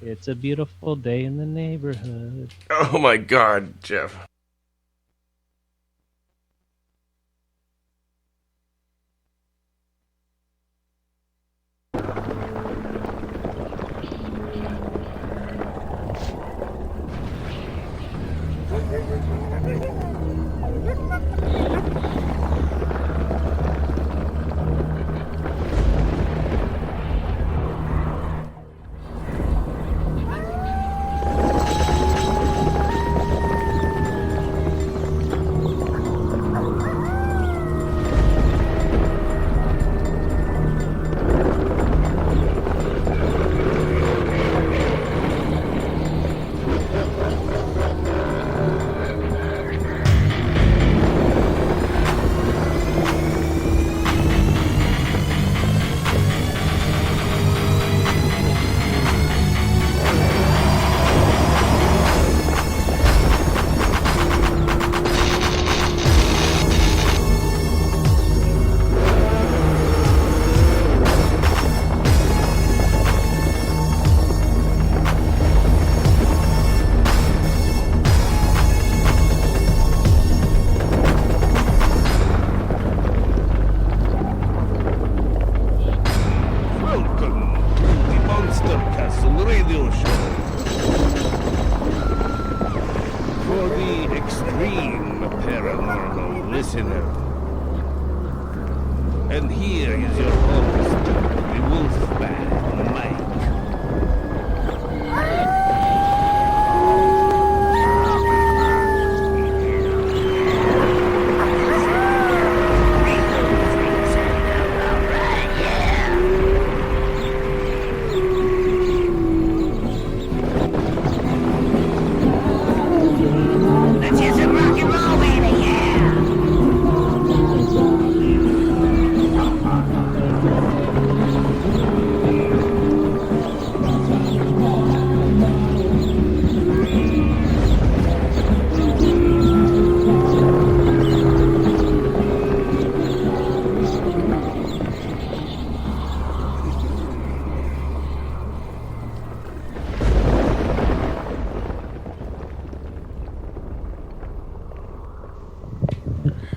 It's a beautiful day in the neighborhood. Oh my God, Jeff.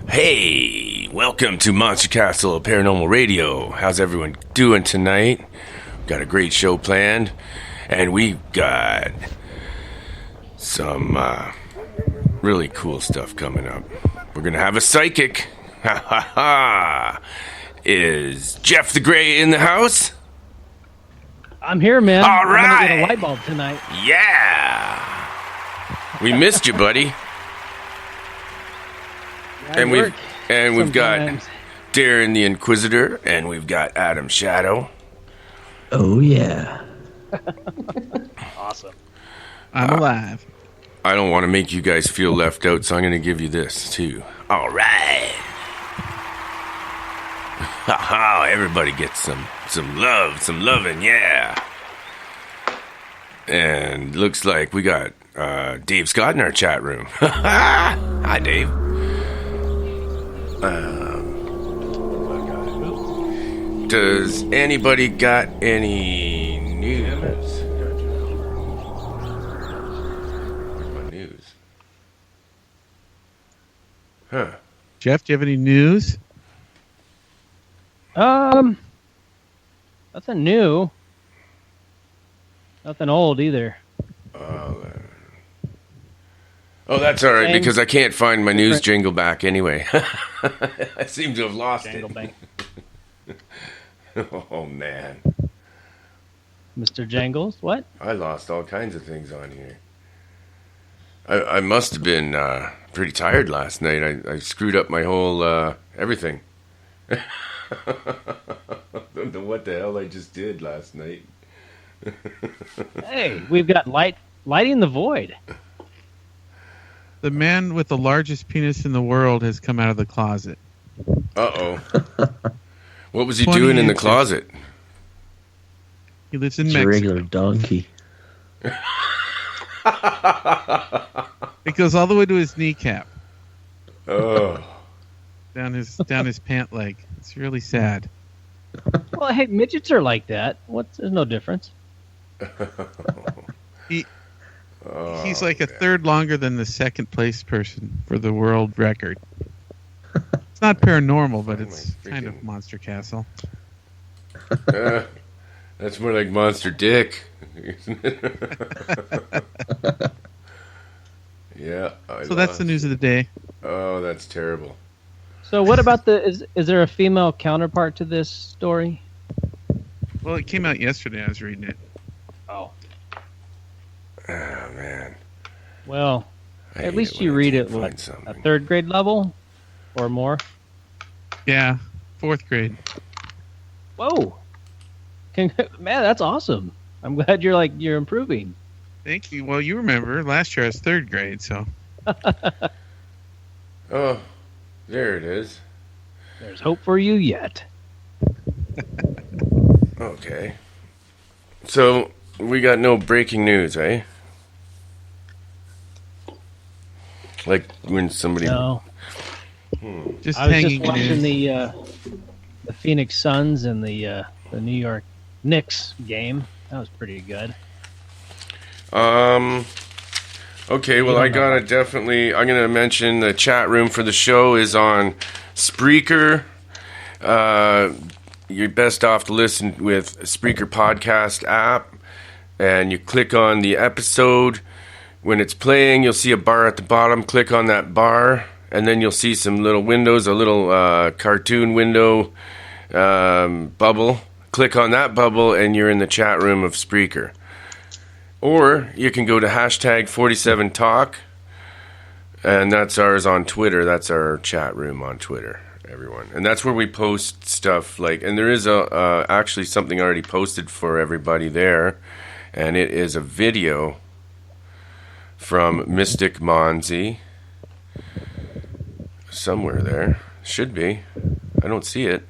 Hey, welcome to Monster Castle Paranormal Radio. How's everyone doing tonight? Got a great show planned, and we've got some really cool stuff coming up. We're gonna have a psychic. Ha ha ha! Is Jeff the Gray in the house? I'm here, man. All right. I'm gonna get a light bulb tonight. Yeah. We missed you, buddy. And we've got Darren the Inquisitor, and we've got Adam Shadow. Oh yeah. Awesome. I'm alive. I don't want to make you guys feel left out, so I'm going to give you this too. All right. Haha, everybody gets some love, some loving, yeah. And looks like we got Dave Scott in our chat room. Hi, Dave. Does anybody got any news? Where's my news? Huh. Jeff, do you have any news? Nothing new. Nothing old either. Oh, that's all right, Same. because I can't find my news jingle back anyway. I seem to have lost Jangle it. bang. Oh, man. Mr. Jangles, what? I lost all kinds of things on here. I must have been pretty tired last night. I screwed up my whole everything. Don't know what the hell I just did last night. Hey, we've got lighting the void. The man with the largest penis in the world has come out of the closet. Uh-oh. What was he 20 doing in the inches. closet? He lives in It's a Mexico. regular donkey. It goes all the way to his kneecap, Oh. down his pant leg. It's really sad. Well, hey, midgets are like that. There's no difference. He's like a third longer than the second place person for the world record. It's not paranormal, but it's kind of Monster Castle. That's more like Monster Dick. Yeah. So that's the news of the day. Oh, that's terrible. So what about is there a female counterpart to this story? Well, it came out yesterday. I was reading it. Oh. Oh, man. Well, I at hate least when you I read can't it, find what, something. a third grade level or more? Yeah, 4th grade. Whoa. Man, that's awesome. I'm glad you're improving. Thank you. Well, you remember last year I was 3rd grade, so. Oh, there it is. There's hope for you yet. Okay. So, we got no breaking news, eh? Like when somebody... No. Just I was hanging just watching news. the Phoenix Suns and the New York Knicks game. That was pretty good. Okay, well, I gotta definitely... I'm gonna mention the chat room for the show is on Spreaker. You're best off to listen with Spreaker Podcast app. And you click on the episode. When it's playing, you'll see a bar at the bottom. Click on that bar. And then you'll see some little windows, a little cartoon window bubble. Click on that bubble and you're in the chat room of Spreaker. Or you can go to hashtag 47Talk. And that's ours on Twitter. That's our chat room on Twitter, everyone. And that's where we post stuff like... And there is actually something already posted for everybody there. And it is a video from Mystic Monse. Somewhere there. Should be. I don't see it.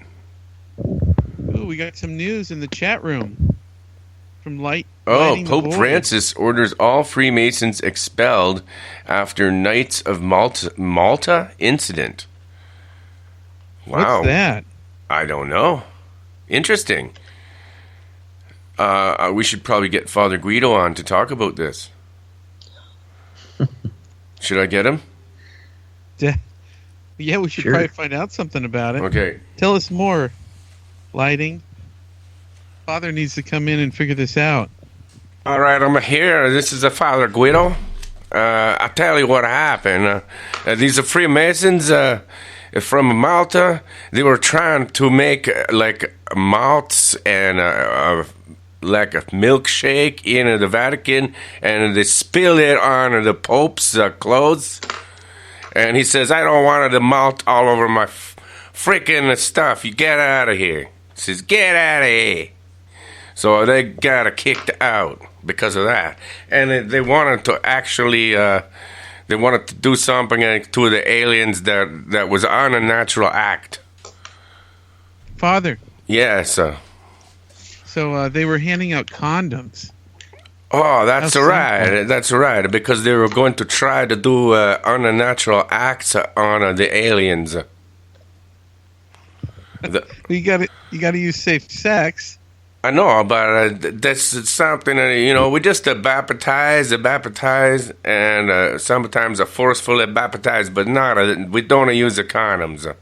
Ooh, we got some news in the chat room. From Light. Oh, Lighting the Pope Board. Francis orders all Freemasons expelled after Knights of Malta incident. Wow. What's that? I don't know. Interesting. We should probably get Father Guido on to talk about this. Should I get him? Yeah, we should Sure. probably find out something about it. Okay. Tell us more. Lighting. Father needs to come in and figure this out. All right, I'm here. This is Father Guido. I'll tell you what happened. These are Freemasons from Malta. They were trying to make like malts and like a milkshake in the Vatican, and they spilled it on the Pope's clothes. And he says, I don't want the malt all over my freaking stuff. You get out of here. He says, get out of here. So they got kicked out because of that. And they wanted to actually, they wanted to do something to the aliens that was an unnatural act. Father, Yes. so they were handing out condoms. Oh, that's How right. simple. That's That's right. Because they were going to try to do unnatural acts on the aliens. You got to use safe sex. I know, but that's something, we just baptize, and sometimes forcefully baptize, but not, we don't use the condoms.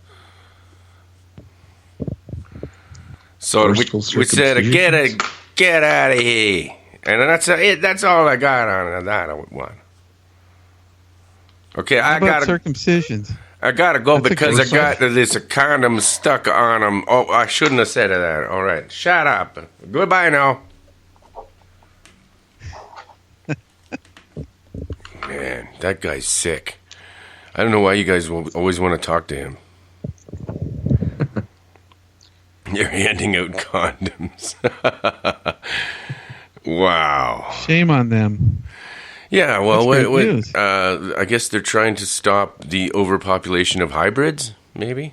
So we said, get out of here. And that's it. That's all I got on that one. Okay, How I about gotta circumcisions? go That's a because I gross got this condom stuck on them. Oh, I shouldn't have said that. All right, shut up. Goodbye now. Man, that guy's sick. I don't know why you guys always want to talk to him. You're handing out condoms. Wow. Shame on them. Yeah, well, That's great news. I guess they're trying to stop the overpopulation of hybrids, maybe?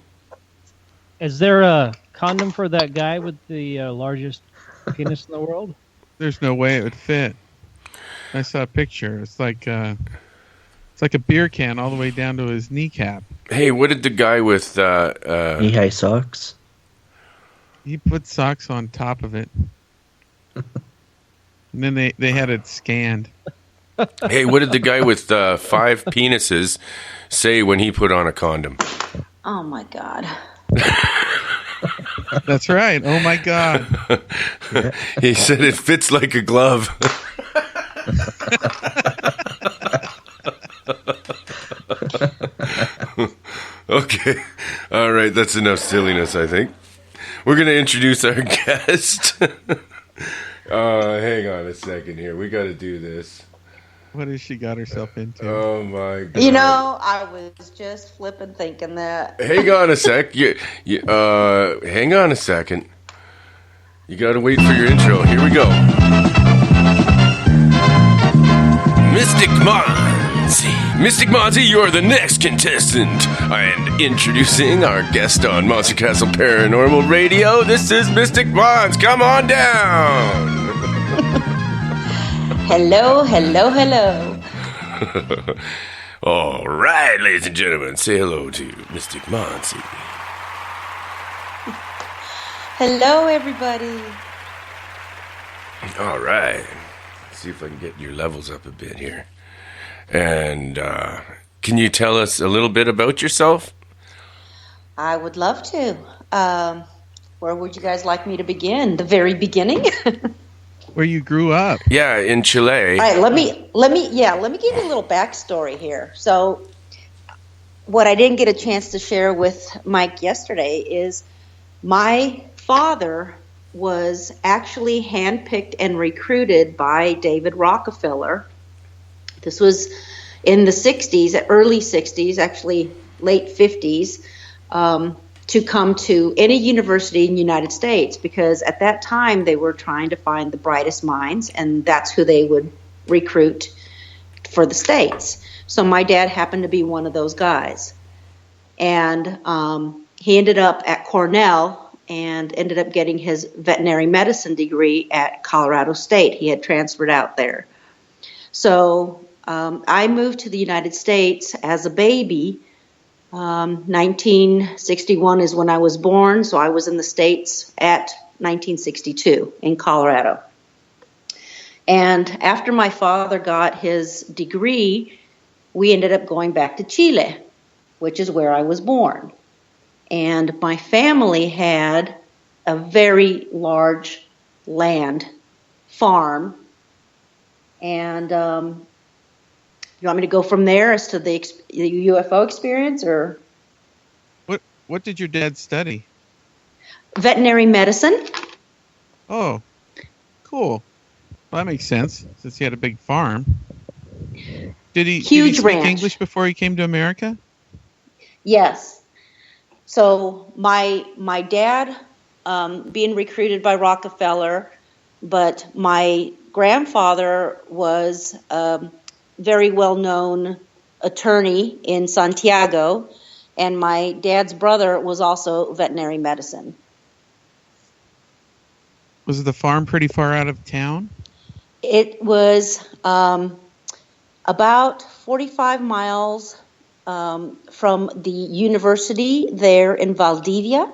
Is there a condom for that guy with the largest penis in the world? There's no way it would fit. I saw a picture. It's like a beer can all the way down to his kneecap. Hey, what did the guy with... Knee-high socks. He put socks on top of it. And then they had it scanned. Hey, what did the guy with 5 penises say when he put on a condom? Oh my God. That's right. Oh my God. He said it fits like a glove. Okay. All right, that's enough silliness, I think. We're going to introduce our guest. Hang on a second here. We got to do this. What has she got herself into? Oh my God. You know, I was just flipping thinking that. Hang on a sec. Hang on a second. You got to wait for your intro. Here we go. Mystic Monse. Mystic Monse, you're the next contestant. And introducing our guest on Monster Castle Paranormal Radio, this is Mystic Monse. Come on down. Hello, hello, hello. All right, ladies and gentlemen, say hello to Mystic Monse. Hello, everybody. All right. Let's see if I can get your levels up a bit here. And can you tell us a little bit about yourself? I would love to. Where would you guys like me to begin? The very beginning? Where you grew up? Yeah, in Chile. All right, let me give you a little backstory here. So, what I didn't get a chance to share with Mike yesterday is my father was actually handpicked and recruited by David Rockefeller. This was in the 60s, early 60s, actually late 50s, to come to any university in the United States, because at that time they were trying to find the brightest minds, and that's who they would recruit for the States. So my dad happened to be one of those guys. And he ended up at Cornell and ended up getting his veterinary medicine degree at Colorado State. He had transferred out there. So I moved to the United States as a baby. 1961 is when I was born, so I was in the States at 1962 in Colorado. And after my father got his degree, we ended up going back to Chile, which is where I was born. And my family had a very large land farm. And you want me to go from there as to the UFO experience, or What did your dad study? veterinary medicine? Oh, cool. Well, that makes sense since he had a big farm. Did he Huge speak ranch. English before he came to America? Yes. So my dad being recruited by Rockefeller, but my grandfather was very well-known attorney in Santiago, and my dad's brother was also veterinary medicine. Was the farm pretty far out of town? It was about 45 miles from the university there in Valdivia.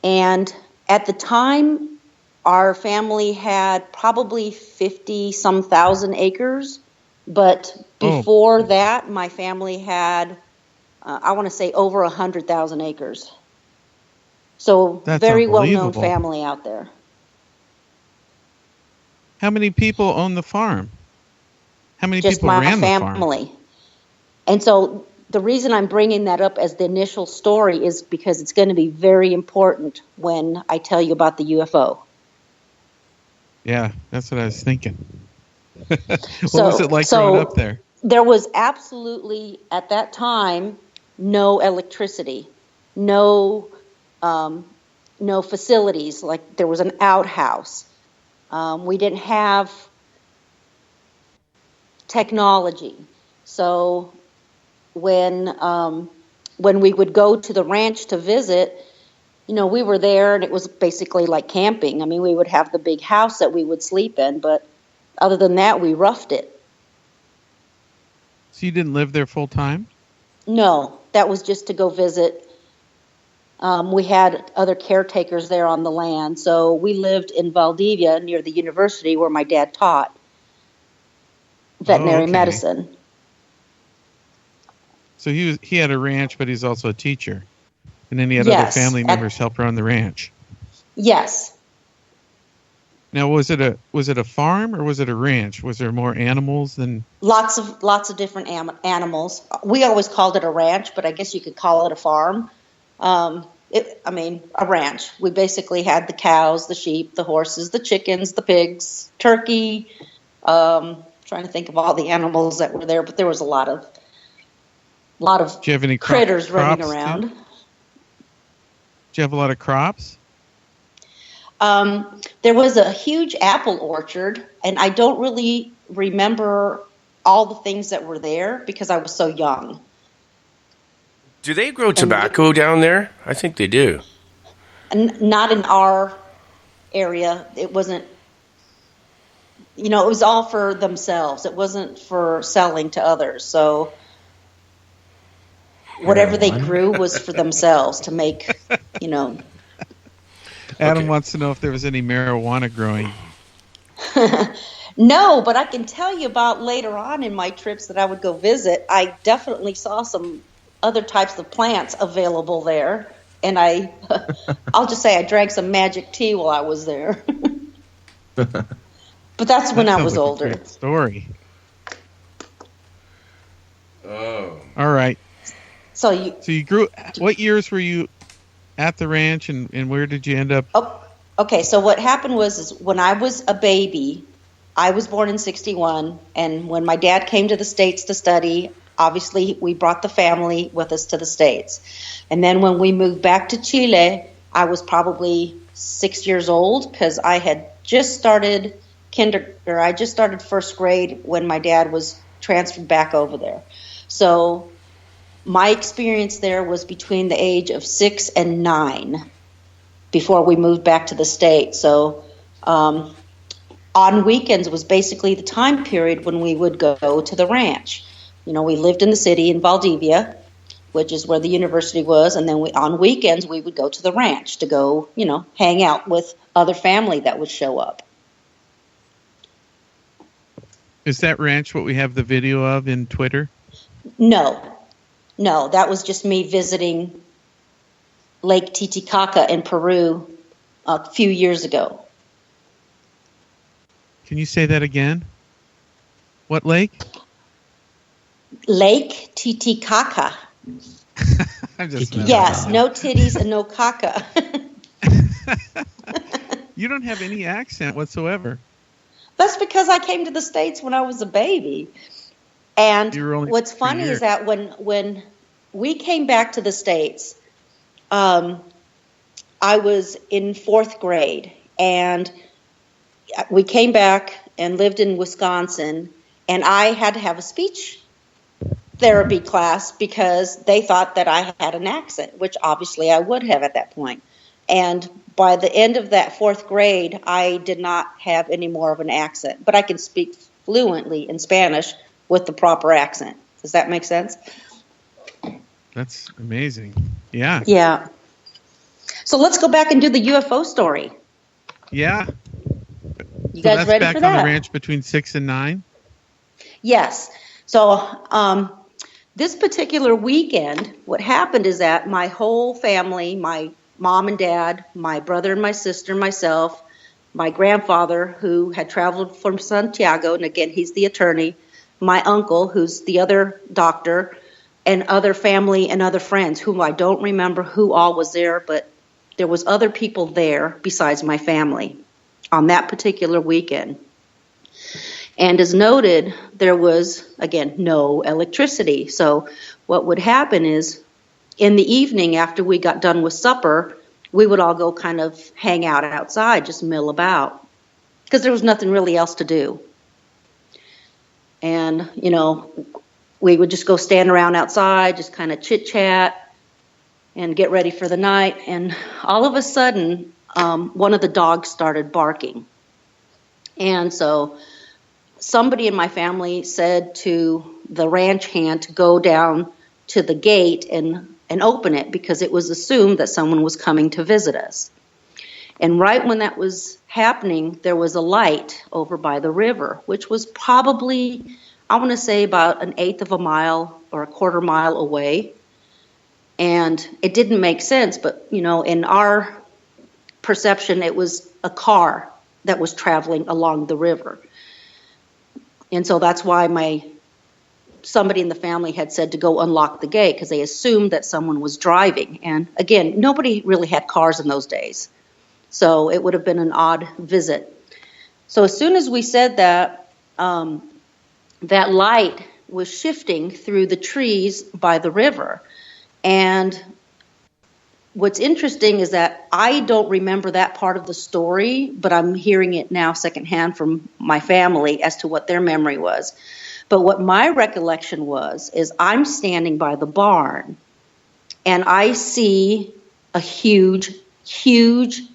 And at the time, our family had probably 50-some thousand acres, but before that, my family had, I want to say, over 100,000 acres. So That's very well-known unbelievable. family out there. How many people owned the farm? How many Just people my ran the farm? family. And so the reason I'm bringing that up as the initial story is because it's going to be very important when I tell you about the UFO. Yeah, that's what I was thinking. What was it like growing up there? There was absolutely, at that time, no electricity, no facilities. Like, there was an outhouse. We didn't have technology. So when we would go to the ranch to visit, you know, we were there and it was basically like camping. I mean, we would have the big house that we would sleep in, but other than that, we roughed it. So you didn't live there full time? No, that was just to go visit We had other caretakers there on the land. So we lived in Valdivia near the university where my dad taught veterinary medicine. So he had a ranch, but he's also a teacher. And then he had other family members help run the ranch. Yes. Now, was it a farm or was it a ranch? Was there more animals than? Lots of different animals. We always called it a ranch, but I guess you could call it a farm. A ranch. We basically had the cows, the sheep, the horses, the chickens, the pigs, turkey. Trying to think of all the animals that were there, but there was a lot of Do you have any critters running crops around. Too? Do you have a lot of crops? There was a huge apple orchard, and I don't really remember all the things that were there because I was so young. Do they grow tobacco down there? I think they do. Not in our area. It wasn't, it was all for themselves. It wasn't for selling to others. So whatever they grew was for themselves to make, Adam wants to know if there was any marijuana growing. No, but I can tell you about later on in my trips that I would go visit. I definitely saw some other types of plants available there. And I'll just say I drank some magic tea while I was there. But that's when I was older. A great story. Oh. All right. So you grew. What years were you at the ranch, and where did you end up? Oh, okay. So what happened was when I was a baby, I was born in 1961, and when my dad came to the States to study, obviously we brought the family with us to the States. And then when we moved back to Chile, I was probably 6 years old because I had just started I just started first grade when my dad was transferred back over there. So my experience there was between the age of 6 and 9 before we moved back to the States. So on weekends was basically the time period when we would go to the ranch. We lived in the city in Valdivia, which is where the university was, and then on weekends we would go to the ranch to go, hang out with other family that would show up. Is that ranch what we have the video of in Twitter? No, that was just me visiting Lake Titicaca in Peru a few years ago. Can you say that again? What lake? Lake Titicaca. I'm just yes, no titties and no caca. You don't have any accent whatsoever. That's because I came to the States when I was a baby. And what's funny is that when we came back to the States, I was in 4th grade, and we came back and lived in Wisconsin, and I had to have a speech therapy class because they thought that I had an accent, which obviously I would have at that point. And by the end of that 4th grade, I did not have any more of an accent, but I can speak fluently in Spanish with the proper accent. Does that make sense? That's amazing. Yeah. Yeah. So let's go back and do the UFO story. Yeah. You guys ready for that? That's back on the ranch between 6 and 9? Yes. So this particular weekend, what happened is that my whole family, my mom and dad, my brother and my sister, myself, my grandfather, who had traveled from Santiago, and again, he's the attorney, my uncle, who's the other doctor, and other family and other friends, whom I don't remember who all was there, but there was other people there besides my family on that particular weekend. And as noted, there was, again, no electricity. So what would happen is in the evening after we got done with supper, we would all go kind of hang out outside, just mill about, because there was nothing really else to do. And, we would just go stand around outside, just kind of chit-chat and get ready for the night. And all of a sudden, one of the dogs started barking. And so somebody in my family said to the ranch hand to go down to the gate and and open it because it was assumed that someone was coming to visit us. And right when that was happening, there was a light over by the river, which was probably, I want to say, about an eighth of a mile or a quarter mile away. And it didn't make sense, but, in our perception, it was a car that was traveling along the river. And so that's why somebody in the family had said to go unlock the gate, because they assumed that someone was driving. And again, nobody really had cars in those days. So it would have been an odd visit. So as soon as we said that, that light was shifting through the trees by the river. And what's interesting is that I don't remember that part of the story, but I'm hearing it now secondhand from my family as to what their memory was. But what my recollection is I'm standing by the barn, and I see a huge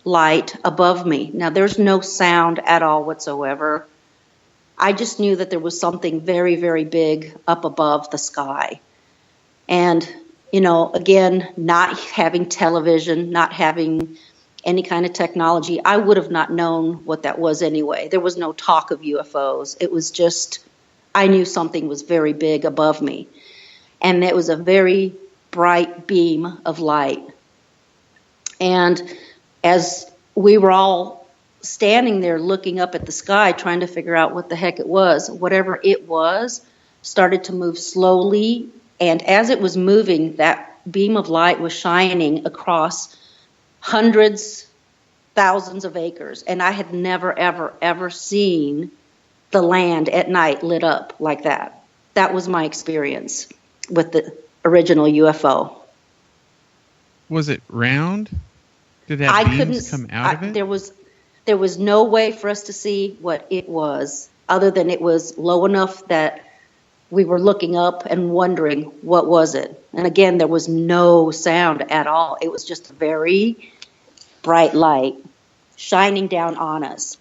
light above me. Now, there's no sound at all whatsoever. I just knew that there was something very, very big up above the sky. And again, not having television, not having any kind of technology, I would have not known what that was anyway. There was no talk of UFOs. It was just, I knew something was very big above me. And it was a very bright beam of light. And as we were all standing there looking up at the sky, trying to figure out what the heck it was, whatever it was started to move slowly. And as it was moving, that beam of light was shining across hundreds, thousands of acres. And I had never, ever, ever seen the land at night lit up like that. That was my experience with the original UFO. Was it round? Did it have beams come out of it? There was no way for us to see what it was, other than it was low enough that we were looking up and wondering, what was it? And again, there was no sound at all. It was just a very bright light shining down on us.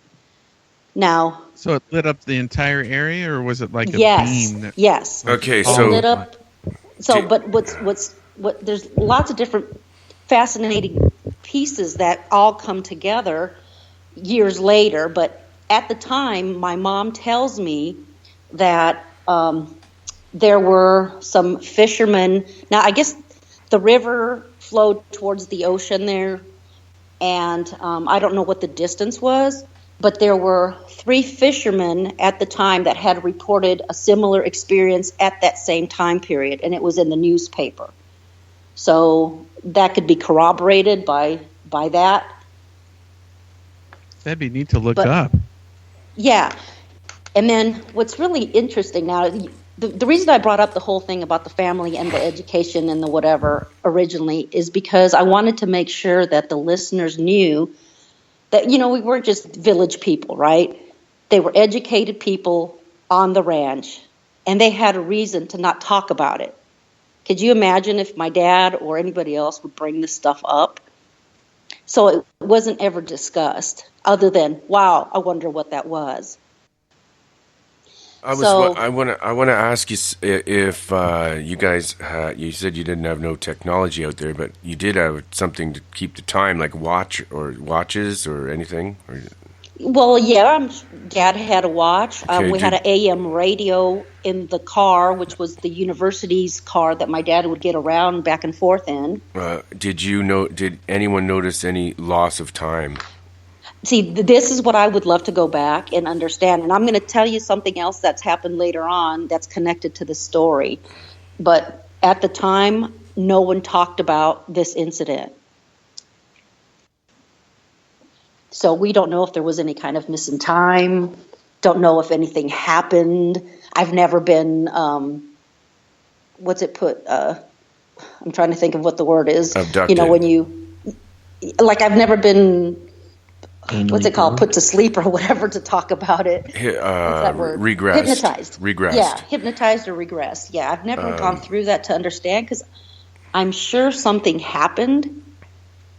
Now, so it lit up the entire area, or was it like a beam? Yes. Okay, so it lit up. So, but what? There's lots of different fascinating pieces that all come together years later. But at the time, my mom tells me that there were some fishermen. Now, I guess the river flowed towards the ocean there, and I don't know what the distance was, but there were 3 fishermen at the time that had reported a similar experience at that same time period, and it was in the newspaper. So that could be corroborated by that. That'd be neat to look up. Yeah. And then what's really interesting now, the reason I brought up the whole thing about the family and the education and the whatever originally is because I wanted to make sure that the listeners knew that, we weren't just village people, right? They were educated people on the ranch, and they had a reason to not talk about it. Could you imagine if my dad or anybody else would bring this stuff up? So it wasn't ever discussed, other than, wow, I wonder what that was. I want to ask you if you guys you said you didn't have no technology out there, but you did have something to keep the time, like watches or anything. Well, yeah, Dad had a watch. We had an AM radio in the car, which was the university's car that my dad would get around back and forth in. Did anyone notice any loss of time? See, this is what I would love to go back and understand. And I'm going to tell you something else that's happened later on that's connected to the story. But at the time, no one talked about this incident. So we don't know if there was any kind of missing time. Don't know if anything happened. I've never been, I'm trying to think of what the word is. Abducted. I've never been... What's it called? Put to sleep or whatever to talk about it. What's that word? Regressed. Hypnotized. Regressed. Yeah, hypnotized or regressed. Yeah, I've never gone through that to understand because I'm sure something happened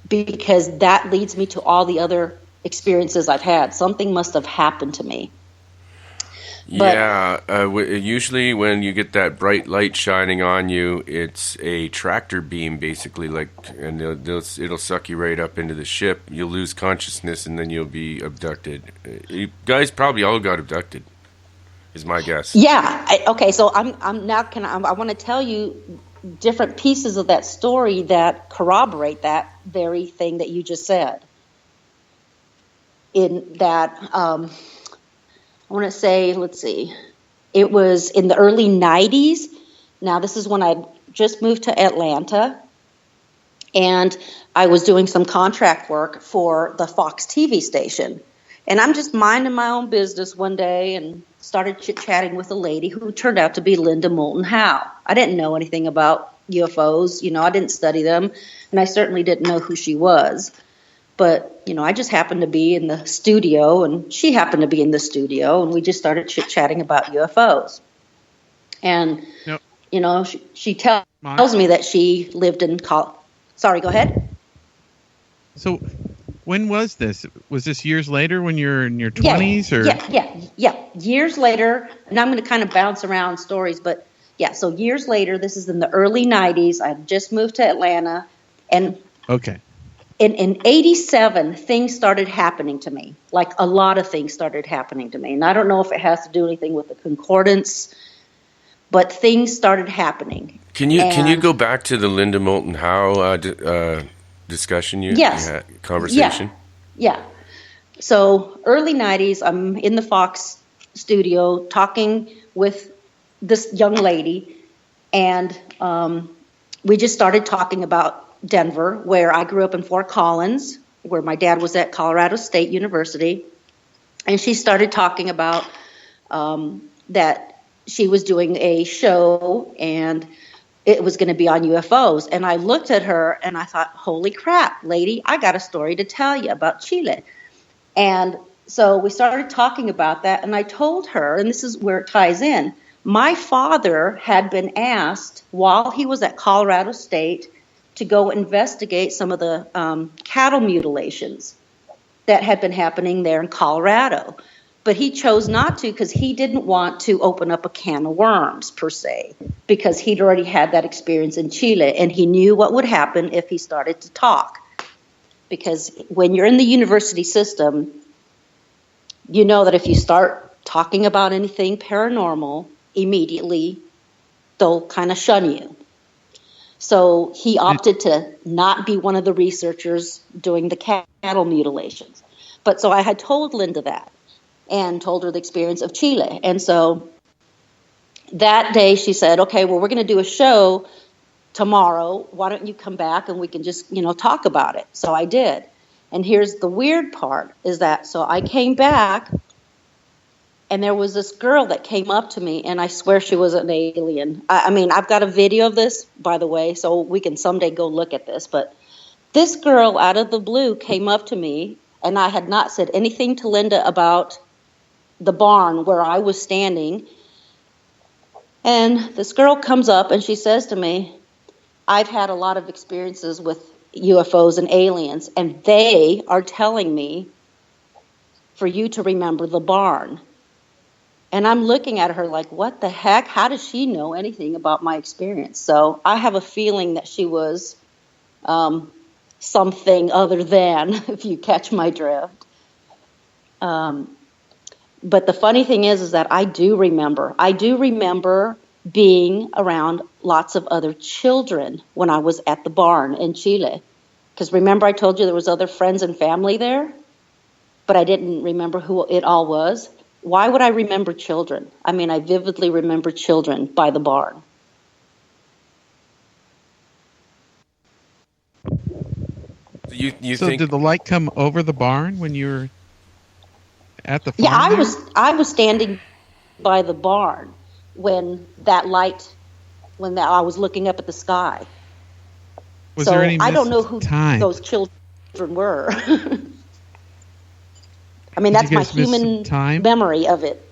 because that leads me to all the other experiences I've had. Something must have happened to me. Yeah, usually when you get that bright light shining on you, it's a tractor beam, basically, and it'll suck you right up into the ship. You'll lose consciousness, and then you'll be abducted. You guys probably all got abducted, is my guess. Yeah. Okay. So I'm now. I want to tell you different pieces of that story that corroborate that very thing that you just said. In that, I want to say, let's see, it was in the early 90s. Now, this is when I just moved to Atlanta, and I was doing some contract work for the Fox TV station. And I'm just minding my own business one day and started chit-chatting with a lady who turned out to be Linda Moulton Howe. I didn't know anything about UFOs. I didn't study them, and I certainly didn't know who she was. But, I just happened to be in the studio, and she happened to be in the studio, and we just started chit-chatting about UFOs. And, Yep. she tells me that she lived in Sorry, go ahead. So when was this? Was this years later when you're in your 20s? Or? Yeah. Years later, and I'm going to kind of bounce around stories, but yeah, so years later, this is in the early 90s. I just moved to Atlanta, and okay. In 87, things started happening to me. Like a lot of things started happening to me. And I don't know if it has to do anything with the concordance, but things started happening. Can you go back to the Linda Moulton Howe discussion you had, conversation? Yeah. So early 90s, I'm in the Fox studio talking with this young lady, and we just started talking about Denver, where I grew up in Fort Collins, where my dad was at Colorado State University. And she started talking about that she was doing a show and it was going to be on UFOs. And I looked at her and I thought, holy crap, lady, I got a story to tell you about Chile. And so we started talking about that, and I told her, and this is where it ties in, my father had been asked while he was at Colorado State to go investigate some of the cattle mutilations that had been happening there in Colorado. But he chose not to because he didn't want to open up a can of worms, per se, because he'd already had that experience in Chile, and he knew what would happen if he started to talk. Because when you're in the university system, you know that if you start talking about anything paranormal, immediately they'll kind of shun you. So he opted to not be one of the researchers doing the cattle mutilations. But so I had told Linda that and told her the experience of Chile. And so that day she said, okay, well, we're going to do a show tomorrow. Why don't you come back and we can just, talk about it. So I did. And here's the weird part is that, so I came back and there was this girl that came up to me, and I swear she was an alien. I mean, I've got a video of this, by the way, so we can someday go look at this. But this girl out of the blue came up to me, and I had not said anything to Linda about the barn where I was standing. And this girl comes up and she says to me, I've had a lot of experiences with UFOs and aliens, and they are telling me for you to remember the barn. And I'm looking at her like, what the heck? How does she know anything about my experience? So I have a feeling that she was something other than, if you catch my drift. But the funny thing is that I do remember being around lots of other children when I was at the barn in Chile. Because remember I told you there was other friends and family there? But I didn't remember who it all was. Why would I remember children? I mean, I vividly remember children by the barn. You so think? did the light come over the barn when you were at the farm? Yeah, I was standing by the barn when I was looking up at the sky. Was there any I don't know who time? Those children were. I mean, that's my human memory of it.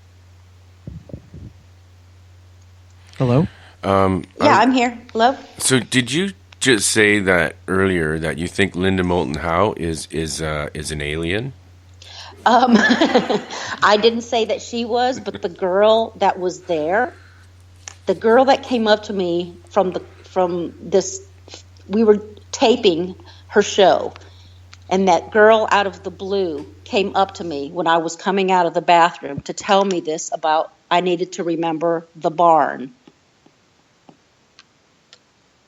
Hello? I'm here. Hello? So did you just say that earlier that you think Linda Moulton Howe is an alien? I didn't say that she was, but the girl that was there, the girl that came up to me from this, we were taping her show, and that girl out of the blue came up to me when I was coming out of the bathroom to tell me this about I needed to remember the barn.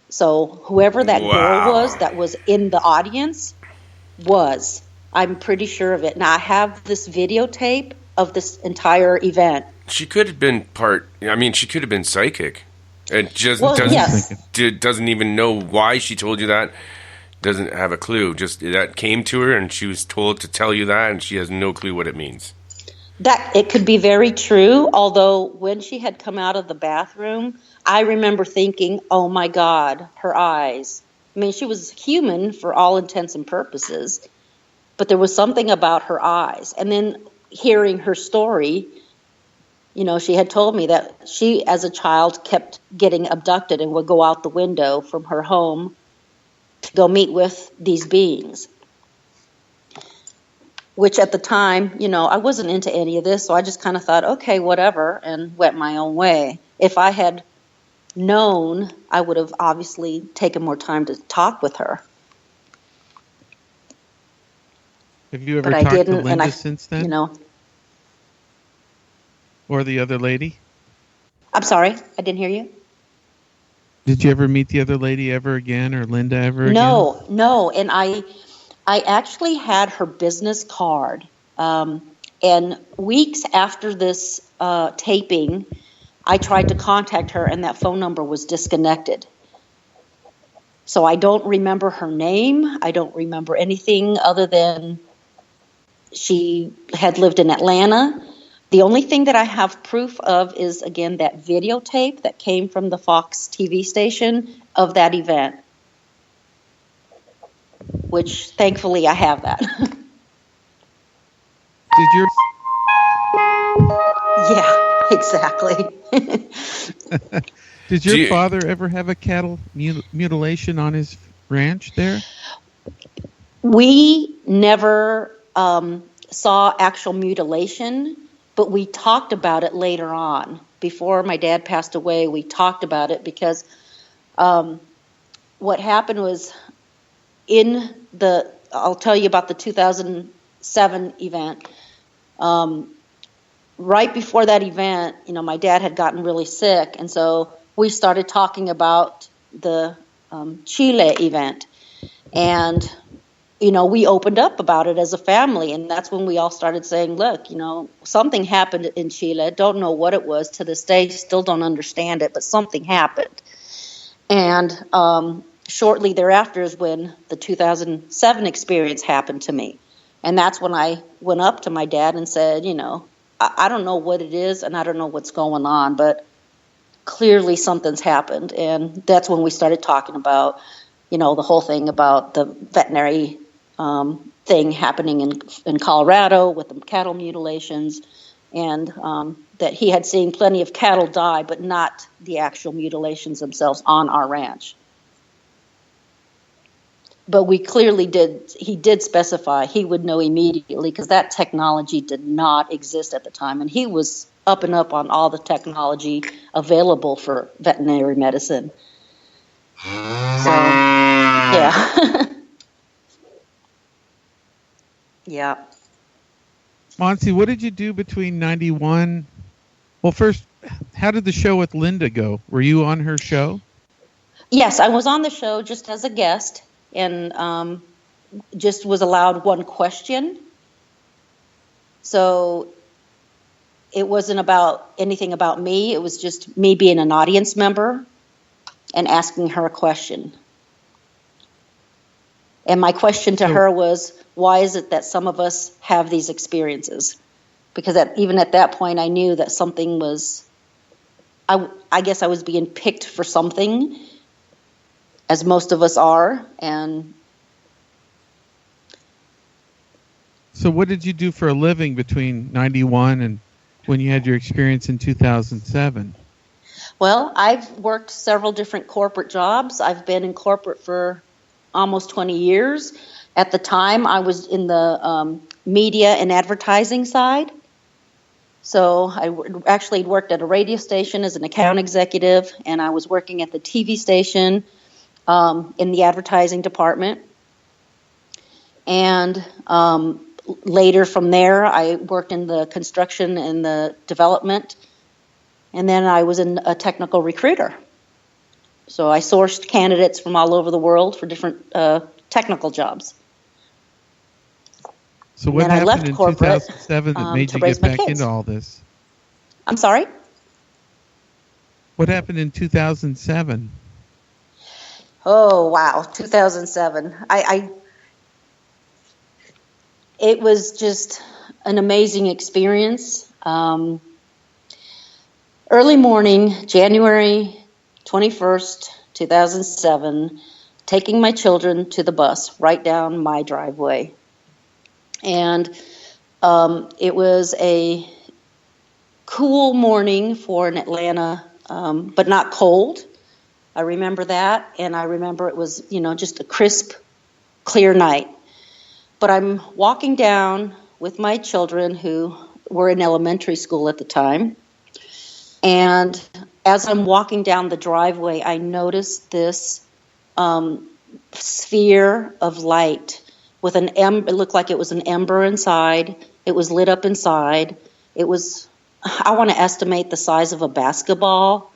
So whoever that girl was that was in the audience I'm pretty sure of it. Now I have this videotape of this entire event. She could have been she could have been psychic. It just doesn't even know why she told you that. Doesn't have a clue. Just that came to her and she was told to tell you that, and she has no clue what it means. That it could be very true, although when she had come out of the bathroom, I remember thinking, oh my God, her eyes. I mean, she was human for all intents and purposes, but there was something about her eyes. And then hearing her story, she had told me that she, as a child, kept getting abducted and would go out the window from her home to go meet with these beings. Which at the time, I wasn't into any of this, so I just kind of thought, okay, whatever, and went my own way. If I had known, I would have obviously taken more time to talk with her. Have you ever talked to Linda since then? Or the other lady? I'm sorry, I didn't hear you. Did you ever meet the other lady ever again, or Linda ever again? No, and I actually had her business card. And weeks after this taping, I tried to contact her, and that phone number was disconnected. So I don't remember her name. I don't remember anything other than she had lived in Atlanta. The only thing that I have proof of is, again, that videotape that came from the Fox TV station of that event, which thankfully I have that. Yeah, exactly. Did your father ever have a cattle mutilation on his ranch there? We never saw actual mutilation, but we talked about it later on. Before my dad passed away, we talked about it because what happened was I'll tell you about the 2007 event. Right before that event, my dad had gotten really sick, and so we started talking about the Chile event. And we opened up about it as a family, and that's when we all started saying, look, something happened in Chile. Don't know what it was to this day, still don't understand it, but something happened. And shortly thereafter is when the 2007 experience happened to me. And that's when I went up to my dad and said, I don't know what it is, and I don't know what's going on, but clearly something's happened. And that's when we started talking about, the whole thing about the veterinary thing happening in Colorado with the cattle mutilations, and that he had seen plenty of cattle die, but not the actual mutilations themselves on our ranch. But we clearly he did specify he would know immediately, because that technology did not exist at the time. And he was up and up on all the technology available for veterinary medicine. So, yeah. Yeah. Monse, what did you do between 91? Well, first, how did the show with Linda go? Were you on her show? Yes, I was on the show just as a guest, and just was allowed one question. So it wasn't about anything about me. It was just me being an audience member and asking her a question. And my question to her was, why is it that some of us have these experiences? Because even at that point, I knew that something was, I guess I was being picked for something, as most of us are. And so what did you do for a living between 91 and when you had your experience in 2007? Well, I've worked several different corporate jobs. I've been in corporate for almost 20 years. At the time, I was in the media and advertising side. So I actually worked at a radio station as an account executive, and I was working at the TV station in the advertising department. And later from there, I worked in the construction and the development, and then I was a technical recruiter. So I sourced candidates from all over the world for different technical jobs. So what And then I happened left in corporate, 2007 that made to you raise get my back kids. into all this? I'm sorry? What happened in 2007? Oh, wow, 2007. It was just an amazing experience. Early morning, January 21st, 2007, taking my children to the bus right down my driveway. And it was a cool morning for an Atlanta, but not cold. I remember that, and I remember it was, just a crisp, clear night. But I'm walking down with my children who were in elementary school at the time, and as I'm walking down the driveway, I noticed this sphere of light with it looked like it was an ember inside. It was lit up inside. It was, I want to estimate the size of a basketball.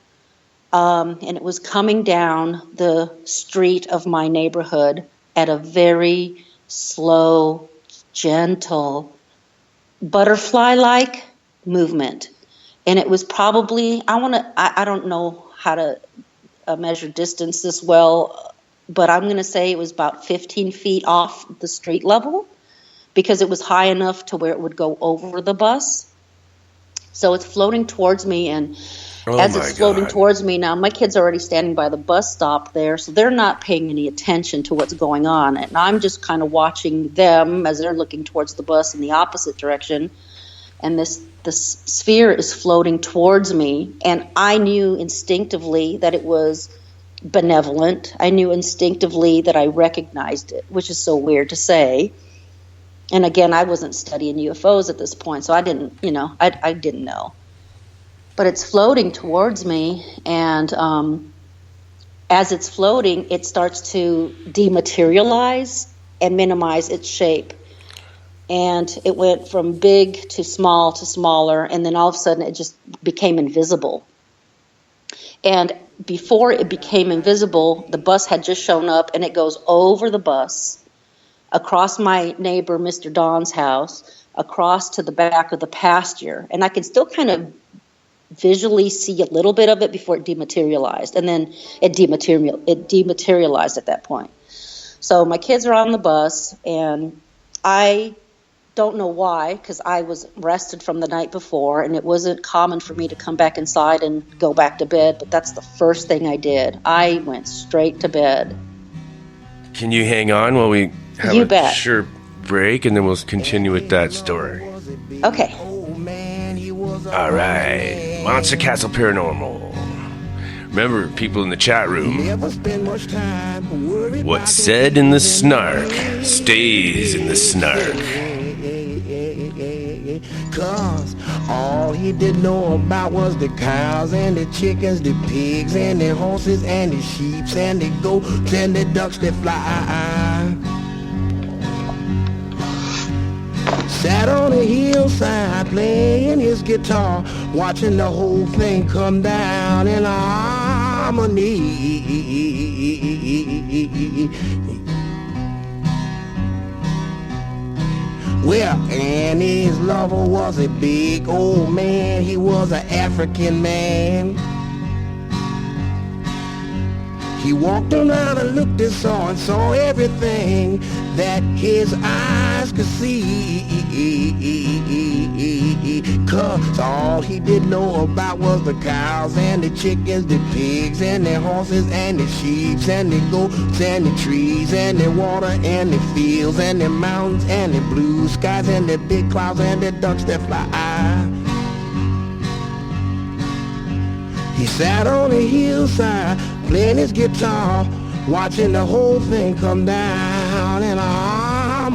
And it was coming down the street of my neighborhood at a very slow, gentle, butterfly-like movement. And it was probably, I don't know how to measure distance this well, but I'm going to say it was about 15 feet off the street level because it was high enough to where it would go over the bus. So it's floating towards me, and as it's floating towards me now, my kids are already standing by the bus stop there, so they're not paying any attention to what's going on. And I'm just kind of watching them as they're looking towards the bus in the opposite direction. And this sphere is floating towards me, and I knew instinctively that it was benevolent. I knew instinctively that I recognized it, which is so weird to say. And again, I wasn't studying UFOs at this point, so I didn't, I didn't know. But it's floating towards me, and as it's floating, it starts to dematerialize and minimize its shape. And it went from big to small to smaller, and then all of a sudden it just became invisible. And before it became invisible, the bus had just shown up, and it goes over the bus, across my neighbor, Mr. Don's house, across to the back of the pasture. And I can still kind of visually see a little bit of it before it dematerialized. And then it dematerialized at that point. So my kids are on the bus, and I don't know why, because I was rested from the night before, and it wasn't common for me to come back inside and go back to bed, but that's the first thing I did. I went straight to bed. Can you hang on while we have You a bet. short break, and then we'll continue with that story? Okay. All right. Monster Castle Paranormal. Remember, people in the chat room, what's said in the snark stays in the snark. 'Cause all he did know about was the cows and the chickens, the pigs and the horses and the sheep and the goats and the ducks that fly. Sat on a hillside playing his guitar, watching the whole thing come down in harmony. Well, Annie's lover was a big old man. He was an African man. He walked around and looked and saw everything that his eyes could see. 'Cause all he did know about was the cows and the chickens, the pigs and the horses and the sheep and the goats and the trees and the water and the fields and the mountains and the blue skies and the big clouds and the ducks that fly. He sat on a hillside playing his guitar, watching the whole thing come down in harmony.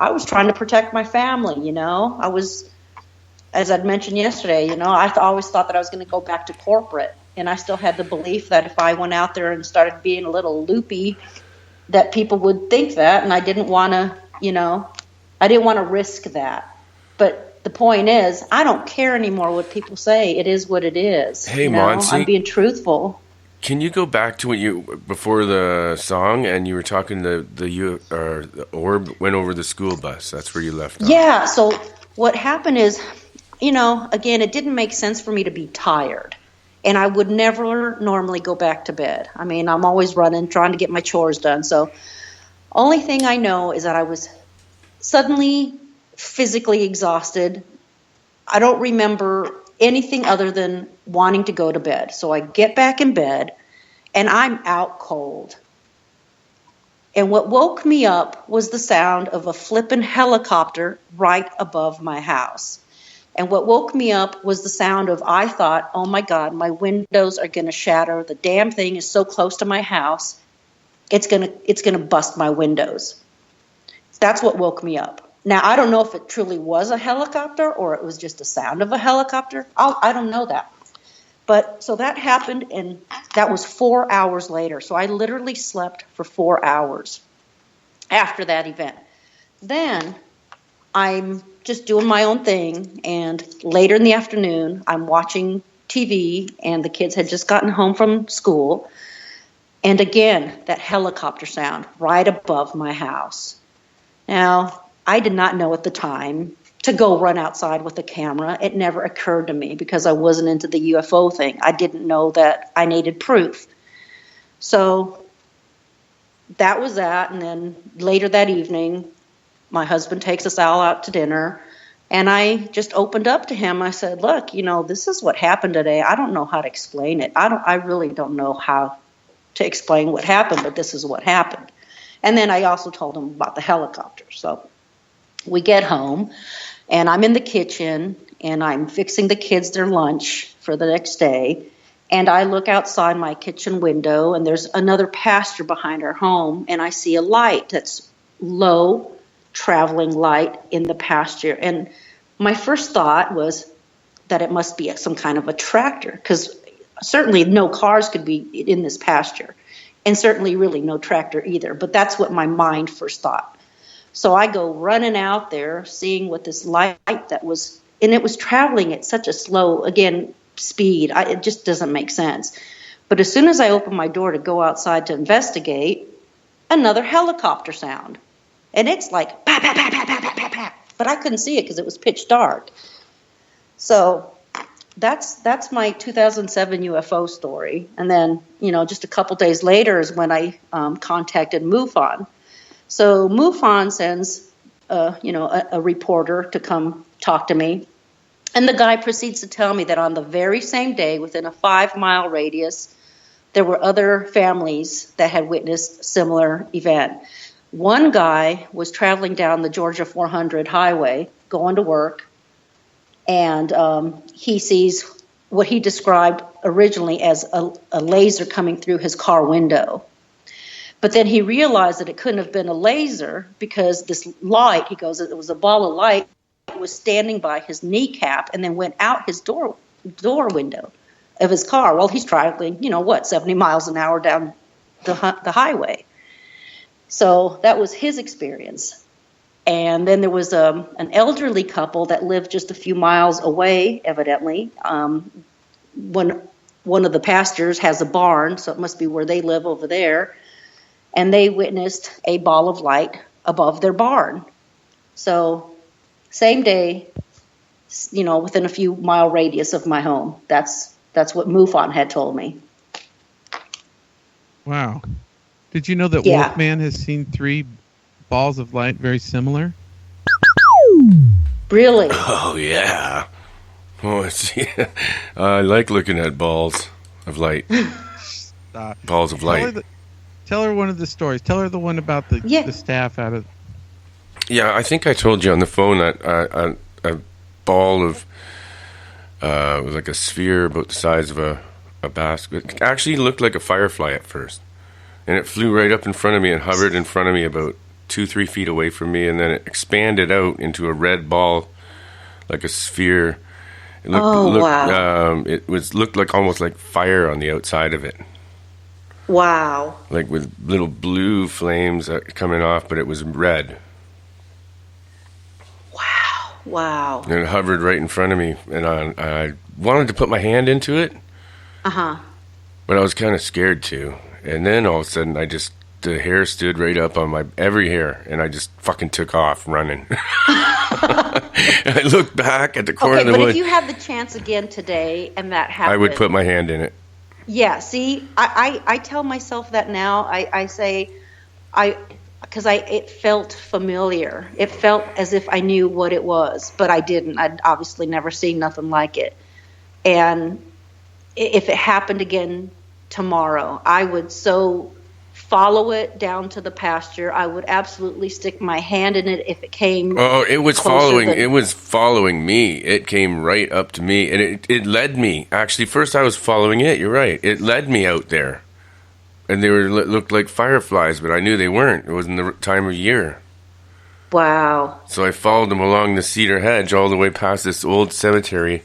I was trying to protect my family, you know. I was, as I'd mentioned yesterday, you know, always thought that I was going to go back to corporate. And I still had the belief that if I went out there and started being a little loopy, that people would think that. And I didn't want to, you know, I didn't want to risk that. But the point is, I don't care anymore what people say. It is what it is. Hey, you know? Monse. I'm being truthful. Can you go back to what you before the song, and you were talking the orb went over the school bus? That's where you left off. Yeah. So what happened is, you know, again, it didn't make sense for me to be tired, and I would never normally go back to bed. I mean, I'm always running, trying to get my chores done. So only thing I know is that I was suddenly physically exhausted. I don't remember anything other than wanting to go to bed. So I get back in bed, and I'm out cold. And what woke me up was the sound of a flippin' helicopter right above my house. And what woke me up was the sound of, I thought, oh my God, my windows are going to shatter. The damn thing is so close to my house. It's going to bust my windows. That's what woke me up. Now, I don't know if it truly was a helicopter or it was just a sound of a helicopter. I don't know that. But so that happened, and that was 4 hours later. So I literally slept for 4 hours after that event. Then I'm just doing my own thing, and later in the afternoon, I'm watching TV, and the kids had just gotten home from school. And again, that helicopter sound right above my house. Now, I did not know at the time to go run outside with a camera. It never occurred to me because I wasn't into the UFO thing. I didn't know that I needed proof. So that was that. And then later that evening, my husband takes us all out to dinner. And I just opened up to him. I said, look, you know, this is what happened today. I don't know how to explain it. I really don't know how to explain what happened, but this is what happened. And then I also told him about the helicopter. So we get home, and I'm in the kitchen, and I'm fixing the kids their lunch for the next day. And I look outside my kitchen window, and there's another pasture behind our home, and I see a light that's low traveling light in the pasture. And my first thought was that it must be some kind of a tractor, because certainly no cars could be in this pasture, and certainly really no tractor either. But that's what my mind first thought. So I go running out there, seeing what this light that was, and it was traveling at such a slow, again, speed. It just doesn't make sense. But as soon as I open my door to go outside to investigate, another helicopter sound. And it's like, bah, bah, bah, bah, bah, bah, bah, bah. But I couldn't see it because it was pitch dark. So that's my 2007 UFO story. And then, you know, just a couple days later is when I contacted MUFON. So MUFON sends, a reporter to come talk to me. And the guy proceeds to tell me that on the very same day, within a 5-mile radius, there were other families that had witnessed a similar event. One guy was traveling down the Georgia 400 highway, going to work, and he sees what he described originally as a laser coming through his car window. But then he realized that it couldn't have been a laser because this light, he goes, it was a ball of light, was standing by his kneecap and then went out his door window of his car. Well, he's traveling, 70 miles an hour down the highway. So that was his experience. And then there was an elderly couple that lived just a few miles away, evidently. One of the pastors has a barn, so it must be where they live over there. And they witnessed a ball of light above their barn. So same day, within a few mile radius of my home. That's what MUFON had told me. Wow. Did you know that Wolfman has seen 3 balls of light very similar? Really? Oh, yeah. Oh, I like looking at balls of light. Balls of light. Tell her one of the stories. Tell her the one about the staff out of... Yeah, I think I told you on the phone that a ball of... it was like a sphere about the size of a basket. It actually looked like a firefly at first. And it flew right up in front of me and hovered in front of me about 2-3 feet away from me, and then it expanded out into a red ball, like a sphere. It wow. It looked like almost like fire on the outside of it, Wow. like with little blue flames coming off, but it was red. Wow. And it hovered right in front of me, and I wanted to put my hand into it, Uh-huh. but I was kind of scared too. And then all of a sudden, the hair stood right up on every hair, and I just fucking took off running. I looked back at the corner of the but wood. if you had the chance again today and that happened, I would put my hand in it. Yeah, see, I tell myself that now. I say, because it felt familiar. It felt as if I knew what it was, but I didn't. I'd obviously never seen nothing like it. And if it happened again tomorrow, I would so follow it down to the pasture. I would absolutely stick my hand in it if it came. Oh, it was closer it was following me. It came right up to me, and it led me. Actually, first I was following it. You're right. It led me out there, and they looked like fireflies, but I knew they weren't. It wasn't the time of year. Wow. So I followed them along the cedar hedge all the way past this old cemetery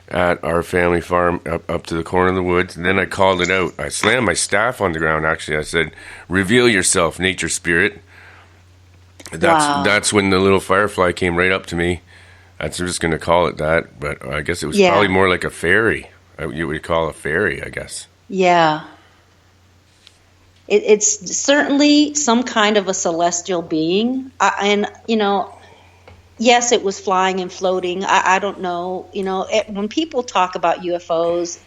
at our family farm up to the corner of the woods, and then I called it out. I slammed my staff on the ground, actually. I said, "Reveal yourself, nature spirit." That's when the little firefly came right up to me. I'm just going to call it that, but I guess it was probably more like a fairy. You would call a fairy, I guess. Yeah. It's certainly some kind of a celestial being. And, yes, it was flying and floating. I don't know. When people talk about UFOs,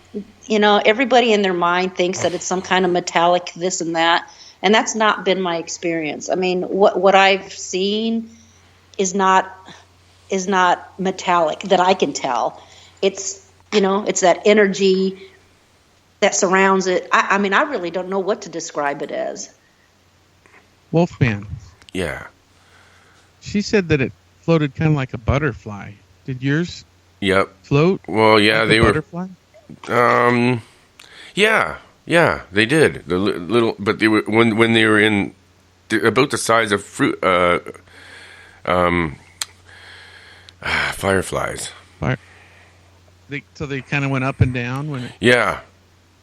everybody in their mind thinks that it's some kind of metallic this and that. And that's not been my experience. I mean, what I've seen is not metallic that I can tell. It's, it's that energy that surrounds it. I mean, I really don't know what to describe it as. Wolfman. Yeah. She said that it floated kind of like a butterfly. Did yours float? Well, yeah, like they a were. Butterfly? Yeah, they did. The little, but they were when they were in about the size of fruit, fireflies. So they kind of went up and down when it. Yeah,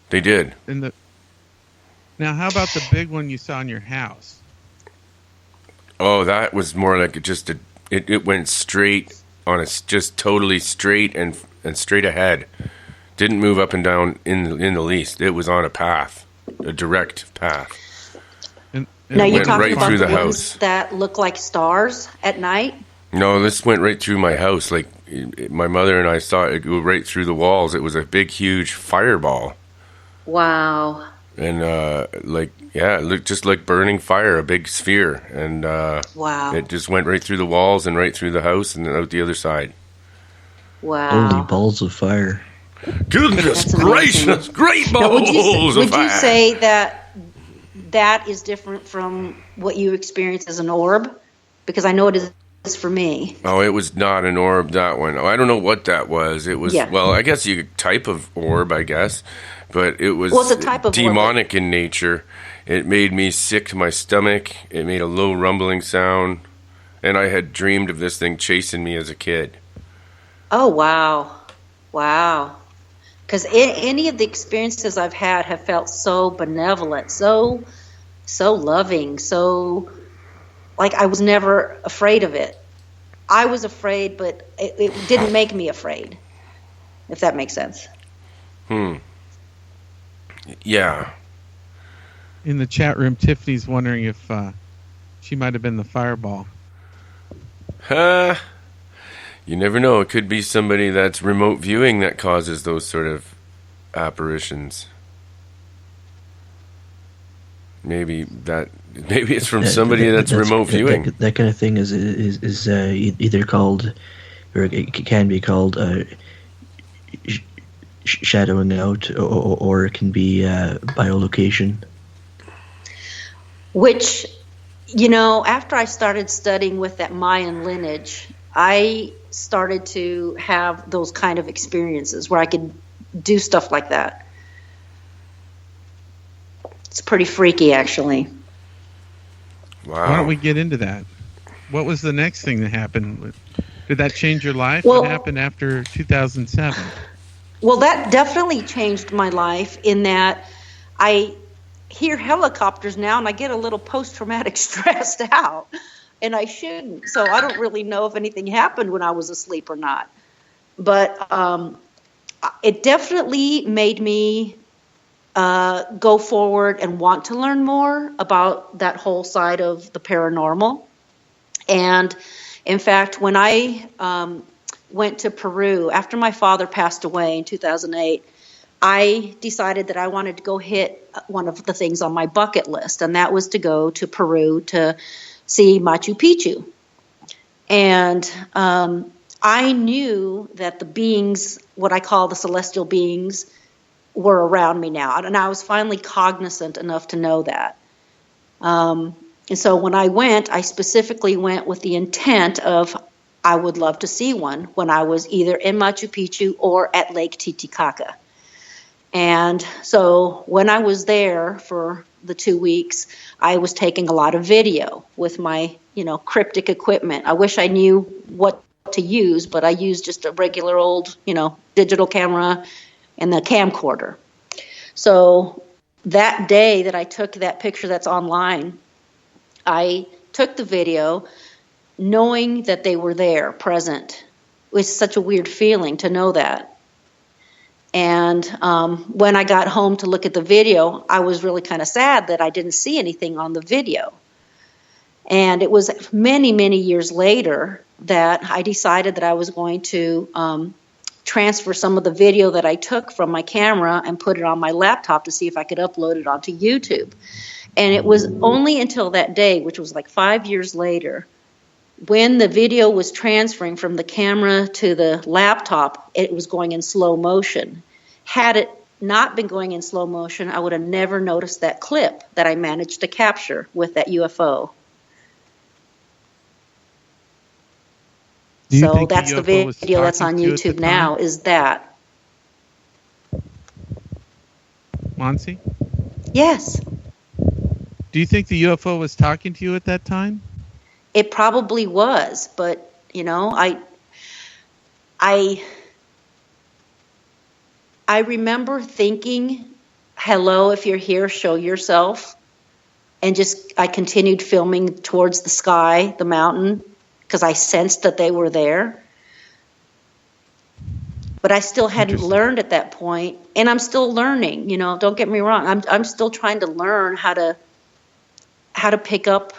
they did. Now, how about the big one you saw in your house? Oh, that was more like it went straight on just totally straight and straight ahead. Didn't move up and down in the least. It was on a path, a direct path. And now you're went talking right about through the the ones house. that look like stars at night? No, this went right through my house. Like my mother and I saw it go right through the walls. It was a big, huge fireball. Wow. And it looked just like burning fire, a big sphere. And wow. It just went right through the walls and right through the house and then out the other side. Wow. Holy balls of fire. Goodness gracious, great balls would of fire. you say that is different from what you experience as an orb? Because I know it is for me. Oh, it was not an orb, that one. Oh, I don't know what that was. It was, well, I guess type of orb, I guess. But it was it's a type of demonic in nature. It made me sick to my stomach. It made a low rumbling sound. And I had dreamed of this thing chasing me as a kid. Oh, wow. Wow. Because any of the experiences I've had have felt so benevolent, so loving, so like I was never afraid of it. I was afraid, but it didn't make me afraid, if that makes sense. Yeah. In the chat room, Tiffany's wondering if she might have been the fireball. You never know. It could be somebody that's remote viewing that causes those sort of apparitions. Maybe it's from somebody that's remote viewing. That kind of thing is either called, or it can be called shadowing out, or it can be biolocation. Which, after I started studying with that Mayan lineage, I started to have those kind of experiences where I could do stuff like that. It's pretty freaky, actually. Wow. Why don't we get into that? What was the next thing that happened? Did that change your life? Well- What happened after 2007? Well, that definitely changed my life in that I hear helicopters now and I get a little post-traumatic stressed out, and I shouldn't. So I don't really know if anything happened when I was asleep or not. But it definitely made me go forward and want to learn more about that whole side of the paranormal. And in fact, when I went to Peru after my father passed away in 2008, I decided that I wanted to go hit one of the things on my bucket list, and that was to go to Peru to see Machu Picchu. And I knew that the beings, what I call the celestial beings, were around me now, and I was finally cognizant enough to know that. And so when I went, I specifically went with the intent of I would love to see one when I was either in Machu Picchu or at Lake Titicaca. And so when I was there for the 2 weeks, I was taking a lot of video with my, cryptic equipment. I wish I knew what to use, but I used just a regular old, digital camera and the camcorder. So that day that I took that picture that's online, I took the video knowing that they were there, present. It was such a weird feeling to know that. And when I got home to look at the video, I was really kind of sad that I didn't see anything on the video. And it was many, many years later that I decided that I was going to transfer some of the video that I took from my camera and put it on my laptop to see if I could upload it onto YouTube. And it was only until that day, which was like 5 years later, when the video was transferring from the camera to the laptop, it was going in slow motion. Had it not been going in slow motion, I would have never noticed that clip that I managed to capture with that UFO. Do you So think that's the UFO was video that's on talking to you at the YouTube now, time? is that. Monse? Yes, Do you think the UFO was talking to you at that time? it probably was, but, I remember thinking, hello, if you're here, show yourself. And I continued filming towards the sky, the mountain, because I sensed that they were there. But I still hadn't learned at that point, and I'm still learning, don't get me wrong. I'm still trying to learn how to pick up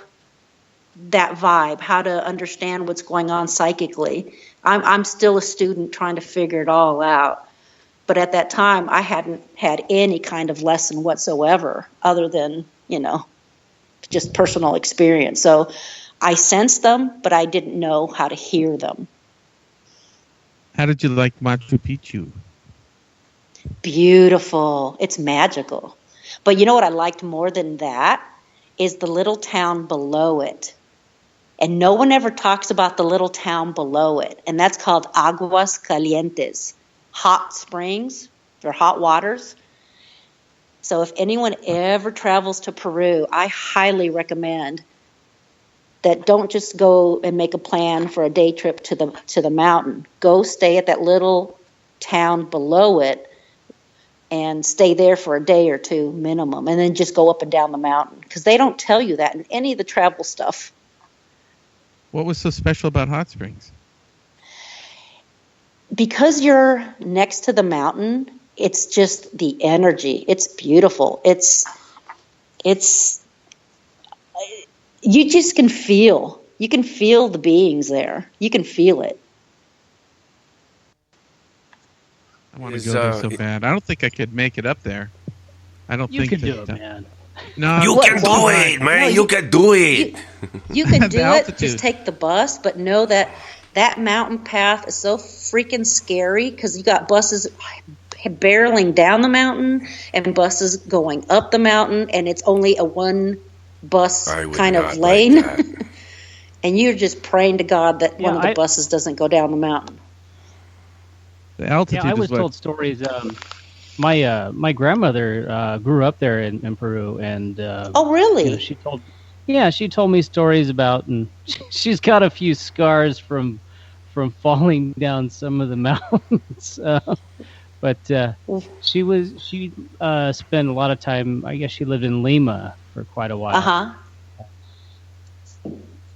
that vibe, how to understand what's going on psychically. I'm still a student trying to figure it all out. But at that time, I hadn't had any kind of lesson whatsoever other than, just personal experience. So I sensed them, but I didn't know how to hear them. How did you like Machu Picchu? Beautiful. It's magical. But you know what I liked more than that is the little town below it. And no one ever talks about the little town below it. And that's called Aguas Calientes, hot springs or hot waters. So if anyone ever travels to Peru, I highly recommend that don't just go and make a plan for a day trip to the mountain. Go stay at that little town below it and stay there for a day or two minimum, and then just go up and down the mountain, because they don't tell you that in any of the travel stuff. What was so special about hot springs? Because you're next to the mountain, it's just the energy. It's beautiful. It's you just can feel. You can feel the beings there. You can feel it. I want to go there so bad. I don't think I could make it up there. I don't You think can that, do it, man. No, You can do it, man. You can do it. You can The do it. altitude. Just take the bus, but know that that mountain path is so freaking scary, because you got buses barreling down the mountain and buses going up the mountain, and it's only a one bus I would kind of not lane. like that. And you're just praying to God that one of the I- buses doesn't go down the mountain. the altitude Yeah, I was is what. told stories. My grandmother grew up there in Peru, and Oh, really? she told Yeah, she told me stories about, and she's got a few scars from falling down some of the mountains. But she spent a lot of time. I guess she lived in Lima for quite a while. Uh-huh.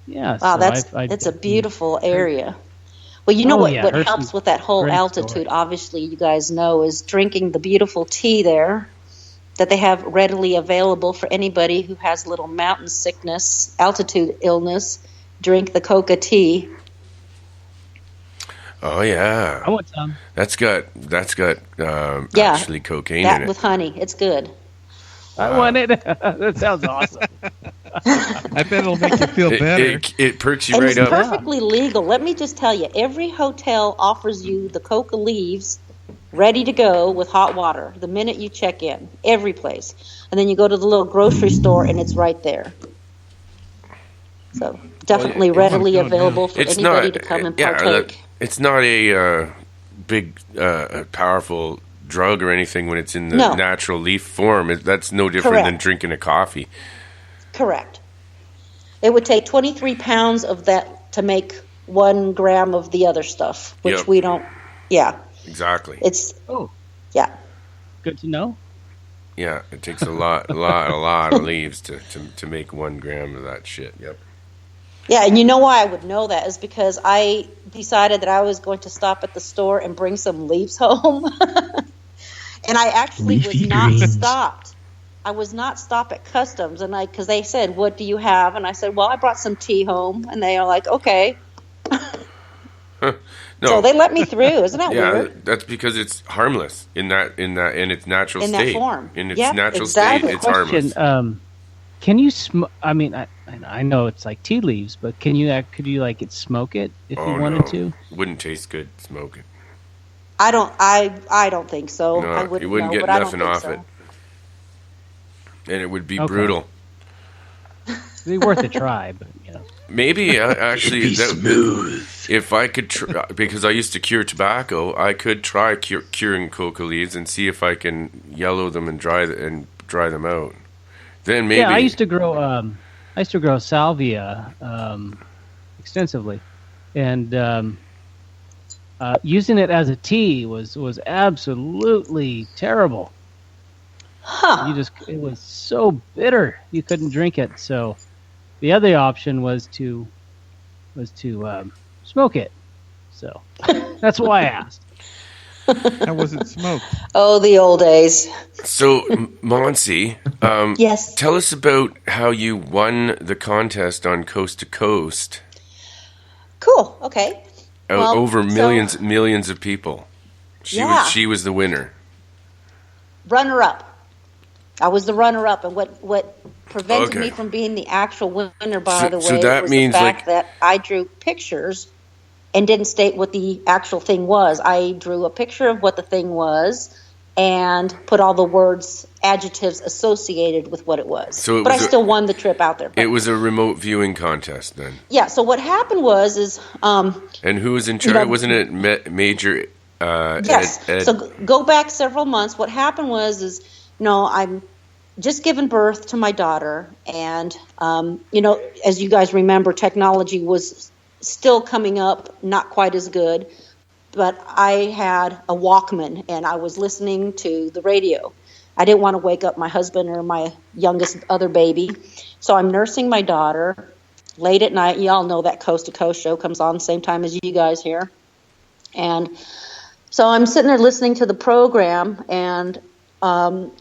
Yeah. Wow, so that's a beautiful area. Well, you know what helps with that whole altitude, obviously, you guys know, is drinking the beautiful tea there that they have readily available for anybody who has a little mountain sickness, altitude illness. Drink the coca tea. Oh yeah, I want some. That's got actually cocaine in it. With honey. It's good. I want it. That sounds awesome. I bet it'll make you feel better. It perks you And right it's up. perfectly legal. Let me just tell you, every hotel offers you the coca leaves ready to go with hot water the minute you check in. Every place. And then you go to the little grocery store and it's right there. So definitely readily available for anybody to come and partake. It's not a big, powerful drug or anything when it's in the natural leaf form. That's no different than drinking a coffee. Correct. It would take 23 pounds of that to make 1 gram of the other stuff, which we don't. Yeah. Exactly. Yeah. Good to know. Yeah, it takes a lot of leaves to make 1 gram of that shit. Yep. Yeah, and you know why I would know that is because I decided that I was going to stop at the store and bring some leaves home. And I actually was not stopped. I was not stopped at customs, and because they said, "What do you have?" And I said, "Well, I brought some tea home." And they are like, "Okay." No. So they let me through. Isn't that weird? Yeah, that's because it's harmless in its natural state. In that form. In its natural state, it's harmless. Can you smoke? I mean, I know it's like tea leaves, but could you smoke it if you wanted to? Wouldn't taste good. Smoke it. I don't think so. No, I wouldn't you wouldn't know, get but nothing off it, and it would be brutal. It'd be worth a try, but maybe actually smooth. If I could, because I used to cure tobacco, I could try curing coca leaves and see if I can yellow them and dry them out. Then maybe. Yeah, I used to grow salvia extensively, and using it as a tea was absolutely terrible. Huh. It was so bitter you couldn't drink it. So the other option was to smoke it. So that's why I asked. How was it smoked? Oh, the old days. So, Monse, yes. Tell us about how you won the contest on Coast to Coast. Cool. Okay. Over millions of people. She was the winner. Runner-up. I was the runner-up, and what prevented me from being the actual winner, by the way, was the fact that I drew pictures and didn't state what the actual thing was. I drew a picture of what the thing was and put all the adjectives associated with what it was. But I still won the trip out there. It was a remote viewing contest then. Yeah, so what happened was and who was in charge? Wasn't it Major yes. Ed? So go back several months. What happened was I'm just given birth to my daughter, and as you guys remember, technology was still coming up, not quite as good, but I had a Walkman and I was listening to the radio. I didn't want to wake up my husband or my youngest other baby, so I'm nursing my daughter late at night. Y'all know that Coast to Coast show comes on the same time as you guys here, and so I'm sitting there listening to the program, and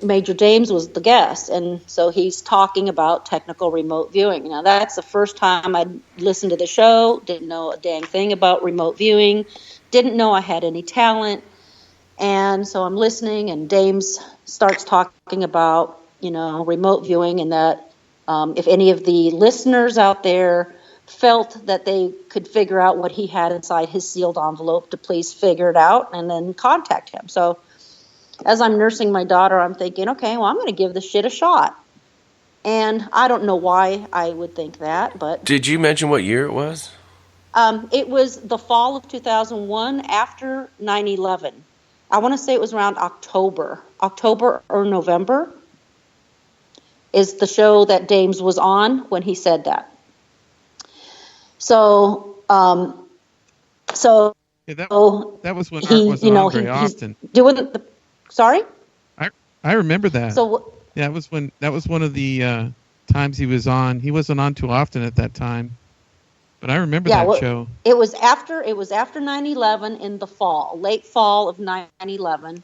Major James was the guest, and so he's talking about technical remote viewing. Now, that's the first time I'd listened to the show, didn't know a dang thing about remote viewing, didn't know I had any talent, and so I'm listening, and James starts talking about, remote viewing, and that if any of the listeners out there felt that they could figure out what he had inside his sealed envelope, to please figure it out and then contact him. So as I'm nursing my daughter, I'm thinking, okay, well, I'm going to give this shit a shot. And I don't know why I would think that, but... Did you mention what year it was? It was the fall of 2001 after 9/11. I want to say it was around October or November. is the show that Dames was on when he said that. So, Yeah, that was when Art wasn't on very often. He's doing the. Sorry. I remember that. So yeah, that was one of the times he was on. He wasn't on too often at that time, but I remember that show. It was after 9/11 in the fall, late fall of 9/11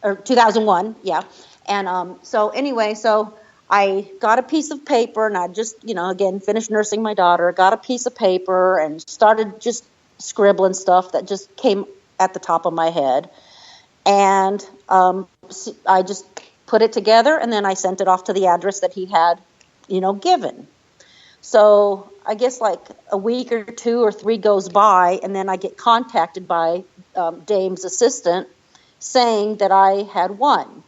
or 2001. Yeah, and so anyway, so I got a piece of paper and I just again finished nursing my daughter. Got a piece of paper and started just scribbling stuff that just came at the top of my head, and I just put it together, and then I sent it off to the address that he had, given. So I guess like a week or 2 or 3 goes by, and then I get contacted by Dame's assistant saying that I had won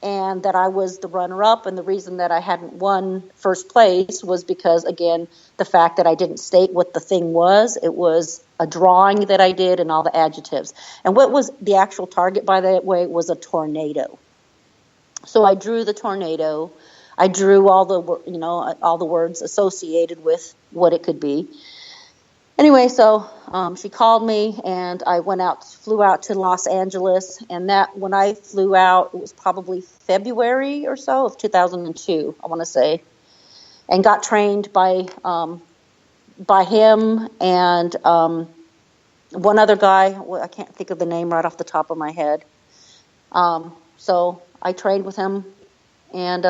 and that I was the runner-up, and the reason that I hadn't won first place was because, again, the fact that I didn't state what the thing was. It was a drawing that I did and all the adjectives. And what was the actual target, by the way, was a tornado. So I drew the tornado. I drew all the words associated with what it could be. Anyway, so she called me, and I flew out to Los Angeles, and that when I flew out, it was probably February or so of 2002, I want to say, and got trained by him and one other guy. I can't think of the name right off the top of my head. So I trained with him, and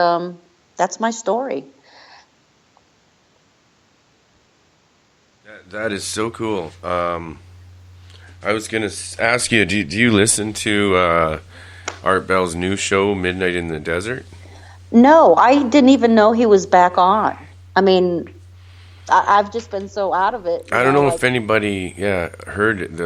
that's my story. That is so cool. I was going to ask you, do you listen to Art Bell's new show, Midnight in the Desert? No, I didn't even know he was back on. I mean, I've just been so out of it. I don't know if anybody heard it.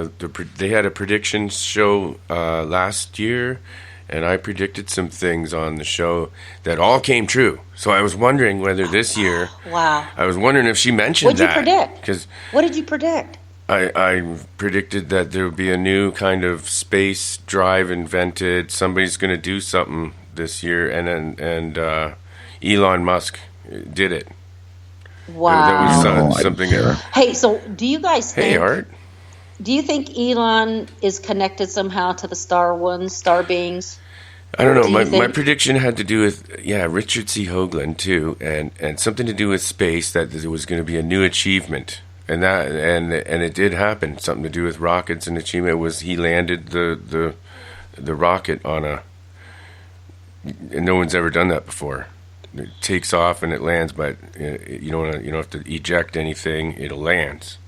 They had a prediction show last year, and I predicted some things on the show that all came true. So I was wondering whether this year... Wow. I was wondering if she mentioned that. What'd you predict? What did you predict? I predicted that there would be a new kind of space drive invented. Somebody's going to do something this year, and Elon Musk did it. Wow. That was something... Hey, so do you guys think... Hey, Art. Do you think Elon is connected somehow to the star beings? I don't know. My prediction had to do with Richard C. Hoagland too, and something to do with space. That there was going to be a new achievement, and it did happen. Something to do with rockets and achievement. It was he landed the rocket on and no one's ever done that before. It takes off and it lands, but you don't have to eject anything. It lands.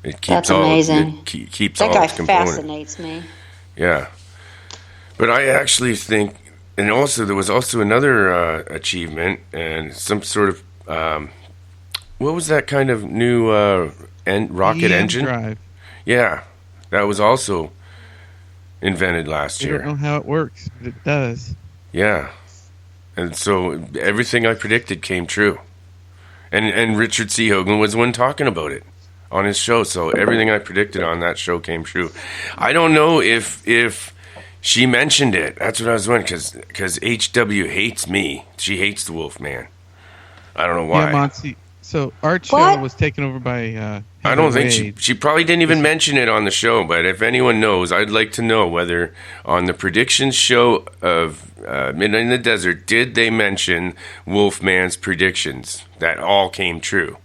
It keeps That's amazing. It keeps that all guy its components. Fascinates me. Yeah, but I actually think, and also there was also another achievement and some sort of what was that kind of new rocket engine? Drive. Yeah, that was also invented last year. I don't know how it works, but it does. Yeah, and so everything I predicted came true, and Richard C. Hoagland was the one talking about it on his show, so everything I predicted on that show came true. I don't know if she mentioned it. That's what I was wondering, because HW hates me. She hates the Wolfman. I don't know why. Yeah, Monse. So Art show was taken over by I don't think she probably didn't even mention it on the show, but if anyone knows, I'd like to know whether on the predictions show of Midnight in the Desert, did they mention Wolfman's predictions that all came true?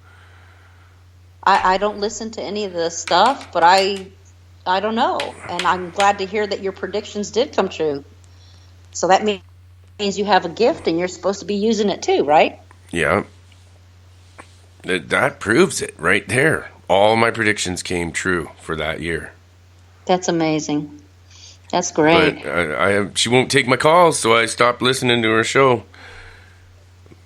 I don't listen to any of this stuff, but I don't know. And I'm glad to hear that your predictions did come true. So that means you have a gift and you're supposed to be using it too, right? Yeah. That proves it right there. All my predictions came true for that year. That's amazing. That's great. But she won't take my calls, so I stopped listening to her show.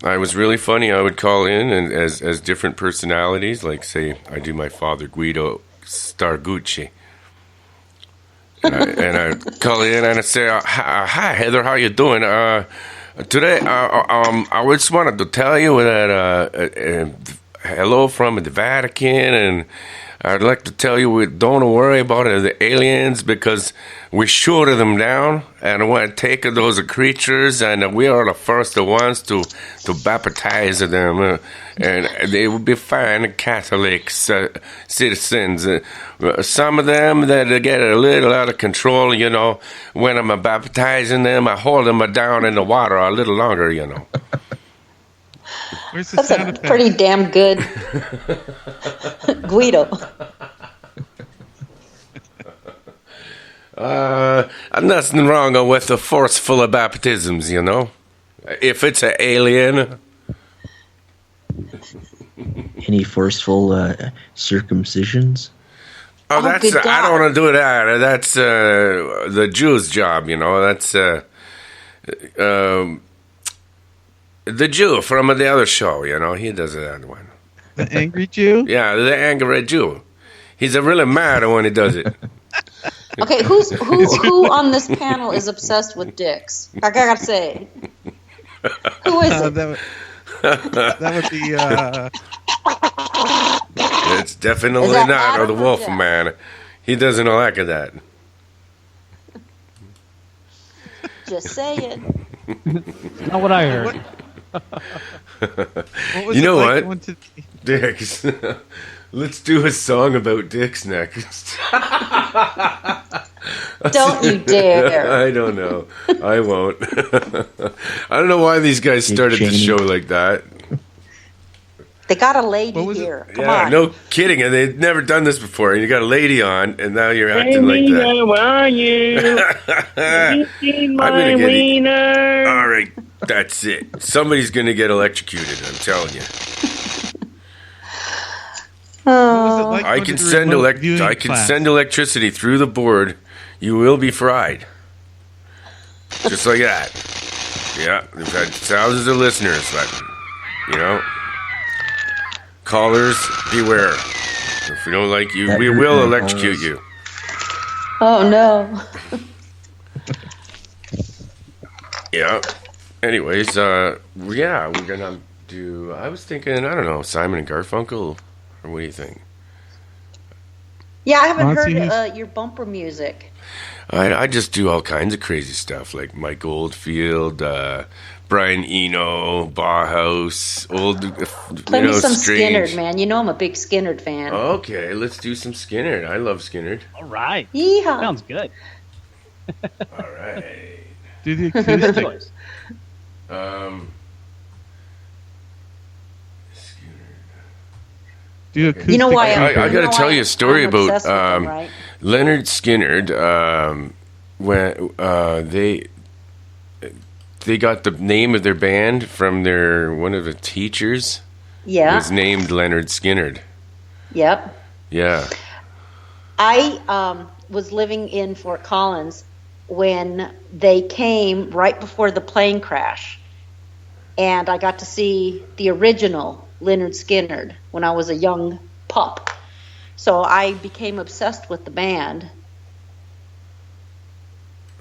I was really funny. I would call in and as different personalities, like say I do my father Guido Stargucci, and I call in and I say, "Hi Heather, how you doing? Today, I just wanted to tell you that hello from the Vatican, and I'd like to tell you we don't worry about the aliens because we shoot them down and we take those creatures and we are the first ones to baptize them and they will be fine Catholic citizens. Some of them that get a little out of control, you know, when I'm baptizing them, I hold them down in the water a little longer, you know. Where's the That's sound a effect? pretty damn good Guido. Nothing wrong with the forceful baptisms, you know. If it's an alien. Any forceful circumcisions? Oh, that's good I God. don't want to do that. That's the Jew's job, you know. That's the Jew from the other show, you know. He does that one. The angry Jew? Yeah, the angry Jew. He's a really mad when he does it. Okay, who on this panel is obsessed with dicks? I gotta say, who is it? That would be. It's definitely Is that not, or Adam the or Wolf Jeff? Man. He doesn't like that. Just say it. Not what I heard. What was You it know like what? going to- Dicks. Let's do a song about dicks next. Don't you dare. I don't know. I won't. I don't know why these guys started the Jamie. show like that. They got a lady What was it? here. Come Yeah, on. no kidding. And they've never done this before. And you got a lady on, and now you're acting like that. Where are you? You seen my gonna get it. wiener? All right, that's it. Somebody's going to get electrocuted, I'm telling you. What was it like I going can to the send remote viewing I can class? send electricity through the board. You will be fried. Just like that. Yeah, we've had thousands of listeners, but you know, callers, beware. If we don't like you, That we hurt will my electrocute balls. you. Oh no. Yeah. Anyways, yeah, we're gonna do. I was thinking, I don't know, Simon and Garfunkel, or what do you think? Yeah, I haven't Monse, heard your bumper music. I just do all kinds of crazy stuff like Mike Oldfield, Brian Eno, Bauhaus, old, Play me some strange. Skynyrd, man. You know I'm a big Skynyrd fan. Okay, let's do some Skynyrd. I love Skynyrd. All right. Yeehaw. Sounds good. All right. Do the Good acoustic. choice. Do acoustic. You know why I'm, I you gotta know tell why you a story I'm about obsessed with them, right? Leonard Skynyrd. When they got the name of their band from one of the teachers. Yeah. Was named Leonard Skynyrd. Yep. Yeah. I was living in Fort Collins when they came right before the plane crash, and I got to see the original Leonard Skynyrd when I was a young pup. So I became obsessed with the band,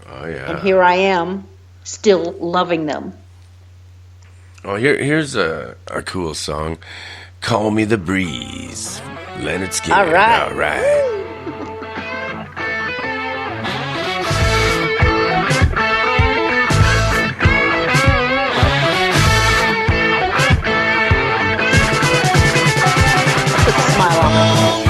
Oh yeah. and here I am, still loving them. Oh, here's a cool song. Call Me the Breeze. Leonard Skinner. All right. All right. Put a smile on it.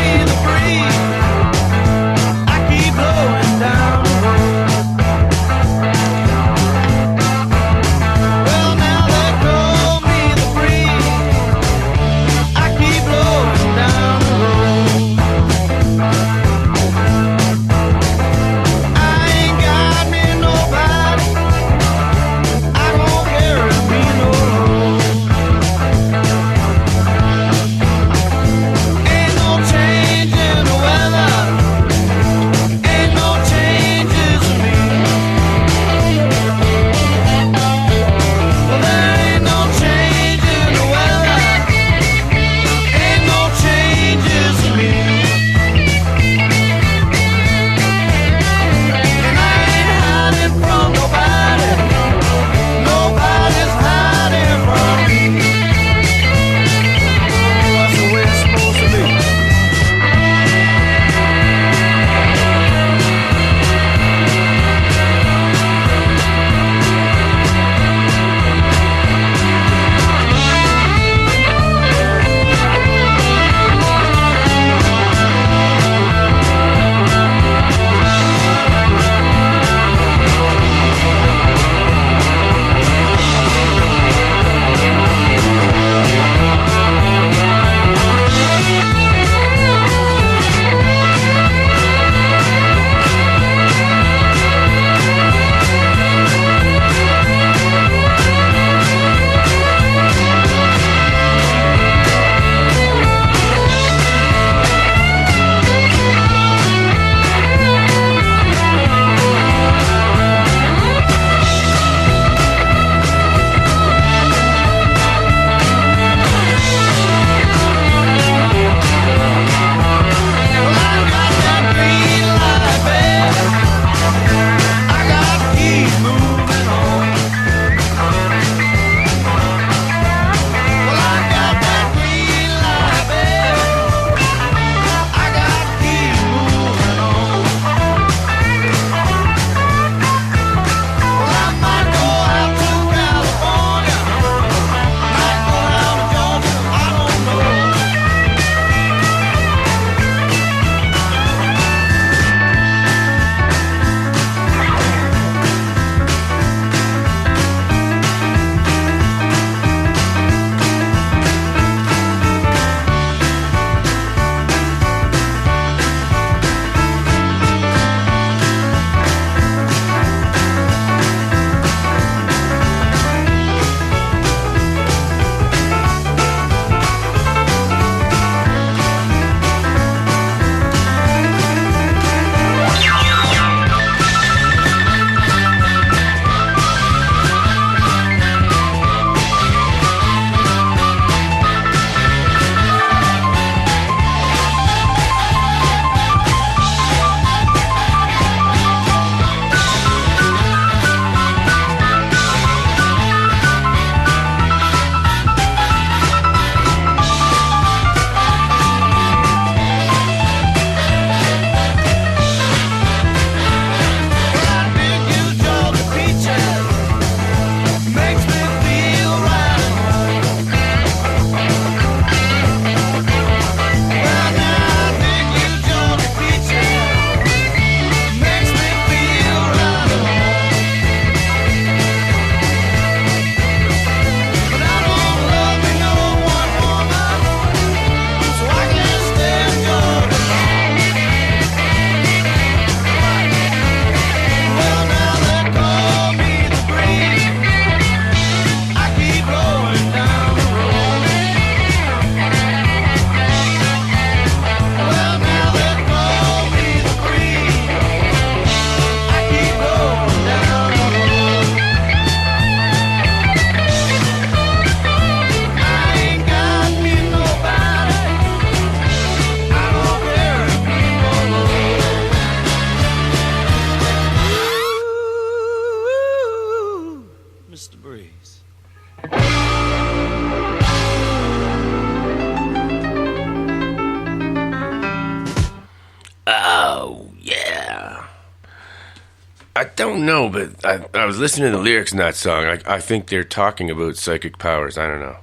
I don't know, but I was listening to the lyrics in that song. I think they're talking about psychic powers. I don't know.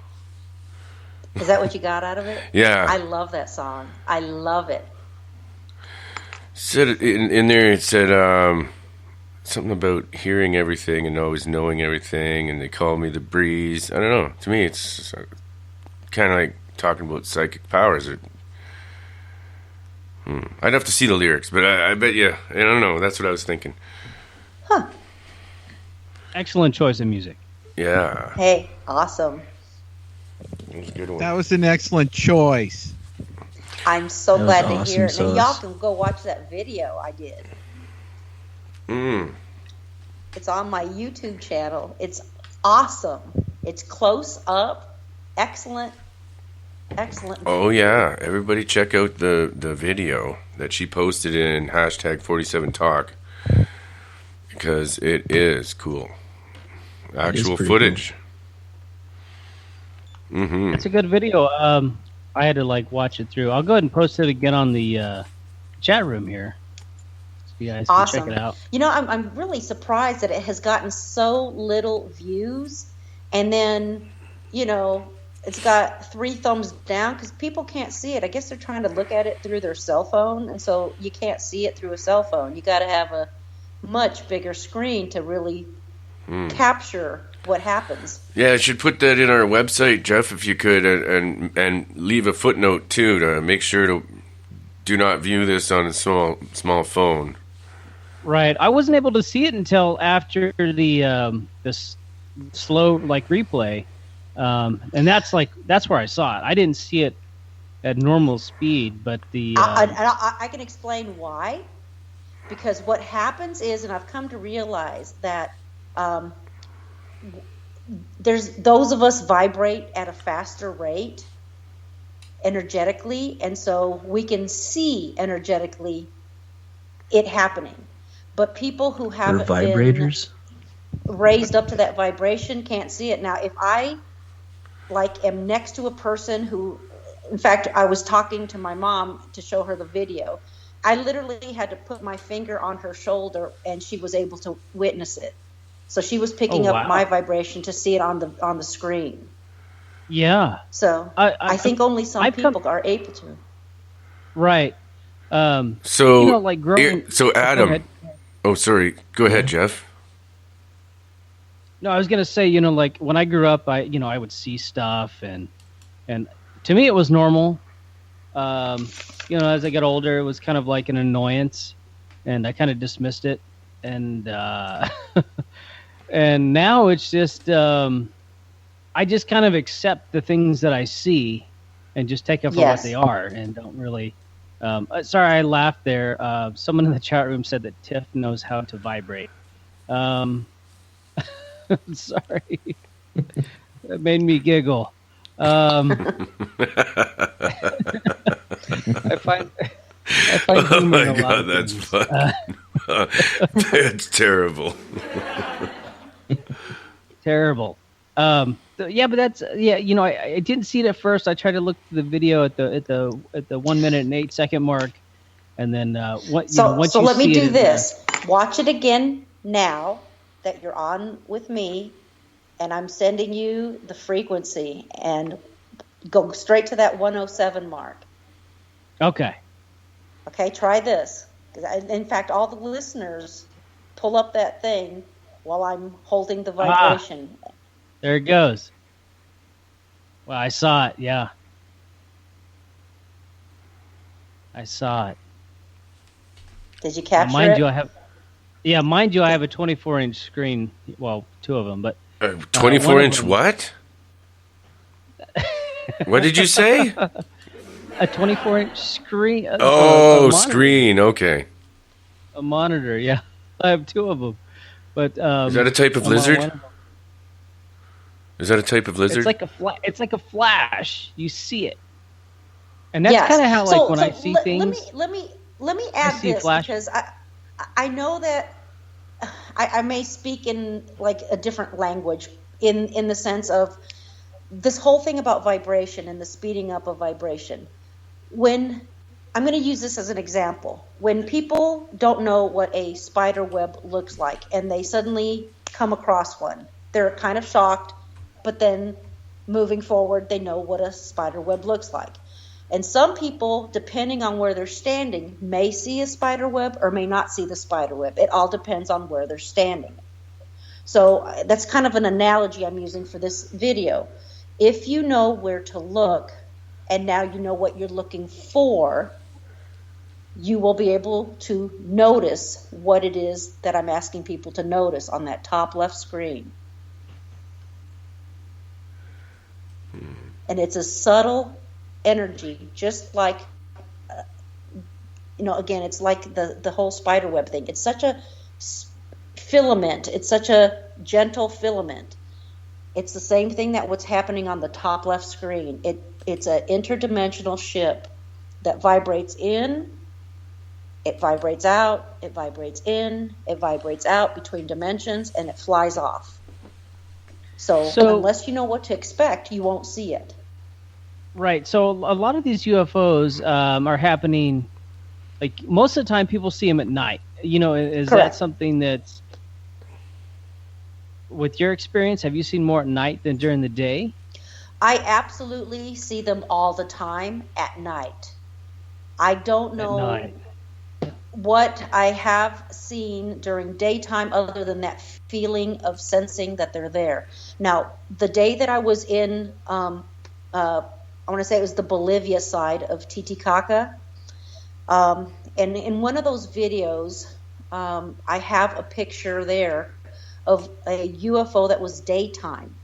Is that what you got out of it? Yeah. I love that song. I love it. Said in there, it said something about hearing everything and always knowing everything, and they call me the breeze. I don't know. To me, it's kind of like talking about psychic powers. I'd have to see the lyrics, but I bet you. I don't know. That's what I was thinking. Huh. Excellent choice of music. Yeah. Hey, awesome. That was a good one. That was an excellent choice. I'm so That was glad to awesome hear it. And y'all sauce. can go watch that video I did. It's on my YouTube channel. It's awesome. It's close up. Excellent. Excellent. Oh yeah, everybody check out the video that she posted in #47Talk because it is cool. Actual pretty footage. It's a good video. I had to watch it through. I'll go ahead and post it again on the chat room here, so you guys can Awesome. check it out. You know, I'm really surprised that it has gotten so little views, and then, you know, it's got 3 thumbs down because people can't see it. I guess they're trying to look at it through their cell phone, and so you can't see it through a cell phone. You got to have a much bigger screen to really capture what happens. Yeah, I should put that in our website, Jeff, if you could, and leave a footnote too to make sure to do not view this on a small phone. Right. I wasn't able to see it until after the slow replay, and that's where I saw it. I didn't see it at normal speed, but I can explain why. Because what happens is, and I've come to realize that there's those of us vibrate at a faster rate energetically, and so we can see energetically it happening. But people who haven't vibrators been raised up to that vibration can't see it. Now, if I am next to a person who, in fact, I was talking to my mom to show her the video. I literally had to put my finger on her shoulder, and she was able to witness it. So she was picking up my vibration to see it on the screen. yeah. So I think only some people are able to. Right. So, growing. so Adam. Oh, sorry. Go ahead, Jeff. No, I was gonna say, when I grew up, I would see stuff, and to me it was normal. As I got older, it was kind of like an annoyance, and I kind of dismissed it, and and now it's just I just kind of accept the things that I see, and just take them for what they are, and don't really. Sorry, I laughed there. Someone in the chat room said that Tiff knows how to vibrate. Sorry, that made me giggle. I find Oh humor my in a lot God, of that's things. fun. That's terrible. Terrible. Yeah, but that's I didn't see it at first. I tried to look at the video at the 1 minute and 8 second mark, and then once So you let me see do it, this. Watch it again now that you're on with me, and I'm sending you the frequency, and go straight to that 107 mark. Okay. Okay, try this. In fact, all the listeners, pull up that thing while I'm holding the vibration. There it goes. Well, I saw it. Yeah, I saw it. Did you capture mind it? you, I have. Yeah, mind you, I have a 24-inch screen. Well, 2 of them, but 24-inch what? What did you say? a 24-inch screen. A monitor. Screen. Okay. A monitor. Yeah, I have 2 of them. But is that a type of lizard? Is that a type of lizard? It's like a flash. You see it, and that's kind of how when I see things. Let me add this because I know that I may speak in a different language in the sense of this whole thing about vibration and the speeding up of vibration. When I'm going to use this as an example. When people don't know what a spider web looks like and they suddenly come across one, they're kind of shocked, but then moving forward, they know what a spider web looks like. And some people, depending on where they're standing, may see a spider web or may not see the spider web. It all depends on where they're standing. So that's kind of an analogy I'm using for this video. If you know where to look and now you know what you're looking for, you will be able to notice what it is that I'm asking people to notice on that top left screen. And it's a subtle energy, just like, again, it's like the whole spider web thing. It's such a filament. It's such a gentle filament. It's the same thing that what's happening on the top left screen. It's an interdimensional ship that vibrates in, it vibrates out, it vibrates in, it vibrates out between dimensions, and it flies off. So unless you know what to expect, you won't see it. Right. So a lot of these UFOs are happening, like most of the time people see them at night. Is Correct. that something that's, with your experience, have you seen more at night than during the day? I absolutely see them all the time at night. I don't know what I have seen during daytime other than that feeling of sensing that they're there. Now, the day that I was in, I want to say it was the Bolivia side of Titicaca, and in one of those videos, I have a picture there of a UFO that was daytime.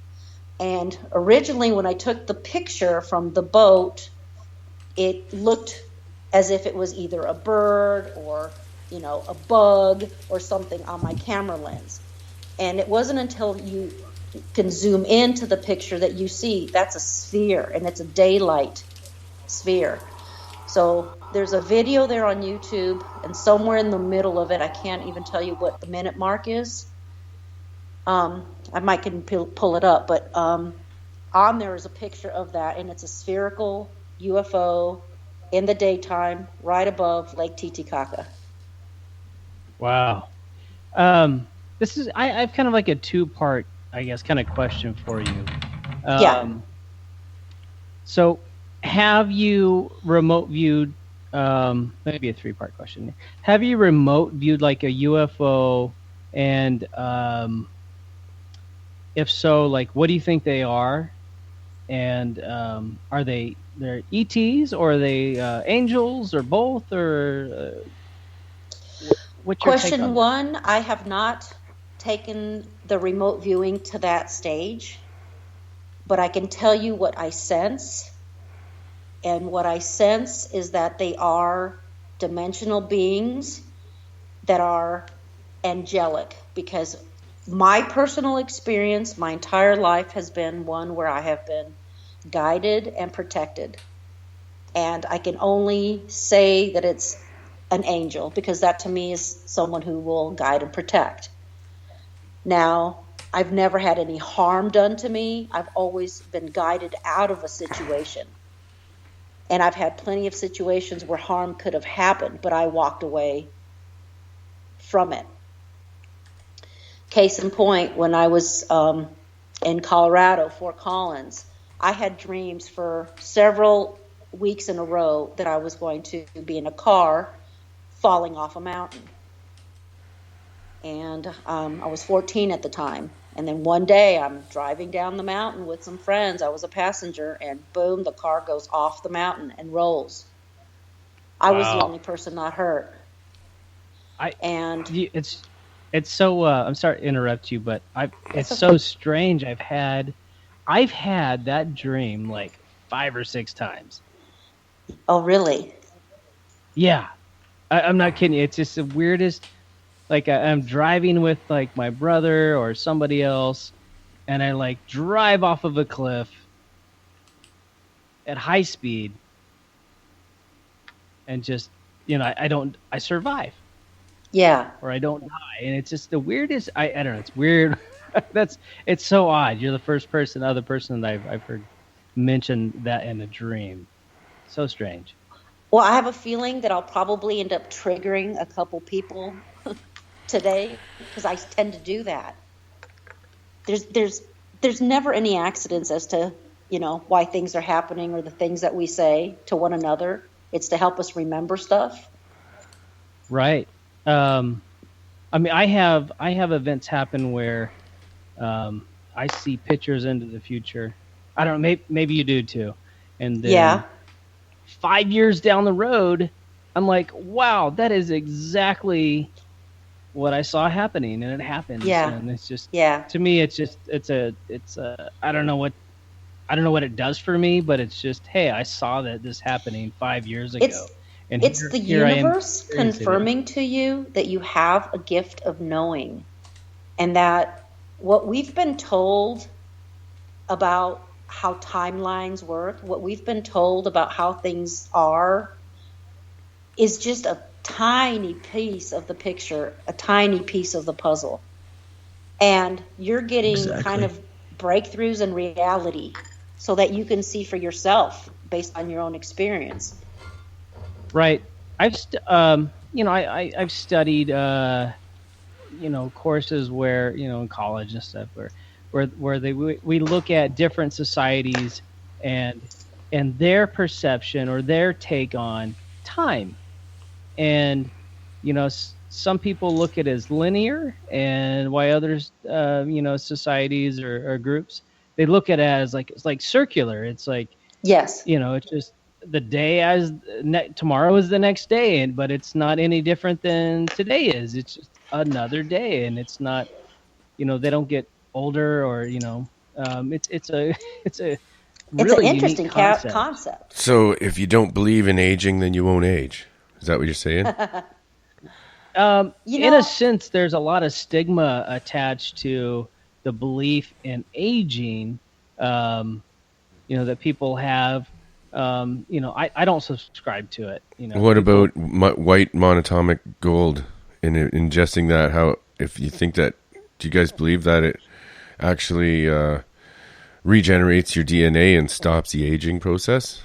And originally when I took the picture from the boat, it looked as if it was either a bird or, a bug or something on my camera lens. And it wasn't until you can zoom into the picture that you see that's a sphere, and it's a daylight sphere. So there's a video there on YouTube, and somewhere in the middle of it, I can't even tell you what the minute mark is. I might can pull it up, but on there is a picture of that, and it's a spherical UFO in the daytime right above Lake Titicaca. Wow. This is I've kind of like a two-part, I guess, kind of question for you. Yeah. So have you remote viewed, maybe a three-part question. Have you remote viewed like a UFO, and if so, like, what do you think they are? And are they're ETs, or are they angels, or both, or what's your take Question on one, I have not taken the remote viewing to that stage, but I can tell you what I sense. And what I sense is that they are dimensional beings that are angelic, because my personal experience, my entire life has been one where I have been guided and protected. And I can only say that it's an angel, because that to me is someone who will guide and protect. Now, I've never had any harm done to me. I've always been guided out of a situation. And I've had plenty of situations where harm could have happened, but I walked away from it. Case in point, when I was in Colorado, Fort Collins, I had dreams for several weeks in a row that I was going to be in a car falling off a mountain. And I was 14 at the time. And then one day I'm driving down the mountain with some friends. I was a passenger, and boom, the car goes off the mountain and rolls. I was the only person not hurt. It's so I'm sorry to interrupt you, but it's so strange. I've had that dream like 5 or 6 times. Oh, really? Yeah, I'm not kidding you. It's just the weirdest. Like, I'm driving with like my brother or somebody else, and I like drive off of a cliff at high speed, and just I survive. Yeah. Or I don't die, and it's just the weirdest. I don't know. It's weird. It's so odd. You're the first other person that I've heard mention that in a dream. So strange. Well, I have a feeling that I'll probably end up triggering a couple people today because I tend to do that. There's never any accidents as to, why things are happening or the things that we say to one another. It's to help us remember stuff. Right. I mean, I have events happen where I see pictures into the future. I don't know, maybe you do too. And then 5 years down the road, I'm like, wow, that is exactly what I saw happening, and it happens. Yeah. And it's just, Yeah. to me, it's I don't know what it does for me, but it's just, hey, I saw this happening 5 years ago. It's the universe confirming to you that you have a gift of knowing, and that what we've been told about how timelines work, what we've been told about how things are, is just a tiny piece of the picture, a tiny piece of the puzzle. And you're getting kind of breakthroughs in reality so that you can see for yourself based on your own experience. Right. I've I've studied courses where, in college and stuff where we look at different societies and their perception or their take on time. And some people look at it as linear, and why others societies or groups, they look at it as it's like circular. It's like, yes, it's just the day as tomorrow is the next day, but it's not any different than today is. It's just another day, and it's not, they don't get older or it's a really an interesting unique concept. So if you don't believe in aging, then you won't age. Is that what you're saying? In a sense, there's a lot of stigma attached to the belief in aging, that people have. I don't subscribe to it. What about white monatomic gold and ingesting that? How, if you think that, do you guys believe that it actually regenerates your DNA and stops the aging process?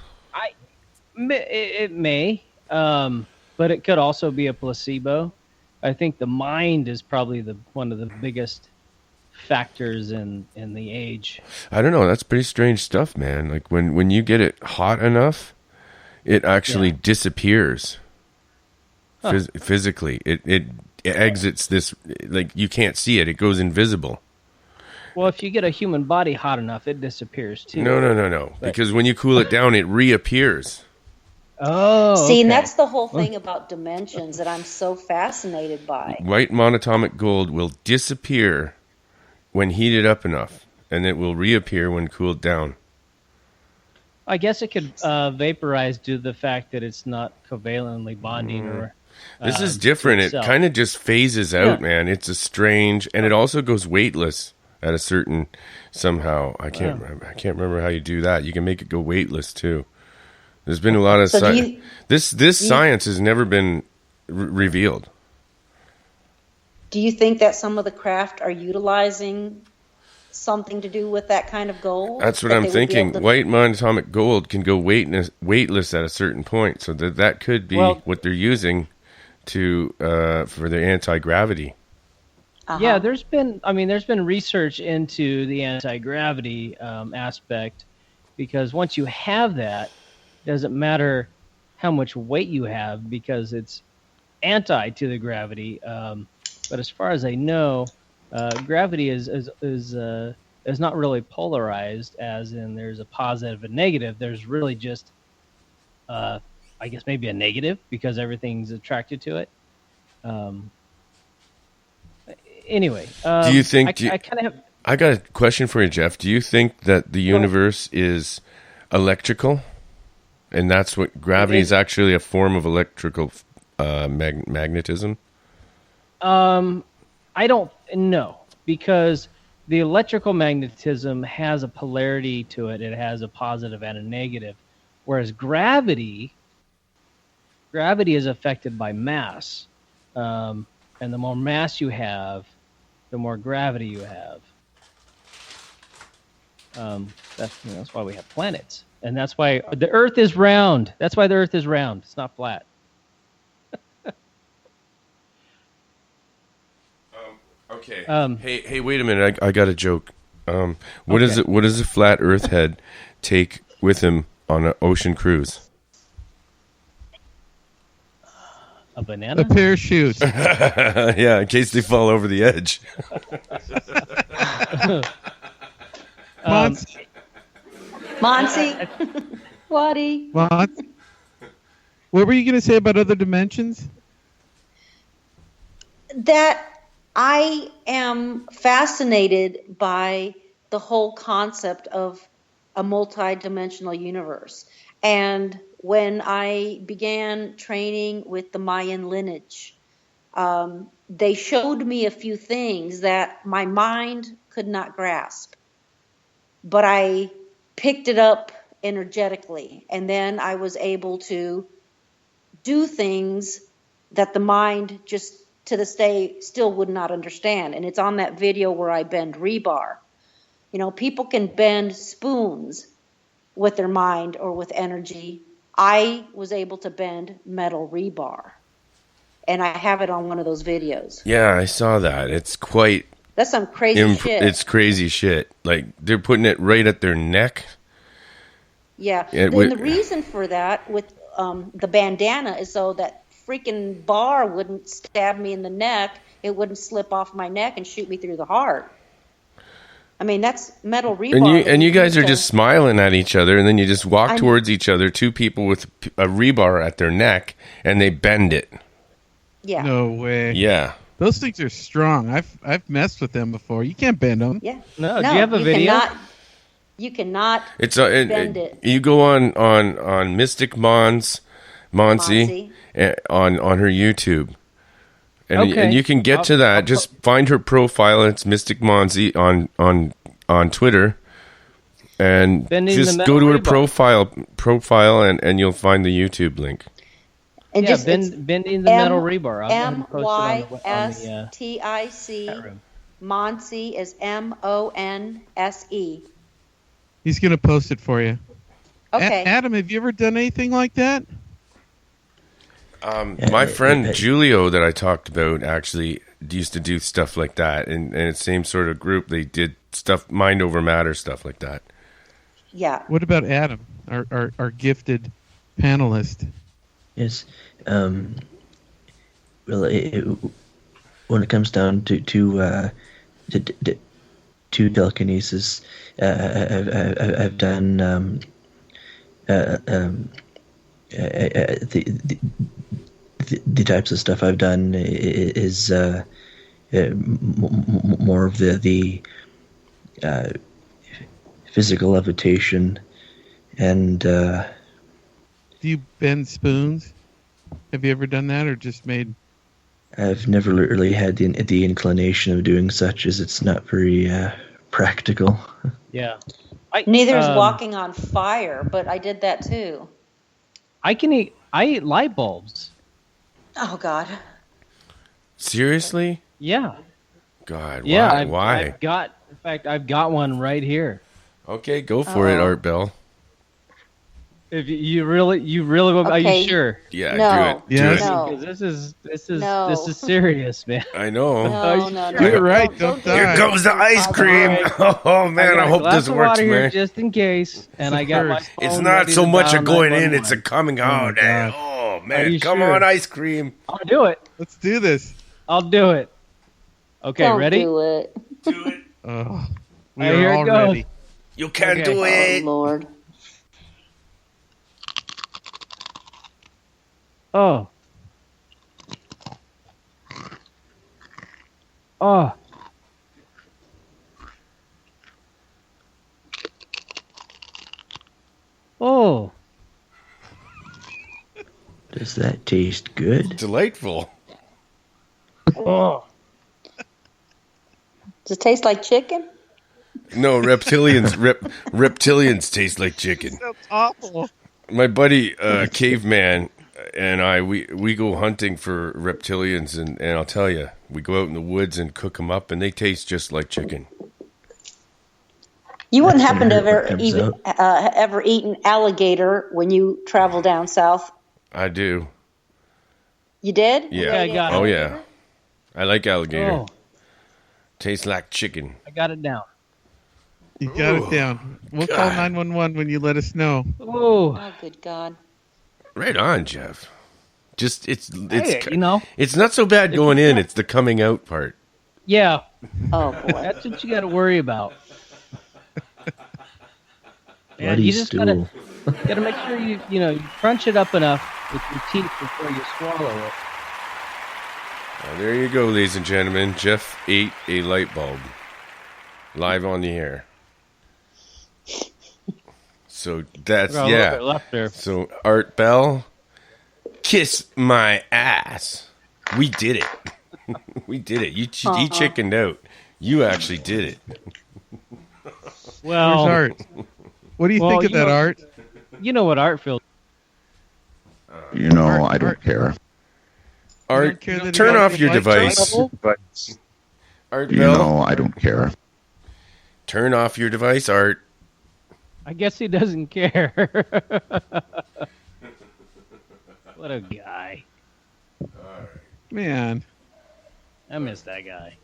It may, but it could also be a placebo. I think the mind is probably one of the biggest factors in the age. I don't know. That's pretty strange stuff, man. Like when you get it hot enough, it actually disappears physically. It exits this, like you can't see it. It goes invisible. Well, if you get a human body hot enough, it disappears too. No. Because when you cool it down, it reappears. Oh, see, and that's the whole thing about dimensions that I'm so fascinated by. White monatomic gold will disappear when heated up enough, and it will reappear when cooled down. I guess it could vaporize due to the fact that it's not covalently bonding or. This is different. It kind of just phases out, man. It's a strange, and it also goes weightless at a certain somehow. I can't remember how you do that. You can make it go weightless too. There's been a lot of this science has never been revealed. Do you think that some of the craft are utilizing something to do with that kind of gold? That's what I'm thinking. White monatomic gold can go weightless at a certain point, so that could be what they're using to for their anti-gravity. Yeah, there's been research into the anti-gravity aspect, because once you have that, it doesn't matter how much weight you have because it's anti to the gravity. But as far as I know, gravity is not really polarized, as in there's a positive and negative. There's really just, I guess maybe a negative because everything's attracted to it. Anyway, do you think? I got a question for you, Jeff. Do you think that the universe is electrical, and that's what gravity is actually a form of electrical magnetism? I don't know, because the electrical magnetism has a polarity to it. It has a positive and a negative, whereas gravity is affected by mass, and the more mass you have, the more gravity you have. That's why we have planets. And that's why the Earth is round. That's why the Earth is round. It's not flat. Okay. Um, hey, wait a minute. I got a joke. What is it? What does a flat Earth head take with him on an ocean cruise? A banana? A parachute. Yeah, in case they fall over the edge. Monse. Monse, Waddy. What were you going to say about other dimensions? That I am fascinated by the whole concept of a multi-dimensional universe. And when I began training with the Mayan lineage, they showed me a few things that my mind could not grasp. But I picked it up energetically, and then I was able to do things that the mind just to this day still would not understand. And it's on that video where I bend rebar. You know, people can bend spoons with their mind or with energy. I was able to bend metal rebar, and I have it on one of those videos. Yeah, I saw that. It's quite. That's some crazy shit. It's crazy shit. Like they're putting it right at their neck. Yeah, and the reason for that with the bandana is so that freaking bar wouldn't stab me in the neck. It wouldn't slip off my neck and shoot me through the heart. I mean, that's metal rebar. And you guys are just smiling at each other, and then you just walk towards each other, two people with a rebar at their neck, and they bend it. Yeah. No way. Yeah. Those things are strong. I've messed with them before. You can't bend them. Yeah. No, do you have a video? You cannot bend it. You go on Mystic Monse on her YouTube. And you can get to that. Just find her profile. It's Mystic Monse on Twitter, and just go to her profile, and you'll find the YouTube link. And yeah, bending the metal rebar. MYSTIC. Monse is MONSE. He's going to post it for you. Okay. Adam, have you ever done anything like that? My friend Julio that I talked about actually used to do stuff like that, and the same sort of group. They did stuff, mind over matter stuff like that. Yeah. What about Adam, our gifted panelist? Yes. Well, when it comes down to telekinesis, I've done the types of stuff I've done is more of the physical levitation, and do you bend spoons? Have you ever done that, or just made? I've never really had the inclination of doing such, as it's not very practical. Yeah. Neither is walking on fire, but I did that too. I eat light bulbs. Oh God. Seriously? Yeah. God. Why? Yeah. Why? I've got one right here. Okay, go for it, Art Bell. If you really want, are you sure? Yeah, no. do it. No. Because this is serious, man. I know. No. You're right. Don't die. Here comes the ice cream. Oh man, I hope this works, man. Here just in case, and I got my phone It's not so much a going in; it's a coming out. Oh, Oh man, come on, ice cream. I'll do it. Let's do this. I'll do it. Okay, Don't ready? do it. Do it. Oh, we Here are it all goes. ready. You can Okay. do it. Oh Lord. Oh. Oh. Oh. Does that taste good? Delightful. Oh. Does it taste like chicken? No, reptilians taste like chicken. That's awful. My buddy Caveman and we go hunting for reptilians, and I'll tell you, we go out in the woods and cook them up, and they taste just like chicken. You wouldn't That's happen gonna to hurt what ever comes even out. ever eat an alligator when you travel down south? I do. You did? Yeah. Okay, I got Oh it. yeah. I like alligator. Oh, Tastes like chicken. I got it down. You got it down. We'll call God. 911 when you let us know. Oh, Oh, good God. Right on, Jeff. Just it's hey, you know, it's not so bad going in. It's the coming out part. yeah, Oh, boy. that's what you got to worry about. Man, Bloody you just stool. gotta make sure you crunch it up enough with your teeth before you swallow it. Well, there you go, ladies and gentlemen. Jeff ate a light bulb. Live on the air. So that's Got a little bit left there. So Art Bell, kiss my ass. We did it. We did it. You chickened out. You actually did it. Well, Where's Art? What do you think of that, Art? You know what Art feels. You know, Art- I don't Art- care. Art, don't care that turn he off got your the device. But Art you Bell, know, I don't care. turn off your device, Art. I guess he doesn't care. What a guy. Man, I miss that guy.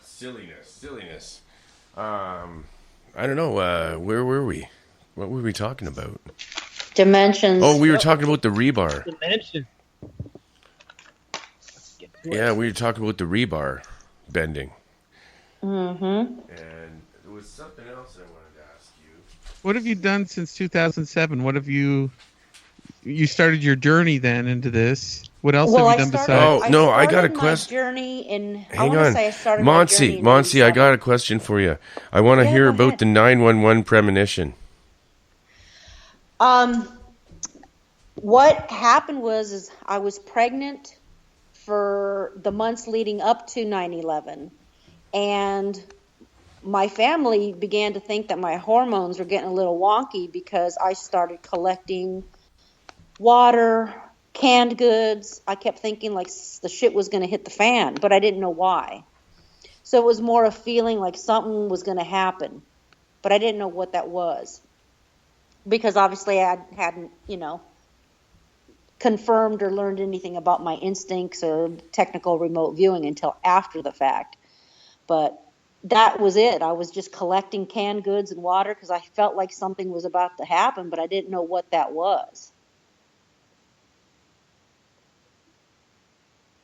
Silliness. I don't know. Where were we? What were we talking about? Dimensions. Oh, we were talking about the rebar. Dimension. Yeah, we were talking about the rebar bending. Mm-hmm. And there was something else I wanted to ask you. what have you done since 2007? What have you started your journey then into this? What else have you done besides? Oh, no, I got a started my question. Journey in. Hang I on. Say I started my journey Monse, in I got a question for you. I want to Yeah, hear go about ahead. the 911 premonition. What happened is I was pregnant for the months leading up to 9/11, and my family began to think that my hormones were getting a little wonky because I started collecting water, canned goods. I kept thinking like the shit was going to hit the fan, but I didn't know why. So it was more a feeling like something was going to happen, but I didn't know what that was because obviously I hadn't, confirmed or learned anything about my instincts or technical remote viewing until after the fact. But that was it. I was just collecting canned goods and water because I felt like something was about to happen, but I didn't know what that was.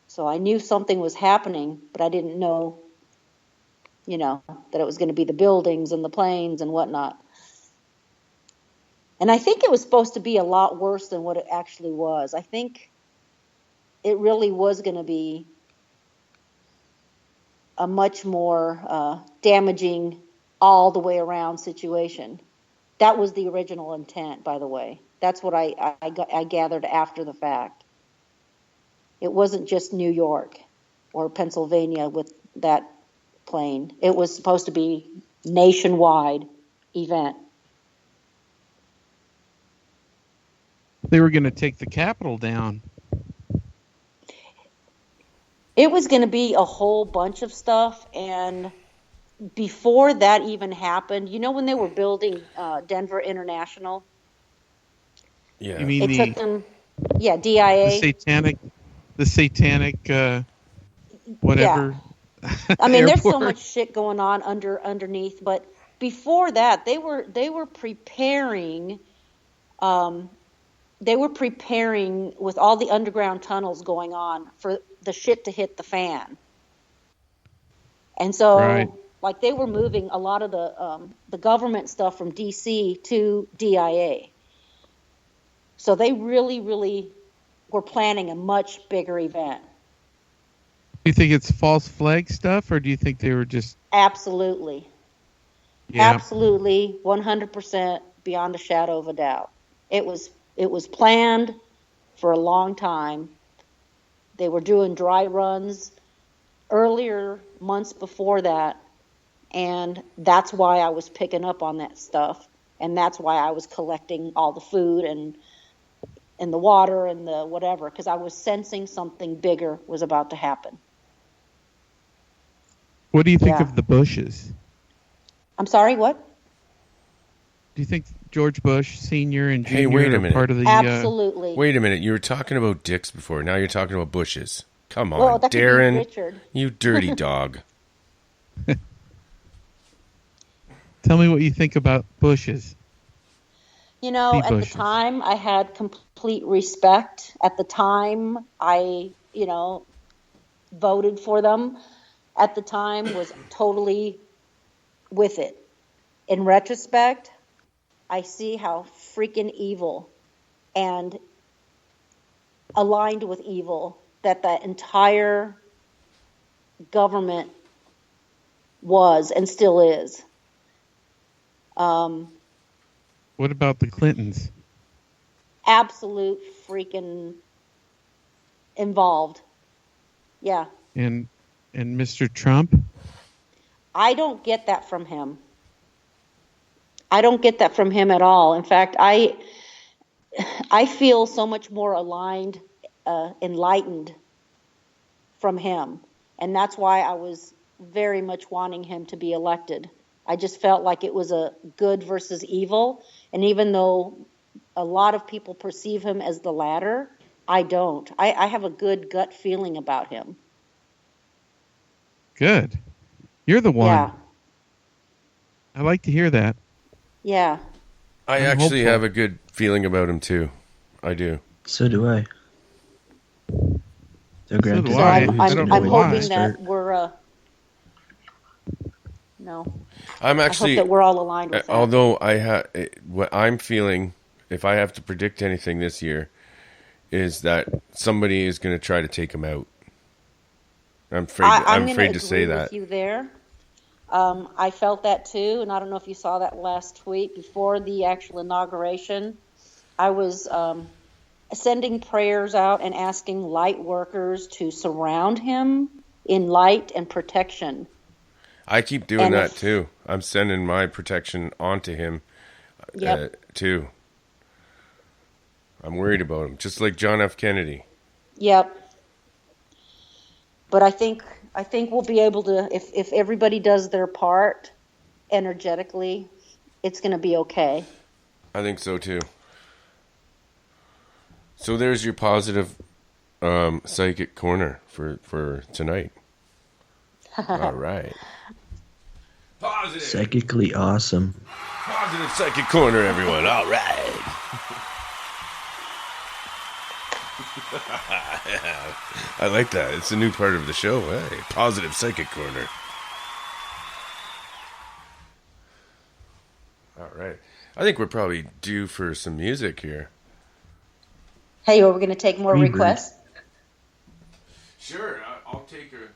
So I knew something was happening, but I didn't know, that it was going to be the buildings and the planes and whatnot. And I think it was supposed to be a lot worse than what it actually was. I think it really was going to be a much more damaging all the way around situation. That was the original intent, by the way. That's what I gathered after the fact. It wasn't just New York or Pennsylvania with that plane. It was supposed to be nationwide event. They were going to take the Capitol down. It was going to be a whole bunch of stuff, and before that even happened, when they were building Denver International? Yeah. You mean It took them, DIA. the satanic, whatever. Yeah. I mean, there's so airport. much shit going on underneath, but before that, they were preparing. They were preparing with all the underground tunnels going on for the shit to hit the fan. And so, Right. like, they were moving a lot of the government stuff from D.C. to DIA. So they really, really were planning a much bigger event. Do you think it's false flag stuff, or do you think they were just... Absolutely. Yeah. Absolutely, 100%, beyond a shadow of a doubt. It was planned for a long time. They were doing dry runs earlier, months before that, and that's why I was picking up on that stuff, and that's why I was collecting all the food and the water and the whatever, because I was sensing something bigger was about to happen. What do you think Yeah. of the bushes? I'm sorry, what? Do you think George Bush Senior and Hey, Junior wait a are minute. part of the? Absolutely. Wait a minute. You were talking about dicks before. Now you're talking about bushes. Come on, Well, that could be Darren. Richard. You dirty dog. Tell me what you think about bushes. You know, Pete at the Bushes. time, I had complete respect. At the time, I, voted for them. At the time, was totally with it. In retrospect, I see how freaking evil and aligned with evil that entire government was and still is. What about the Clintons? Absolute freaking involved. Yeah. And Mr. Trump? I don't get that from him. I don't get that from him at all. In fact, I feel so much more aligned, enlightened from him. And that's why I was very much wanting him to be elected. I just felt like it was a good versus evil. And even though a lot of people perceive him as the latter, I don't. I have a good gut feeling about him. Good. You're the one. Yeah. I like to hear that. Yeah. I I'm actually hopeful. have a good feeling about him too. I do. So do I. So granted, do So I. I'm, I I'm, don't know I'm why. hoping that we're, no. I'm actually, I hope that we're all aligned with that. although what I'm feeling, if I have to predict anything this year, is that somebody is going to try to take him out. I'm afraid. I'm afraid to say that. With you there. I felt that too, and I don't know if you saw that last tweet before the actual inauguration. I was sending prayers out and asking light workers to surround him in light and protection. I keep doing And that if- too. I'm sending my protection onto him Yep. too. I'm worried about him, just like John F. Kennedy. Yep. But I think we'll be able to, if everybody does their part energetically, it's going to be okay. I think so too. So there's your positive psychic corner for tonight. All right. Positive. psychically awesome. Positive psychic corner, everyone. All right. I like that. It's a new part of the show. Hey, positive psychic corner. All right. I think we're probably due for some music here. Hey, are we going to take more Freebird. requests? Sure, I'll take her.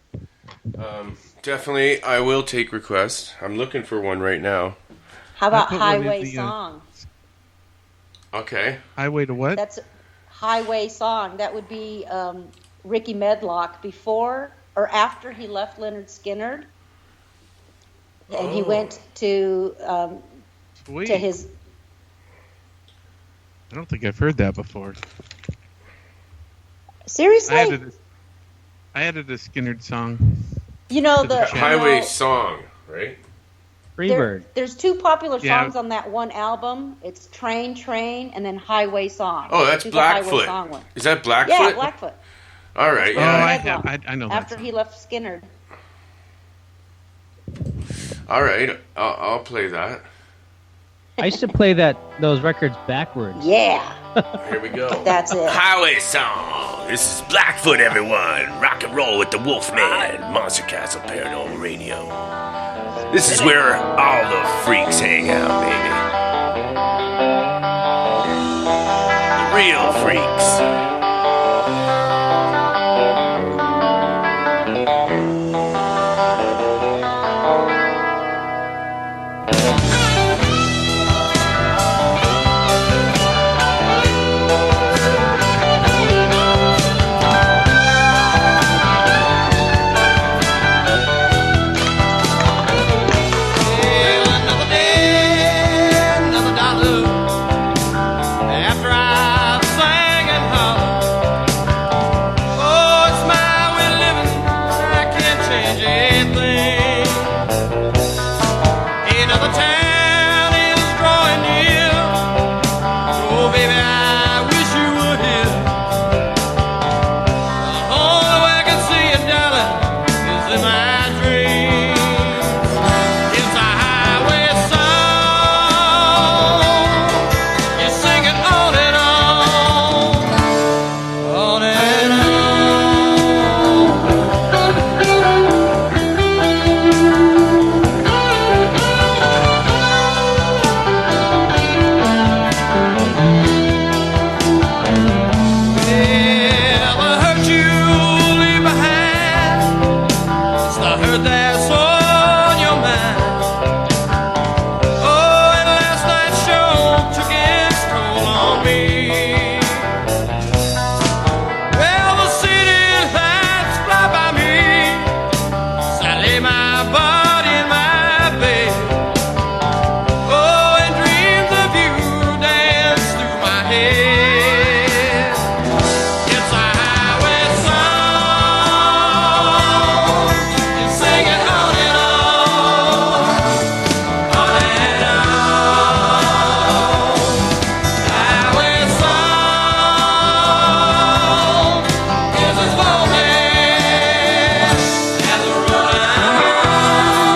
Definitely, I will take requests. I'm looking for one right now. How about put one in Highway the, Song? Okay. Highway to what? That's Highway Song. That would be Ricky Medlock before or after he left Leonard Skinner. And he went to Sweet. his. I don't think I've heard that before. Seriously? I added a Skinnerd song. You know, to the the chat. Highway Song, right? Freebird. there's two popular Yeah. songs on that one album. It's Train, and then Highway Song. Oh, that's Do the Highway Song Blackfoot. one. Is that Blackfoot? Yeah, Blackfoot. All right, Oh, yeah. I know that After song. he left Skinner. All right, I'll play that. I used to play those records backwards. Yeah, Here we go. that's it. Highway Song. This is Blackfoot, everyone. Rock and roll with the Wolfman. Monster Castle Paranormal Radio. This is where all the freaks hang out, baby. The real freaks. Another day, another dollar. After I sang and hollered. that's on your mind. Oh, and last night's show took its toll on me. Well, the city lights fly by me, so I lay my body in my bed. Oh, and dreams of you dance through my head. It's a highway song, and sing it on and on, on and on. Highway song is as lonely as the road I'm on.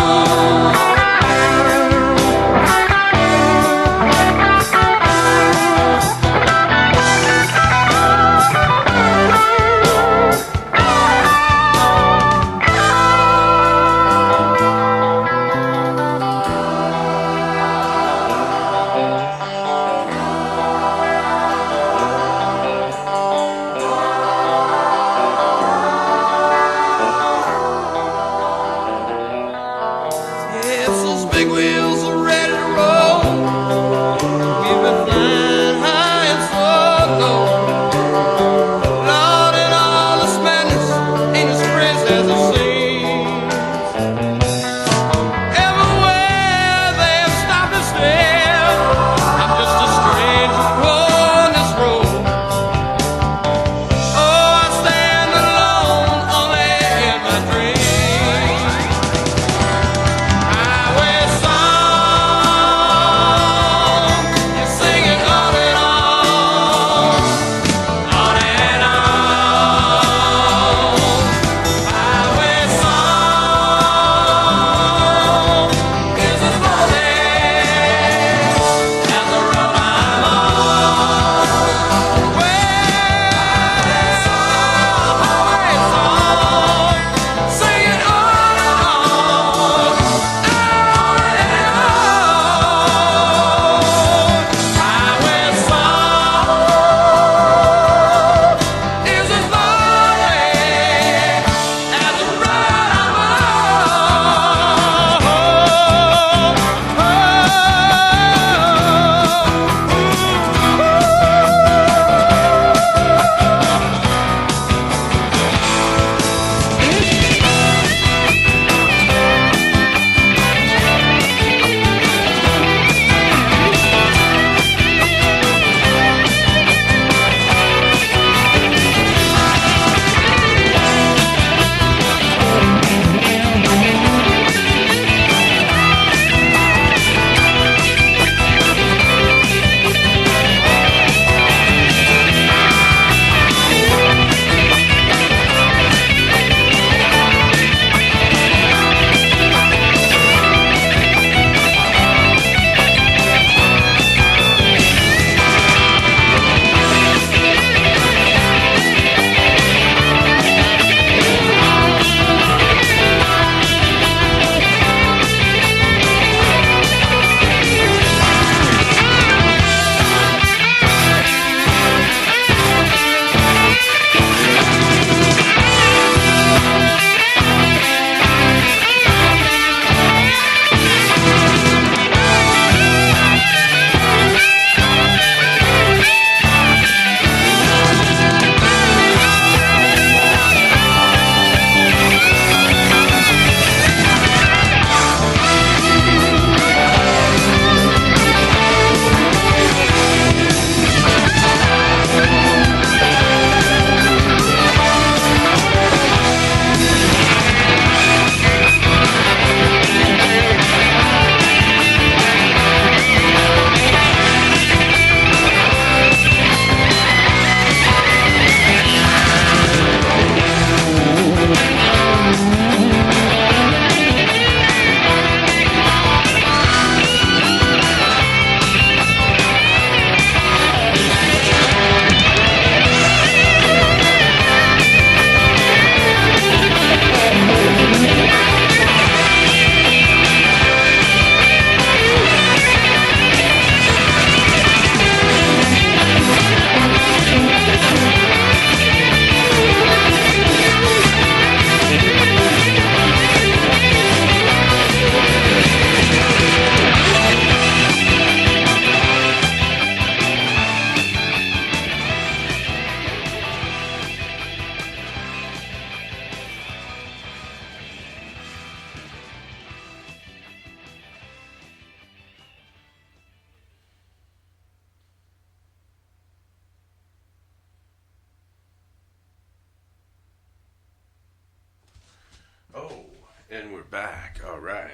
Oh, and we're back. All right.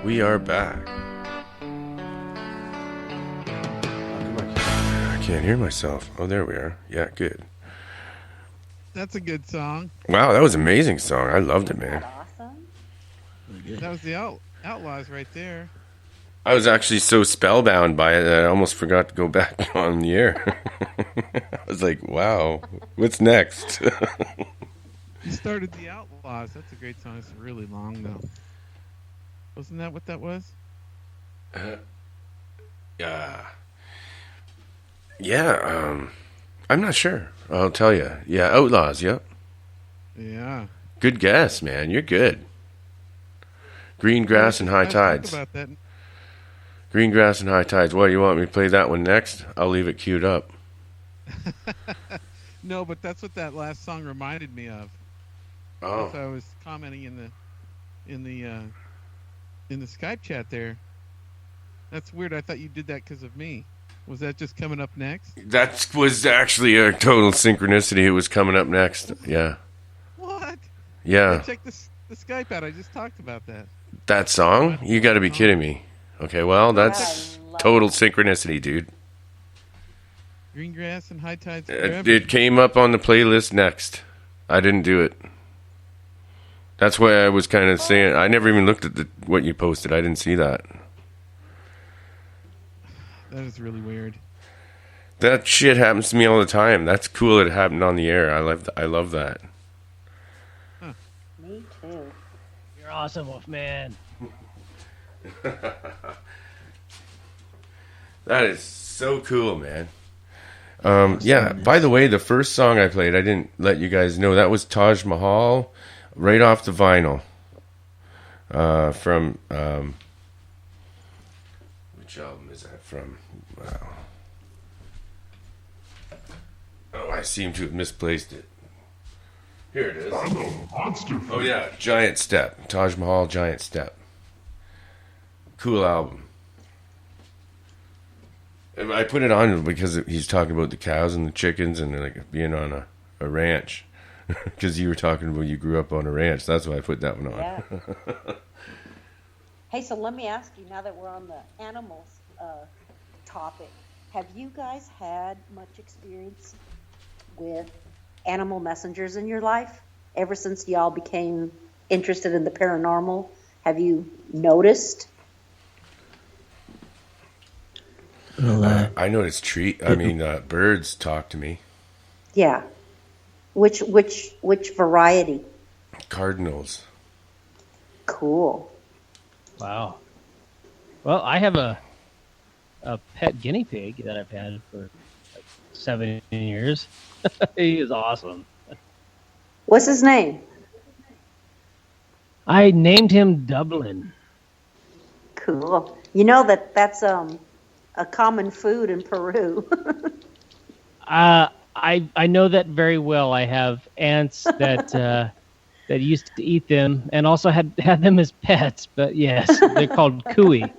We are back. I can't hear myself. Oh, there we are. Yeah, good. That's a good song. Wow, that was an amazing song. I loved it, man. Awesome. That was the Outlaws right there. I was actually so spellbound by it that I almost forgot to go back on the air. I was like, wow, what's next? You started the Outlaws. That's a great song. It's really long, though. Wasn't that what that was? Yeah, I'm not sure. I'll tell you. Yeah, Outlaws, yep. Yeah. Good guess, man. You're good. Green Grass and High Tides. About that. Green Grass and High Tides. What, you want me to play that one next? I'll leave it queued up. No, but that's what that last song reminded me of. Oh. As I was commenting in the Skype chat there. That's weird. I thought you did that because of me. Was that just coming up next? That was actually a total synchronicity. It was coming up next. Yeah. What? Yeah. Hey, check the Skype out. I just talked about that. That song? You got to be kidding me. Okay, well, that's total synchronicity, dude. Green Grass and High Tides. It came up on the playlist next. I didn't do it. That's why I was kind of saying. I never even looked at what you posted. I didn't see that. That is really weird. That shit happens to me all the time. That's cool. It happened on the air. I love that. Huh. Me too. You're awesome, Wolfman. That is so cool, man. Yeah, by the way, the first song I played, I didn't let you guys know, that was Taj Mahal, right off the vinyl. From, which album is that from? Wow. Oh, I seem to have misplaced it. Here it is. Oh, yeah, Giant Step. Taj Mahal, Giant Step. Cool album. And I put it on because he's talking about the cows and the chickens and like being on a ranch. Because you were talking about you grew up on a ranch. That's why I put that one on. Yeah. Hey, so let me ask you, now that we're on the animals topic, have you guys had much experience with animal messengers in your life? Ever since y'all became interested in the paranormal, have you noticed? Well, I noticed birds talk to me. Yeah. Which variety? Cardinals. Cool. Wow. Well, I have a pet guinea pig that I've had for like 7 years. He is awesome. What's his name? I named him Dublin. Cool. You know that's a common food in Peru. I know that very well. I have aunts that that used to eat them, and also had them as pets. But yes, they're called cuy.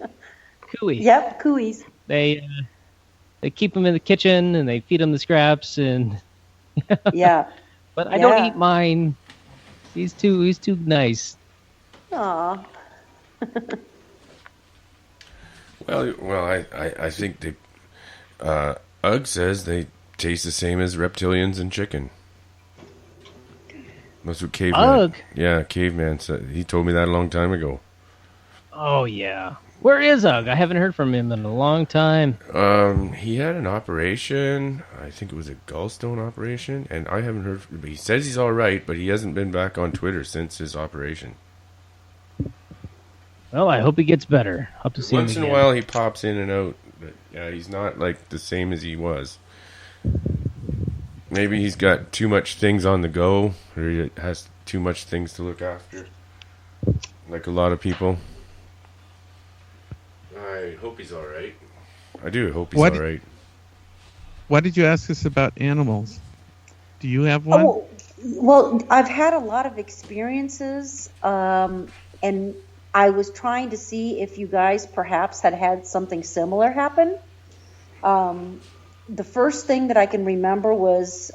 Cuy. Yep, cuys. They keep them in the kitchen and they feed them the scraps and. Yeah. But I don't eat mine. He's too nice. Aw. Well, I think they. Ugg says they taste the same as reptilians and chicken. That's what caveman. Ugg? Yeah, caveman said. He told me that a long time ago. Oh yeah. Where is Ugg? I haven't heard from him in a long time. He had an operation. I think it was a gallstone operation, and I haven't heard. He says he's all right, but he hasn't been back on Twitter since his operation. Well, I hope he gets better. Hope to see him Once in a again. while, he pops in and out. But yeah, he's not like the same as he was. Maybe he's got too much things on the go, or he has too much things to look after, like a lot of people. I hope he's all right. I do hope he's all right. Why did you ask us about animals? Do you have one? Oh, well, I've had a lot of experiences, and I was trying to see if you guys perhaps had something similar happen. The first thing that I can remember was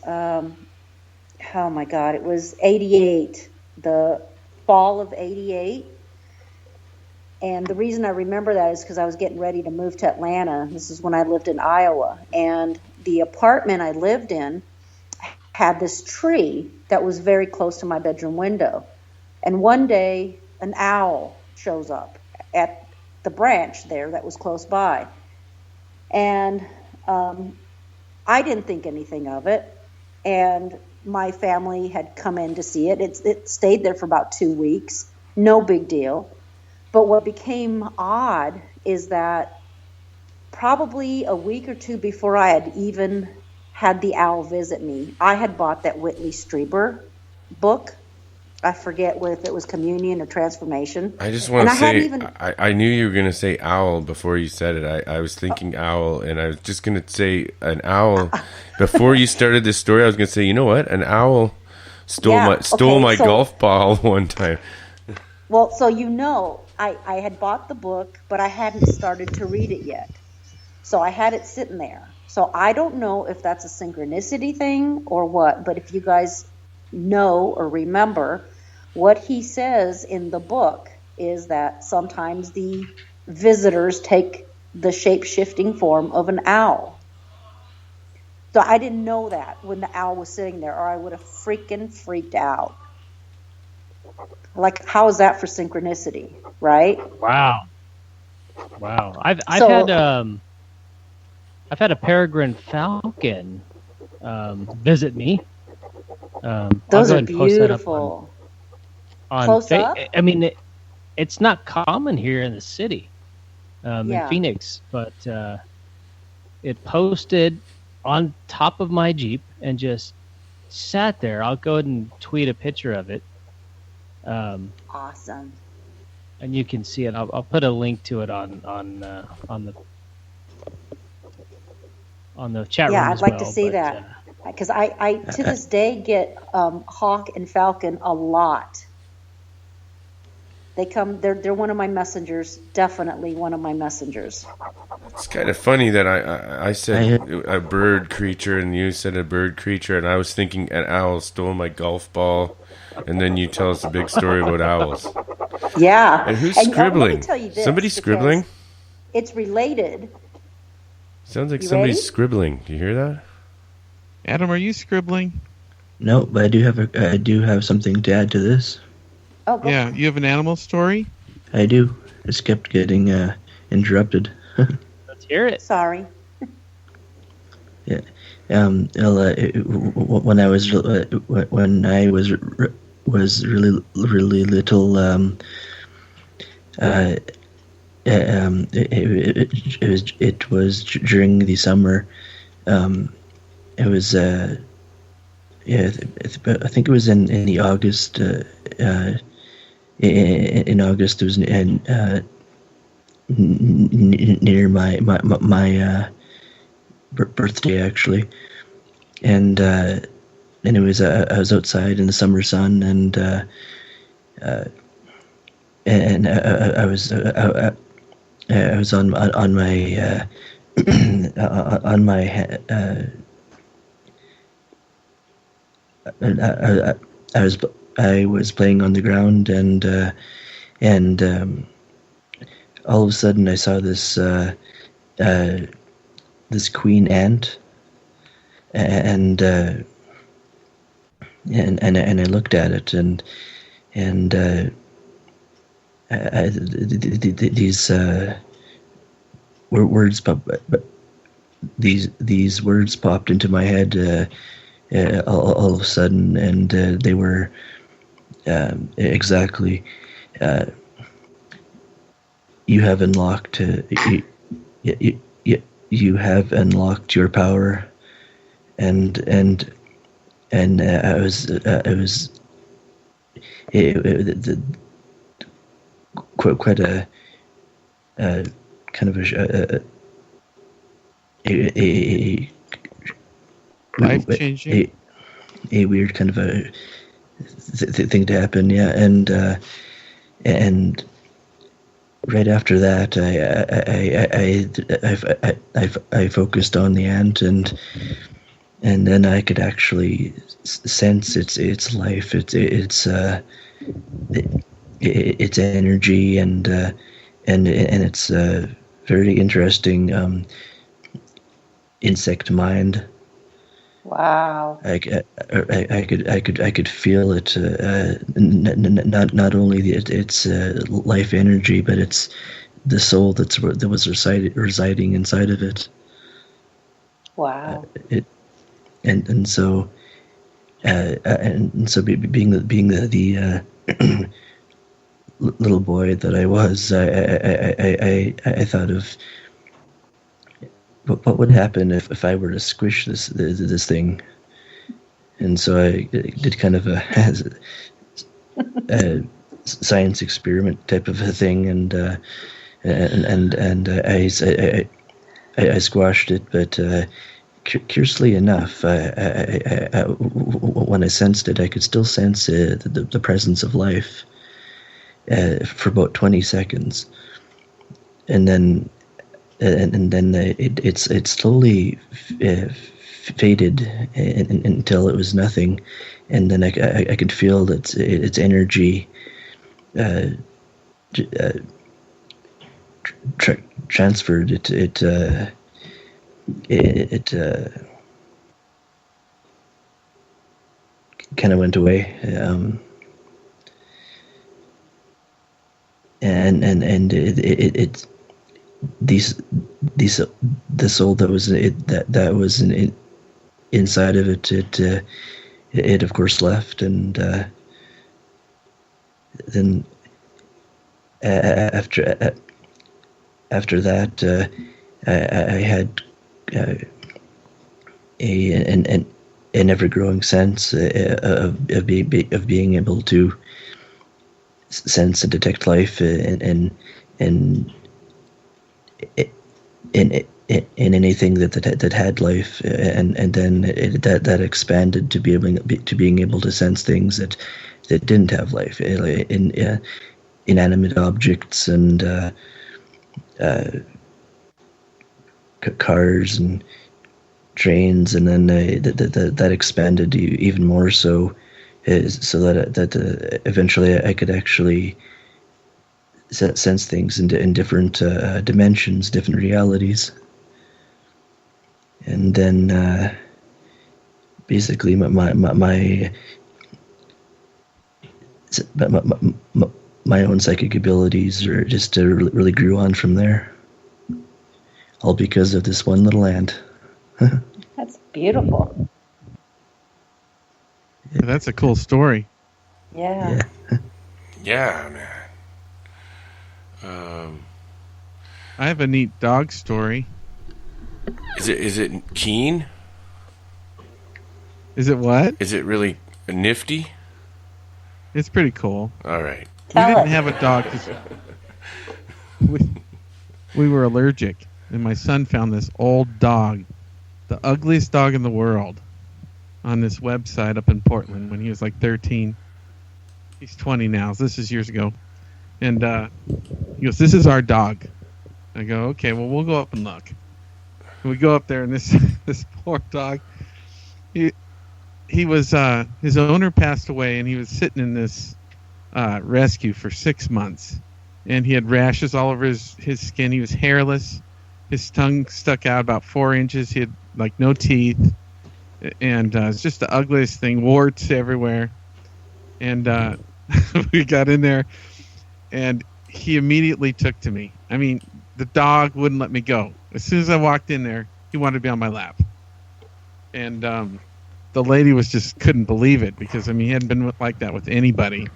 oh my God, it was 88, the fall of 88. And the reason I remember that is because I was getting ready to move to Atlanta. This is when I lived in Iowa. And the apartment I lived in had this tree that was very close to my bedroom window. And one day, an owl shows up at the branch there that was close by. And I didn't think anything of it. And my family had come in to see it. It stayed there for about 2 weeks. No big deal. But what became odd is that probably a week or two before I had even had the owl visit me, I had bought that Whitley Strieber book. I forget if it was Communion or Transformation. I just want to say, even... I knew you were going to say owl before you said it. I was thinking owl, and I was just going to say an owl. Before you started this story, I was going to say, you know what? An owl stole my golf ball one time. Well, so I had bought the book, but I hadn't started to read it yet. So I had it sitting there. So I don't know if that's a synchronicity thing or what, but if you guys know or remember, what he says in the book is that sometimes the visitors take the shape-shifting form of an owl. So I didn't know that when the owl was sitting there, or I would have freaked out. Like, how is that for synchronicity, right? Wow. I've had a peregrine falcon visit me. Those are beautiful. Close up? I mean, it's not common here in the city, in Phoenix, but it posted on top of my Jeep and just sat there. I'll go ahead and tweet a picture of it. Awesome. And you can see it. I'll put a link to it on the chat room. Yeah, as I'd like well, to see that, because I to this day get hawk and falcon a lot. They come. They're one of my messengers. Definitely one of my messengers. It's kind of funny that I said a bird creature and you said a bird creature, and I was thinking an owl stole my golf ball, and then you tell us a big story about owls. Yeah. And who's scribbling? Let me tell you this, Somebody scribbling? It's related. Sounds like You somebody's ready? scribbling. Do you hear that? Adam, are you scribbling? No, but I do have something to add to this. Oh, go Yeah, you have an animal story? I do. I just kept getting interrupted. Let's hear it. Sorry. Yeah. When I was really little, it was during the summer. It was I think it was in the August. In August, it was near my birthday actually, and it was I was outside in the summer sun, and I was on my on my I was playing on the ground, and all of a sudden I saw this this queen ant, and I looked at it, and these words these words popped into my head all of a sudden, and they were exactly you have unlocked you have unlocked your power, and I was quite a kind of a Life-changing? A weird kind of a thing to happen, yeah, and right after that, I focused on the ant, and and then I could actually sense its life, its energy, and its very interesting insect mind. Wow. I could feel it. Not only its life energy, but it's the soul that was residing inside of it. Wow. And so being the little boy that I was, I thought of what would happen if I were to squish this thing. And so I did kind of a science experiment type of a thing, and I squashed it, but curiously enough, when I sensed it, I could still sense the presence of life for about 20 seconds, and then it slowly faded until it was nothing, and then I could feel that its energy transferred. It kind of went away, and the soul that was inside of it, it of course left, and then after that, I had an ever-growing sense of being able to sense and detect life in anything that had life, and then that expanded to being able to sense things that didn't have life, in inanimate objects and cars and trains, and then that expanded even more so that eventually I could actually sense things in different dimensions, different realities. And then basically my own psychic abilities just really grew on from there, all because of this one little ant. That's beautiful. Yeah, that's a cool story. Yeah. Yeah, man. I have a neat dog story. Is it keen? Is it what? Is it really nifty? It's pretty cool. All right. We didn't have a dog because we were allergic, and my son found this old dog, the ugliest dog in the world, on this website up in Portland when he was like 13. He's 20 now. So this is years ago. And he goes, "This is our dog." I go, "Okay, well, we'll go up and look." And we go up there, and this poor dog, he was his owner passed away, and he was sitting in this rescue for 6 months, and he had rashes all over his skin. He was hairless. His tongue stuck out about 4 inches. He had like no teeth, and it's just the ugliest thing. Warts everywhere. And we got in there, and he immediately took to me. I mean, the dog wouldn't let me go. As soon as I walked in there, he wanted to be on my lap. And the lady couldn't believe it, because I mean, he hadn't been like that with anybody.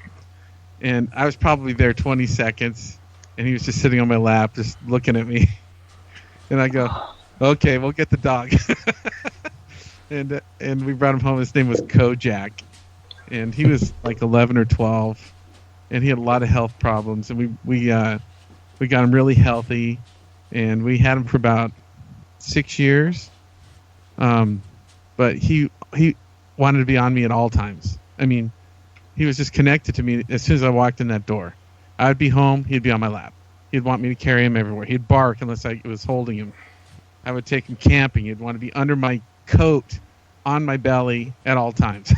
And I was probably there 20 seconds, and he was just sitting on my lap, just looking at me. And I go, "Okay, we'll get the dog." and we brought him home. His name was Kojak, and he was like 11 or 12, and he had a lot of health problems. And we got him really healthy, and we had him for about 6 years. But he wanted to be on me at all times. I mean, he was just connected to me as soon as I walked in that door. I'd be home, he'd be on my lap. He'd want me to carry him everywhere. He'd bark unless I was holding him. I would take him camping. He'd want to be under my coat on my belly at all times.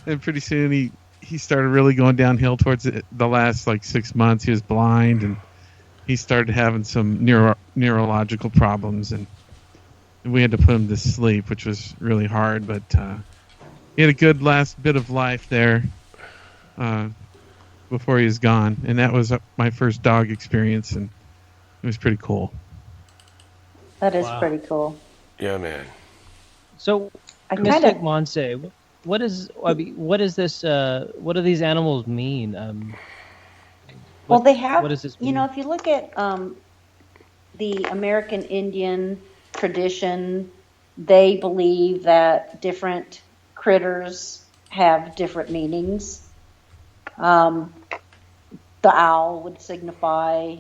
And pretty soon he started really going downhill towards the last 6 months. He was blind, and he started having some neurological problems, and we had to put him to sleep, which was really hard. But he had a good last bit of life there before he was gone, and that was my first dog experience, and it was pretty cool. That is pretty cool. Yeah, man. So, Mystic Monse, what is this? What do these animals mean? Well, they have. What does this mean? If you look at the American Indian tradition, they believe that different critters have different meanings. The owl would signify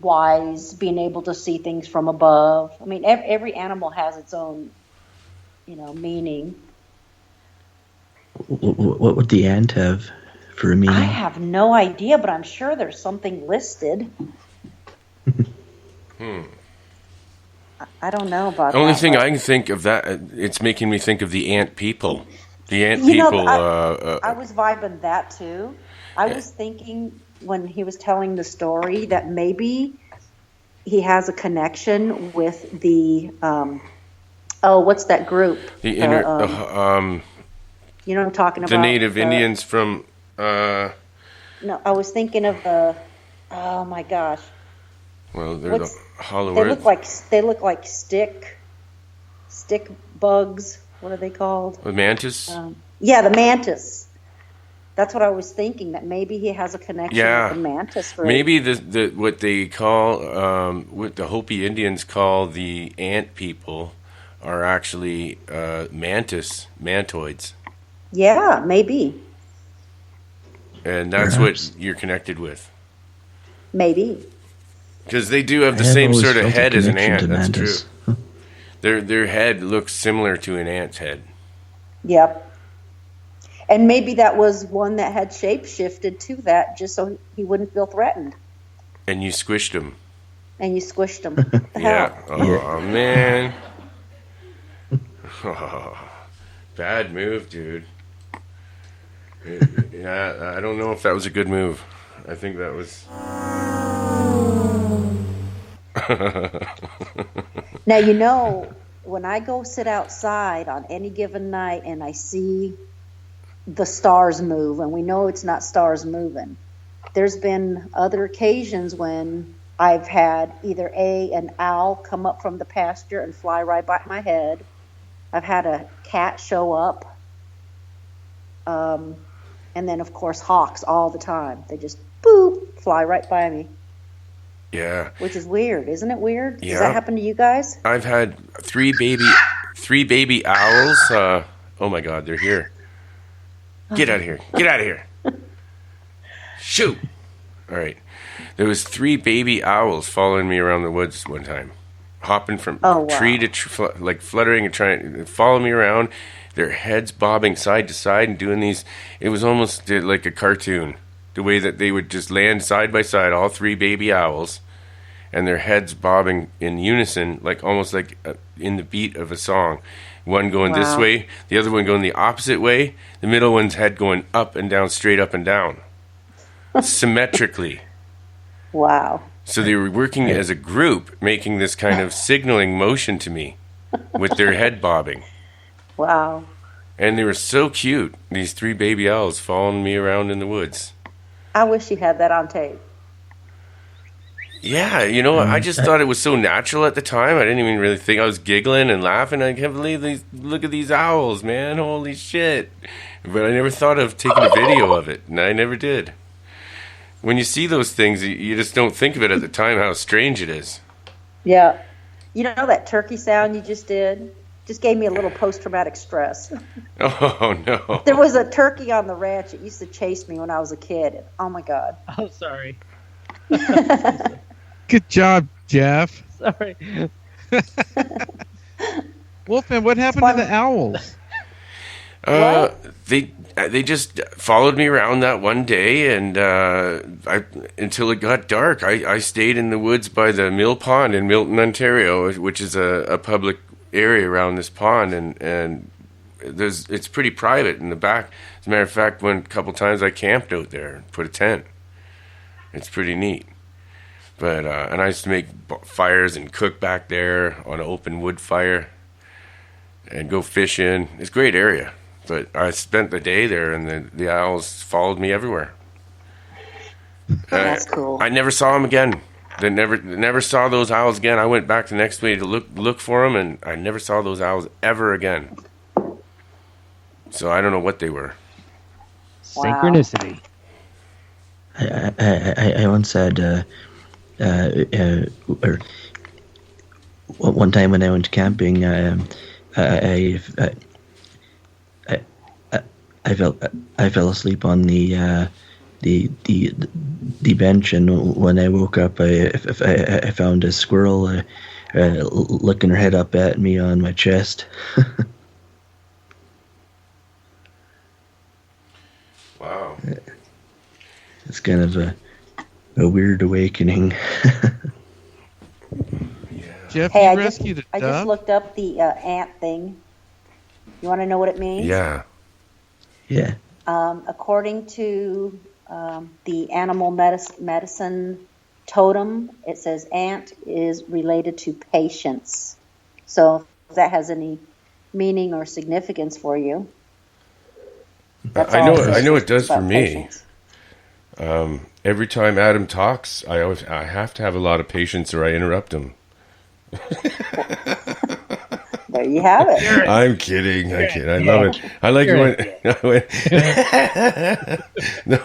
wise, being able to see things from above. I mean, every animal has its own, meaning. What would the ant have for a meaning? I have no idea, but I'm sure there's something listed. I don't know about that. The only thing I can think of that, it's making me think of the ant people. The ant people. I was vibing that too. I was thinking when he was telling the story that maybe he has a connection with the, what's that group? The you know what I'm talking about? The Native Indians from... No, I was thinking of the... Oh, my gosh. Well, they're the Hollow They Earth. look like stick bugs. What are they called? The mantis? Yeah, the mantis. That's what I was thinking, that maybe he has a connection with the mantis. Maybe the what they call, what the Hopi Indians call the ant people are actually mantoids. Yeah, maybe. And that's what you're connected with. Maybe. Because they do have the same sort of head as an ant, that's true. Their head looks similar to an ant's head. Yep. And maybe that was one that had shape-shifted to that just so he wouldn't feel threatened. And you squished him. Yeah. Oh, man. Oh, bad move, dude. Yeah, I don't know if that was a good move. I think that was... Now, when I go sit outside on any given night and I see the stars move, and we know it's not stars moving, there's been other occasions when I've had either an owl come up from the pasture and fly right by my head. I've had a cat show up. And then, of course, hawks all the time. They just, boop, fly right by me. Yeah. Which is weird. Isn't it weird? Yeah. Does that happen to you guys? I've had three baby owls. Oh, my God, they're here. Get out of here. Get out of here. Shoot. All right. There was 3 baby owls following me around the woods one time. Hopping from tree to fluttering and trying to follow me around. Their heads bobbing side to side and doing these. It was almost like a cartoon. The way that they would just land side by side, all 3 baby owls, and their heads bobbing in unison, almost like in the beat of a song. One going this way, the other one going the opposite way, the middle one's head going up and down, straight up and down. Symmetrically. Wow. So they were working as a group, making this kind of signaling motion to me with their head bobbing. Wow. And they were so cute, these 3 baby owls following me around in the woods. I wish you had that on tape. Yeah, I just thought it was so natural at the time. I didn't even really think. I was giggling and laughing. I can't believe look at these owls, man. Holy shit. But I never thought of taking a video of it, and I never did. When you see those things, you just don't think of it at the time, how strange it is. Yeah. You know that turkey sound you just did? Just gave me a little post-traumatic stress. Oh, no. There was a turkey on the ranch. It used to chase me when I was a kid. Oh, my God. Oh, sorry. Good job, Jeff. Sorry. Wolfman, what happened to the owls? They just followed me around that one day, and until it got dark. I stayed in the woods by the mill pond in Milton, Ontario, which is a public area around this pond, and it's pretty private in the back. As a matter of fact, a couple times I camped out there and put a tent. It's pretty neat. But and I used to make fires and cook back there on an open wood fire and go fishing. It's a great area. But I spent the day there, and the owls followed me everywhere. That's cool. I never saw them again. They never saw those owls again. I went back the next day to look for them, and I never saw those owls ever again. So I don't know what they were. Wow. Synchronicity. I once had or one time when I went camping, I fell asleep on the bench, and when I woke up, I found a squirrel looking her head up at me on my chest. Wow. It's kind of a weird awakening. Jeff, Hey, you I rescued a just dove? looked up the ant thing. You want to know what it means? Yeah. Yeah. According to the animal medicine totem, it says ant is related to patience. So if that has any meaning or significance for you. I know it does for about me. patience. Every time Adam talks, I have to have a lot of patience, or I interrupt him. There you have it. I'm kidding. I love it. I like it when. No.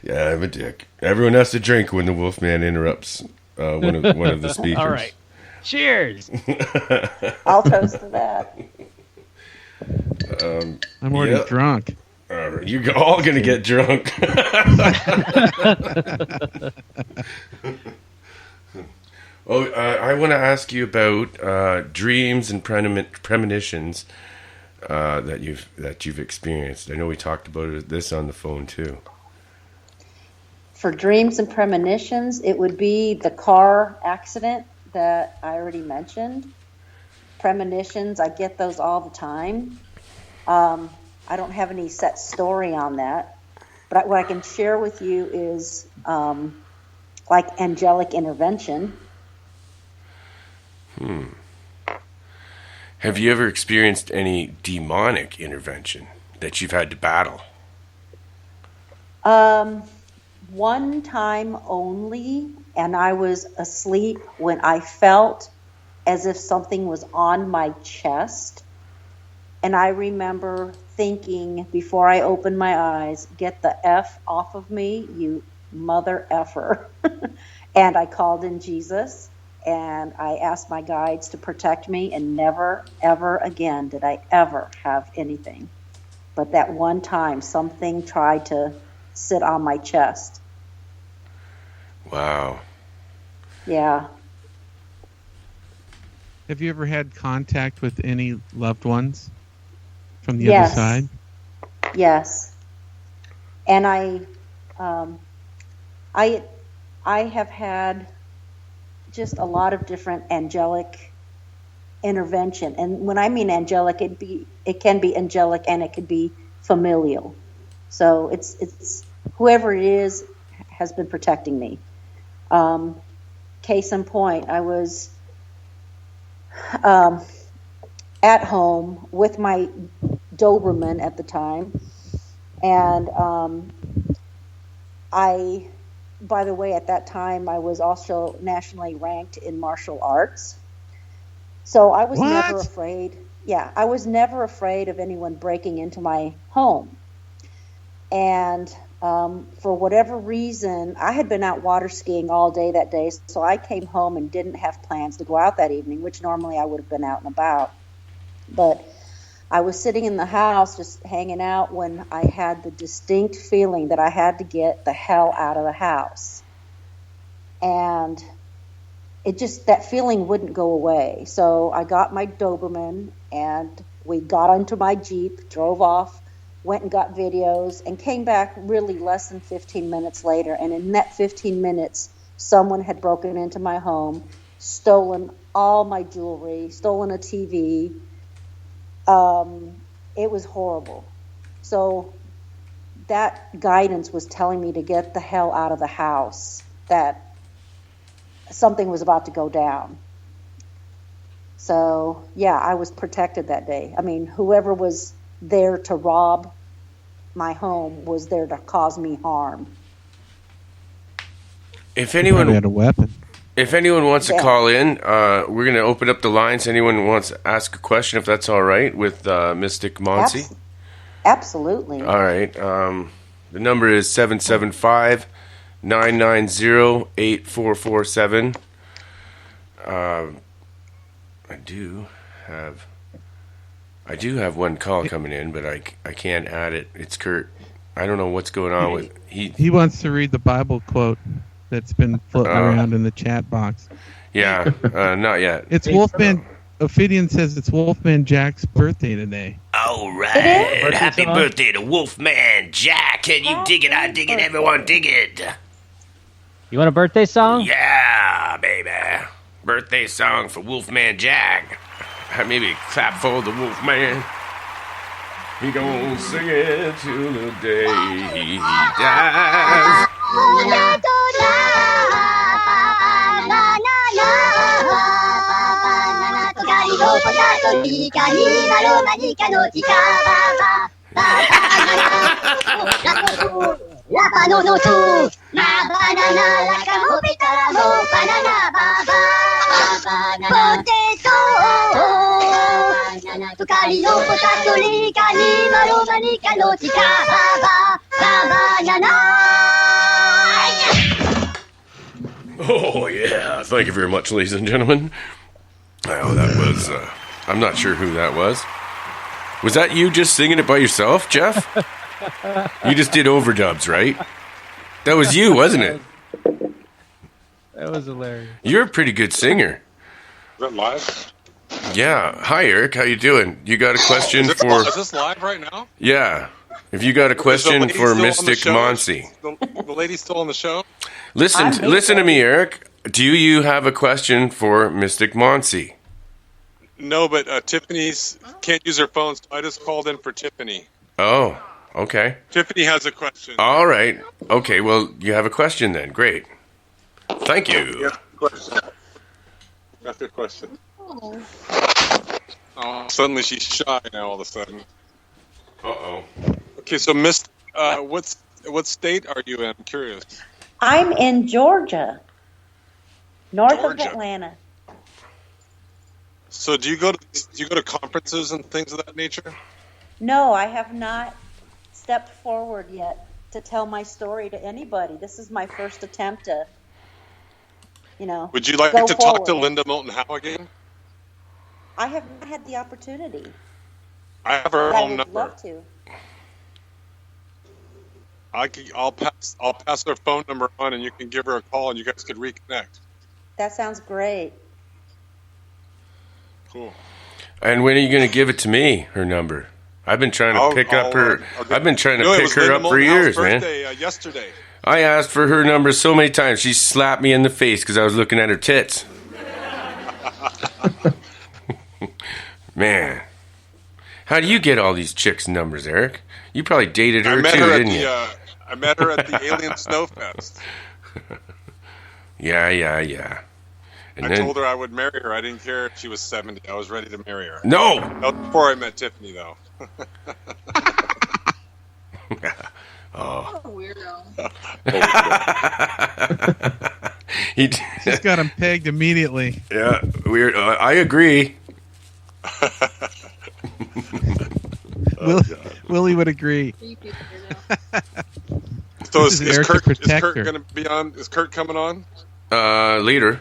Yeah, I'm a dick. Everyone has to drink when the Wolfman interrupts one of the speakers. All right. Cheers. I'll toast to that. I'm already drunk. You're all going to get drunk. I want to ask you about dreams and premonitions that you've experienced. I know we talked about this on the phone too. For dreams and premonitions, it would be the car accident that I already mentioned. Premonitions, I get those all the time. I don't have any set story on that, but what I can share with you is like angelic intervention. Have you ever experienced any demonic intervention that you've had to battle? One time only, and I was asleep when I felt as if something was on my chest. And I remember thinking before I opened my eyes, get the F off of me, you mother effer. And I called in Jesus, and I asked my guides to protect me, and never, ever again did I ever have anything. But that one time, something tried to sit on my chest. Wow. Yeah. Have you ever had contact with any loved ones from the other side? Yes. And I have had just a lot of different angelic intervention. And when I mean angelic, it can be angelic and it could be familial. So it's whoever it is has been protecting me. Case in point, I was at home with my Doberman at the time, and by the way, at that time, I was also nationally ranked in martial arts. So I was never afraid. Yeah, I was never afraid of anyone breaking into my home. And for whatever reason, I had been out water skiing all day that day, so I came home and didn't have plans to go out that evening, which normally I would have been out and about. But I was sitting in the house just hanging out when I had the distinct feeling that I had to get the hell out of the house. And that feeling wouldn't go away. So I got my Doberman and we got onto my Jeep, drove off, went and got videos, and came back really less than 15 minutes later. And in that 15 minutes, someone had broken into my home, stolen all my jewelry, stolen a TV. It was horrible. So that guidance was telling me to get the hell out of the house, that something was about to go down. So, yeah, I was protected that day. I mean, whoever was there to rob my home was there to cause me harm. If anyone Probably had a weapon. If anyone wants to call in, we're going to open up the lines. Anyone wants to ask a question, if that's all right, with Mystic Monse? Absolutely. All right. The number is 775-990-8447. I do have one call coming in, but I can't add it. It's Kurt. I don't know what's going on with He wants to read the Bible quote that's been floating around in the chat box. Yeah, not yet. It's Wolfman. Ophidian says it's Wolfman Jack's birthday today. All right. Happy birthday to Wolfman Jack. Can you dig it? I dig it. Everyone dig it. You want a birthday song? Yeah, baby. Birthday song for Wolfman Jack. Maybe clap for the Wolfman. He gonna sing it till the day he dies. Oh, yeah. Thank you very much, ladies and gentlemen. Oh, that was... I'm not sure who that was. Was that you just singing it by yourself, Jeff? You just did overdubs, right? That was you, wasn't it? That was hilarious. You're a pretty good singer. Is that live? Yeah. Hi, Eric. How you doing? You got a question for... Is this live right now? Yeah. If you got a question for Mystic Monse. The lady's still on the show? Listen to me, Eric. Do you have a question for Mystic Monse? No, but Tiffany's can't use her phone, so I just called in for Tiffany. Oh, okay. Tiffany has a question. All right. Okay, well, you have a question then. Great. Thank you. Yeah, question. That's your question. Oh, suddenly she's shy now all of a sudden. Uh-oh. Okay, so what state are you in? I'm curious. I'm in Georgia, north of Atlanta. So do you go to conferences and things of that nature? No, I have not stepped forward yet to tell my story to anybody. This is my first attempt to, Would you like to talk to Linda Moulton Howe again? I have not had the opportunity. I have her home number. I would love to. I'll pass her phone number on, and you can give her a call, and you guys could reconnect. That sounds great. Cool. And when are you going to give it to me? Her number. I've been trying to pick up her. I've been trying to pick her up for years, man. Yesterday. I asked for her number so many times. She slapped me in the face because I was looking at her tits. Man, how do you get all these chicks' numbers, Eric? You probably dated her too, didn't you? I met her at the Alien Snowfest. Yeah. And I told her I would marry her. I didn't care if she was 70. I was ready to marry her. No! That was before I met Tiffany, though. Oh. Weirdo. She's got him pegged immediately. Yeah, weird. I agree. Willie would agree. So is Kurt going to be on? Is Kurt coming on? Later.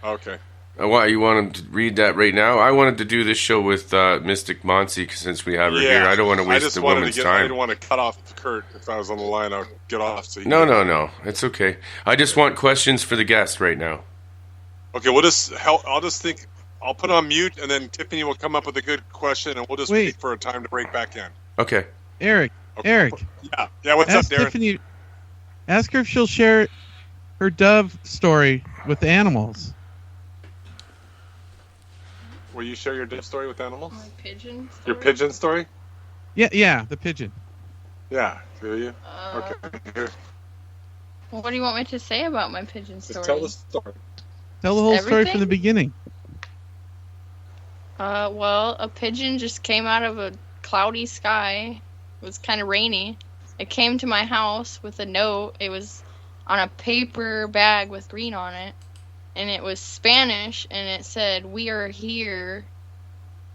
Okay. Why, you want him to read that right now? I wanted to do this show with Mystic Monse since we have her here. I don't want to waste the woman's time. I didn't want to cut off Kurt. If I was on the line, I would get off. So No. It's okay. I just want questions for the guest right now. Okay, we'll just help. I'll put on mute, and then Tiffany will come up with a good question, and we'll just wait for a time to break back in. Okay. Eric. Yeah. What's up, Derek? Tiffany, ask her if she'll share her dove story with the animals. Will you share your death story with animals? My pigeon story? Your pigeon story? Yeah, the pigeon. Yeah. Do you? Okay. Here. What do you want me to say about my pigeon story? Just tell the story. Tell the whole story from Everything? the beginning. Well, a pigeon just came out of a cloudy sky. It was kind of rainy. It came to my house with a note. It was on a paper bag with green on it. And it was Spanish, and it said, "We are here."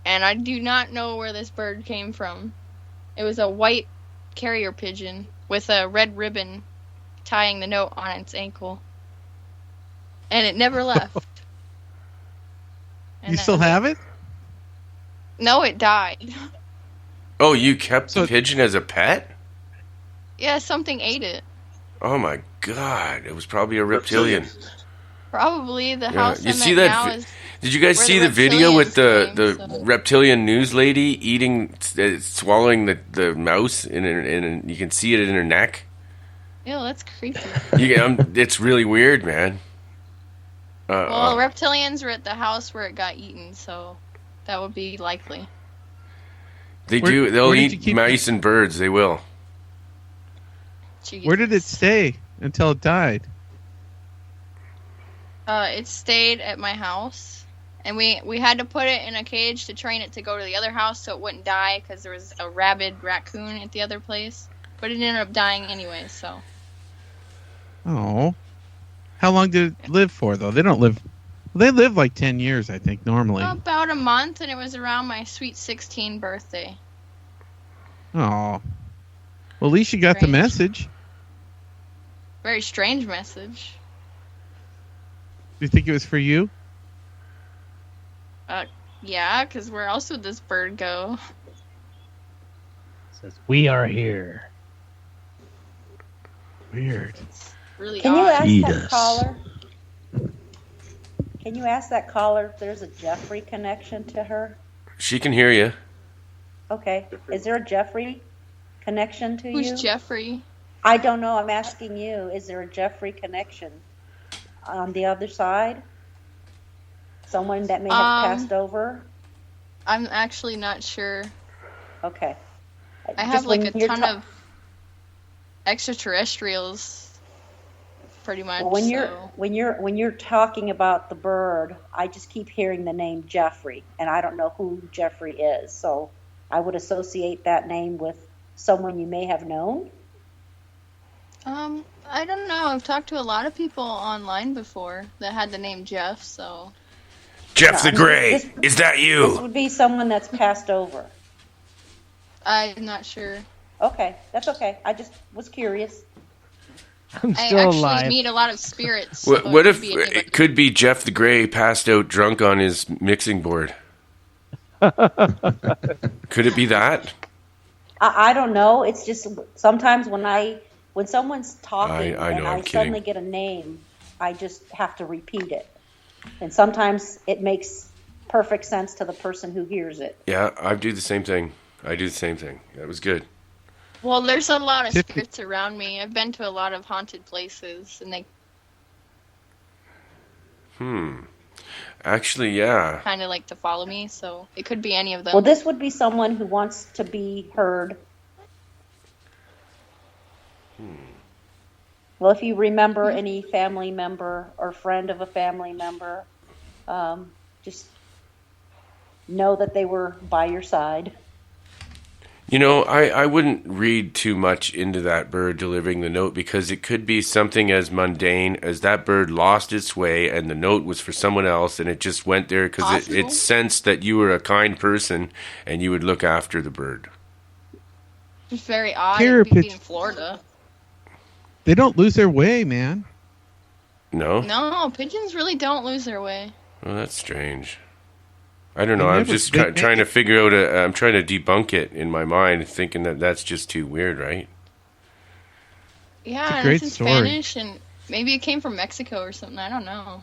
And I do not know where this bird came from. It was a white carrier pigeon with a red ribbon tying the note on its ankle. And it never left. You still have it? No, it died. Oh, you kept the pigeon as a pet? Yeah, something ate it. Oh my god, it was probably a reptilian. Probably the house You I'm see at that? now is Did you guys where see the the video with the reptilians came, reptilian news lady eating, swallowing the mouse, and you can see it in her neck? Ew, that's creepy. It's really weird, man. Well, reptilians were at the house where it got eaten, so that would be likely. They'll eat mice and birds. They will. Jesus. Where did it stay until it died? It stayed at my house, and we had to put it in a cage to train it to go to the other house so it wouldn't die because there was a rabid raccoon at the other place. But it ended up dying anyway, so. Oh. How long did it live for, though? They don't live... They live like 10 years, I think, normally. About a month, and it was around my sweet 16 birthday. Oh. Well, at least you got the message. Very strange message. Do you think it was for you? Yeah, because where else would this bird go? It says, "We are here." Weird. Really Can you odd. ask that caller? Can you ask that caller if there's a Jeffrey connection to her? She can hear you. Okay. Is there a Jeffrey connection to you? Who's Jeffrey? I don't know. I'm asking you. Is there a Jeffrey connection on the other side? Someone that may have passed over? I'm actually not sure. Okay. I have like a ton of extraterrestrials. Pretty much. Well, when you're talking about the bird, I just keep hearing the name Jeffrey, and I don't know who Jeffrey is. So I would associate that name with someone you may have known. I don't know. I've talked to a lot of people online before that had the name Jeff. So. Jeff the Gray, is that you? This would be someone that's passed over. I'm not sure. Okay, that's okay. I just was curious. I'm I still actually alive. meet a lot of spirits. What if it could be Jeff the Gray passed out drunk on his mixing board? Could it be that? I don't know. It's just sometimes when someone's talking I know, and I'm I kidding. suddenly get a name, I just have to repeat it. And sometimes it makes perfect sense to the person who hears it. Yeah, I do the same thing. That was good. Well, there's a lot of spirits around me. I've been to a lot of haunted places, and they Actually, yeah. kind of like to follow me, so it could be any of them. Well, this would be someone who wants to be heard. Well, if you remember any family member or friend of a family member, just know that they were by your side. You know, I wouldn't read too much into that bird delivering the note because it could be something as mundane as that bird lost its way and the note was for someone else and it just went there because it sensed that you were a kind person and you would look after the bird. It's very odd. Carrier It'd be pigeon. in Florida. They don't lose their way, man. No? No, pigeons really don't lose their way. Well, that's strange. I don't know. They I'm never- just they- trying to figure out. I'm trying to debunk it in my mind, thinking that that's just too weird, right? Yeah, a and great it's in story. Spanish, and maybe it came from Mexico or something. I don't know.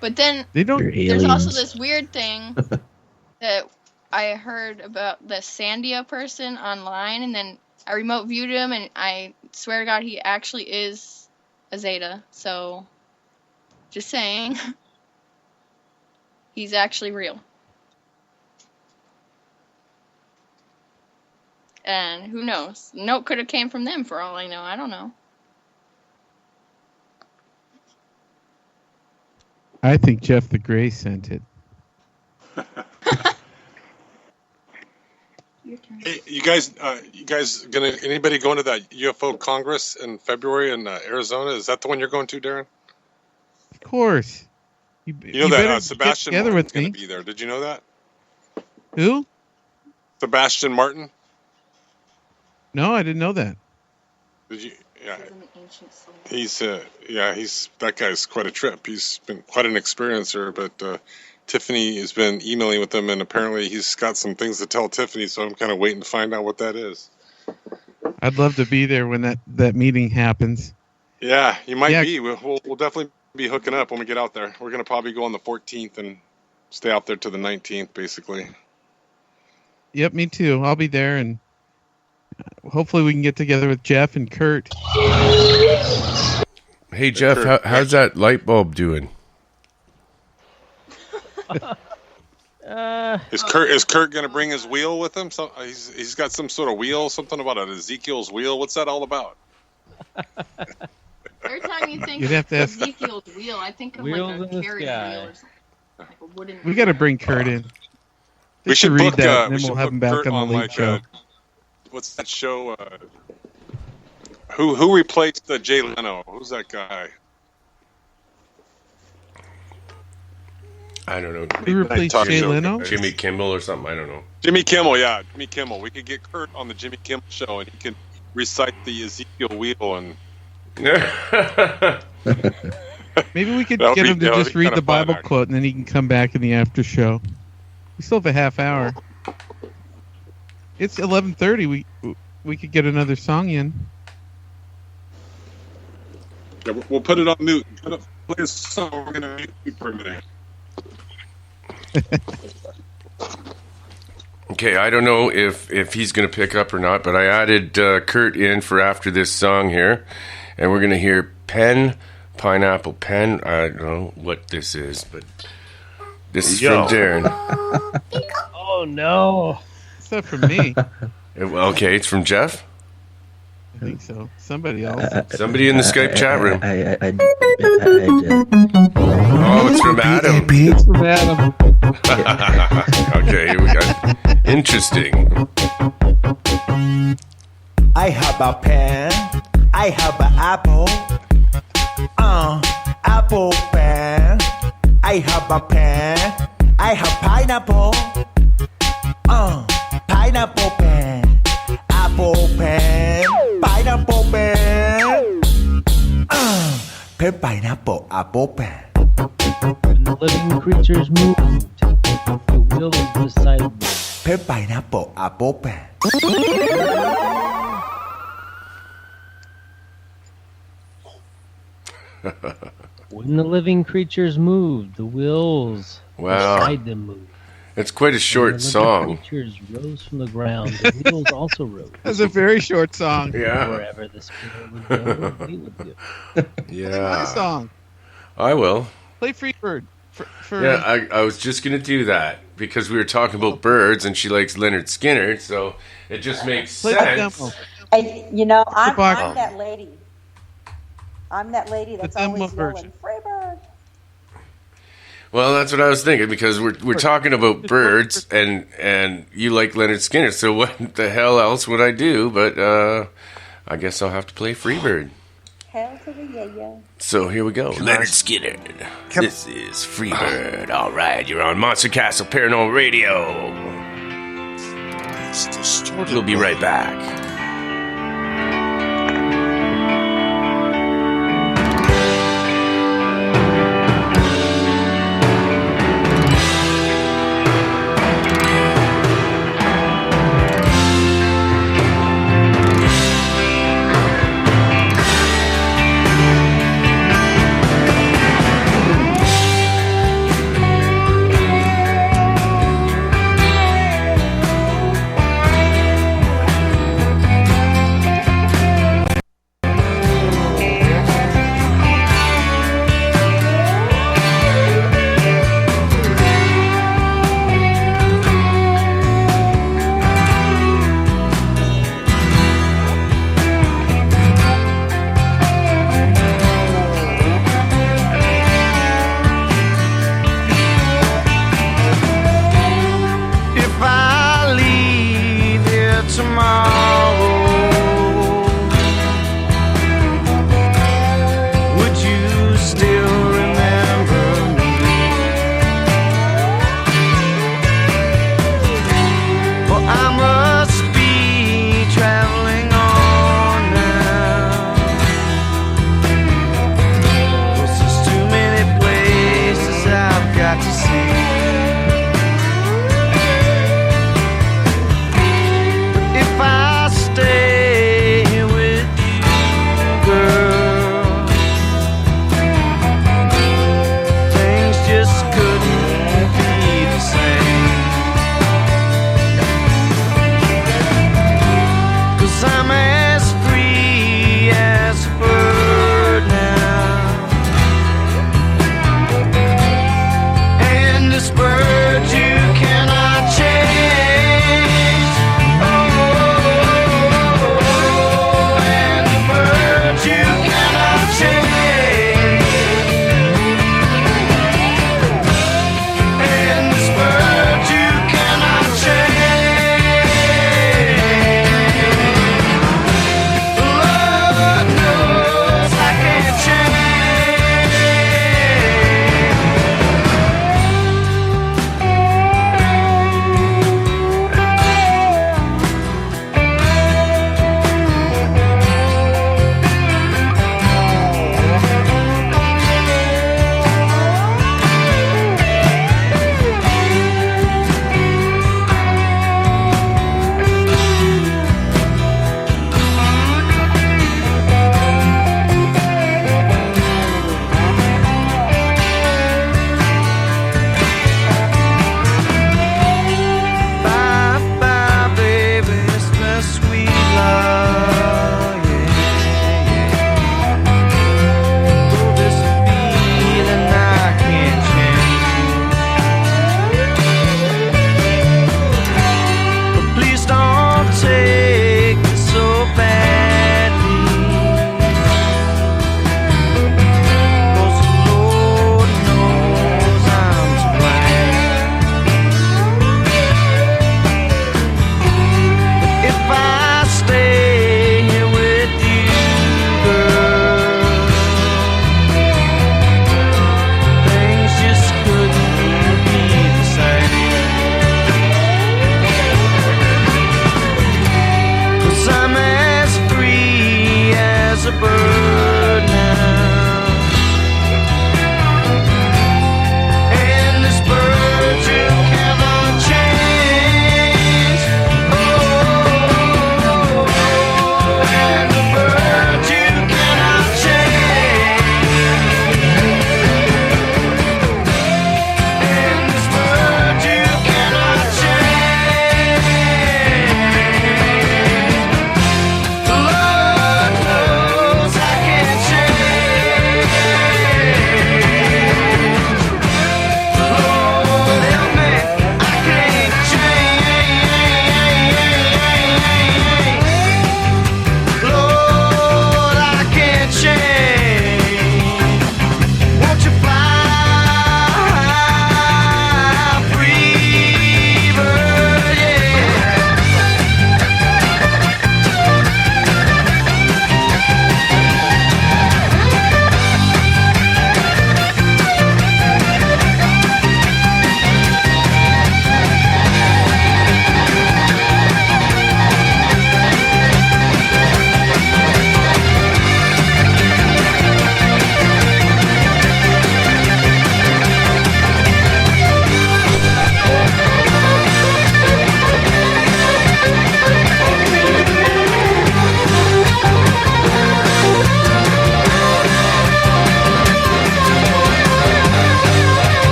But then They don't. there's also this weird thing that I heard about the Sandia person online, and then I remote viewed him, and I swear to God, he actually is a Zeta. So, just saying, he's actually real. And who knows? The note could have came from them for all I know. I don't know. I think Jeff the Gray sent it. Hey, you guys anybody going to that UFO Congress in February in Arizona? Is that the one you're going to, Darren? Of course. You know that better Sebastian get together Martin's with going me. to be there. Did you know that? Who? Sebastian Martin. No, I didn't know that. Did you? Yeah. He's that guy's quite a trip. He's been quite an experiencer, but Tiffany has been emailing with him, and apparently he's got some things to tell Tiffany, so I'm kind of waiting to find out what that is. I'd love to be there when that meeting happens. Yeah, you might be. We'll definitely be hooking up when we get out there. We're going to probably go on the 14th and stay out there to the 19th, basically. Yep, me too. I'll be there, and hopefully we can get together with Jeff and Kurt. Hey, Jeff, how's that light bulb doing? Is Kurt going to bring his wheel with him? So he's got some sort of wheel, something about an Ezekiel's wheel. What's that all about? Every time you think You'd have to of ask- Ezekiel's wheel, I think of Wheels like in a the carriage sky. wheel or something. Like a wooden We got to bring Kurt in. We Just should to read book. that, and We then should we'll have book him back Kurt on the on late like show. what's that show? Who replaced Jay Leno? Who's that guy? I don't know. Who replaced Jay Leno? Jimmy Kimmel or something. I don't know. Jimmy Kimmel, yeah, Jimmy Kimmel. We could get Kurt on the Jimmy Kimmel show, and he can recite the Ezekiel wheel. And Maybe we could That would get be- him to that would just be read kinda the Bible fun, quote, and then he can come back in the after show. We still have a half hour. It's 11:30. We could get another song in. yeah, we'll put it on mute. Play a song. We're gonna mute you for a minute. Okay, I don't know if he's going to pick up or not, but I added Kurt in for after this song here, and we're going to hear Pineapple Pen. I don't know what this is, but this is from Darren. Oh no! It's not from me. Okay, it's from Jeff. I think so. Somebody else. Somebody in the Skype chat room. I did. Oh, it's from Adam. It's from Adam. Okay, here we go. Interesting. I have a pen. I have an apple. Apple pen. I have a pen. I have pineapple. Pineapple pen. Apple pen. Pineapple pen. Pen pineapple apple pen. When the living creatures moved, the wheels decided. Pen pineapple apple pen. When the living creatures moved, the wheels Wow. beside them moved. It's quite a When short the song. living creatures rose from the ground. The wheels also rose. That's a very short song. Yeah. Wherever the spirit would go, we would go. Play my Yeah. song. I will. Play Freebird. For Yeah, I was just going to do that because we were talking about birds and she likes Leonard Skinner, so it just makes play the sense. demo. And, I'm box. that lady. I'm that lady that's The demo always yelling, version. Freebird. Well, that's what I was thinking because we're talking about birds and you like Leonard Skinner, so what the hell else would I do? But I guess I'll have to play Freebird. Hell to the yeah. So here we go. Leonard Skinner. This is Freebird. All right, you're on Monster Castle Paranormal Radio. We'll be right back.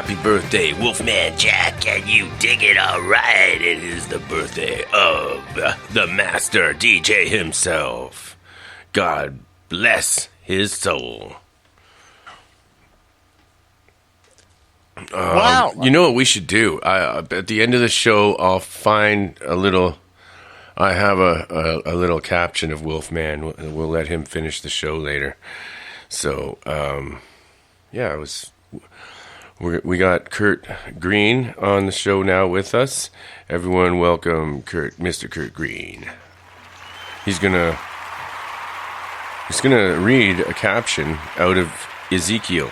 Happy birthday, Wolfman Jack. Can you dig it? All right. It is the birthday of the master DJ himself. God bless his soul. Wow. You know what we should do? At the end of the show, I'll find a little... I have a little caption of Wolfman. We'll let him finish the show later. So, yeah, it was... We got Kurt Green on the show now with us. Everyone welcome Mr. Kurt Green. He's gonna read a caption out of Ezekiel.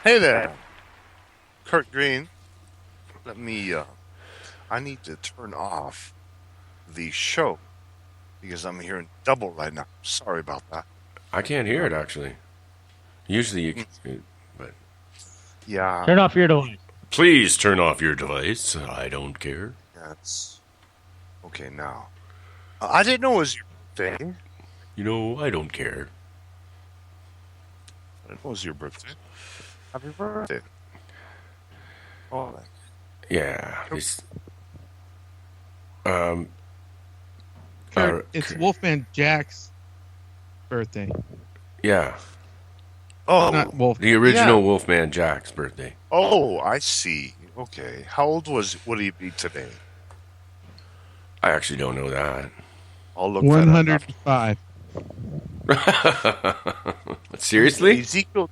Hey there, Kurt Green. Let me, I need to turn off the show because I'm hearing double right now. Sorry about that. I can't hear it, actually. Usually you can, but... Yeah. Turn off your device. Please turn off your device. I don't care. That's... Okay, now. I didn't know it was your birthday. You know, I don't care. I didn't know it was your birthday. Happy birthday. Oh, yeah. It's, Kurt, it's Wolfman Jack's birthday. Yeah. Oh, not Wolf. The original Yeah. Wolfman Jack's birthday. Oh, I see. Okay. How old would he be today? I actually don't know that. I'll look 105. Seriously? Ezekiel.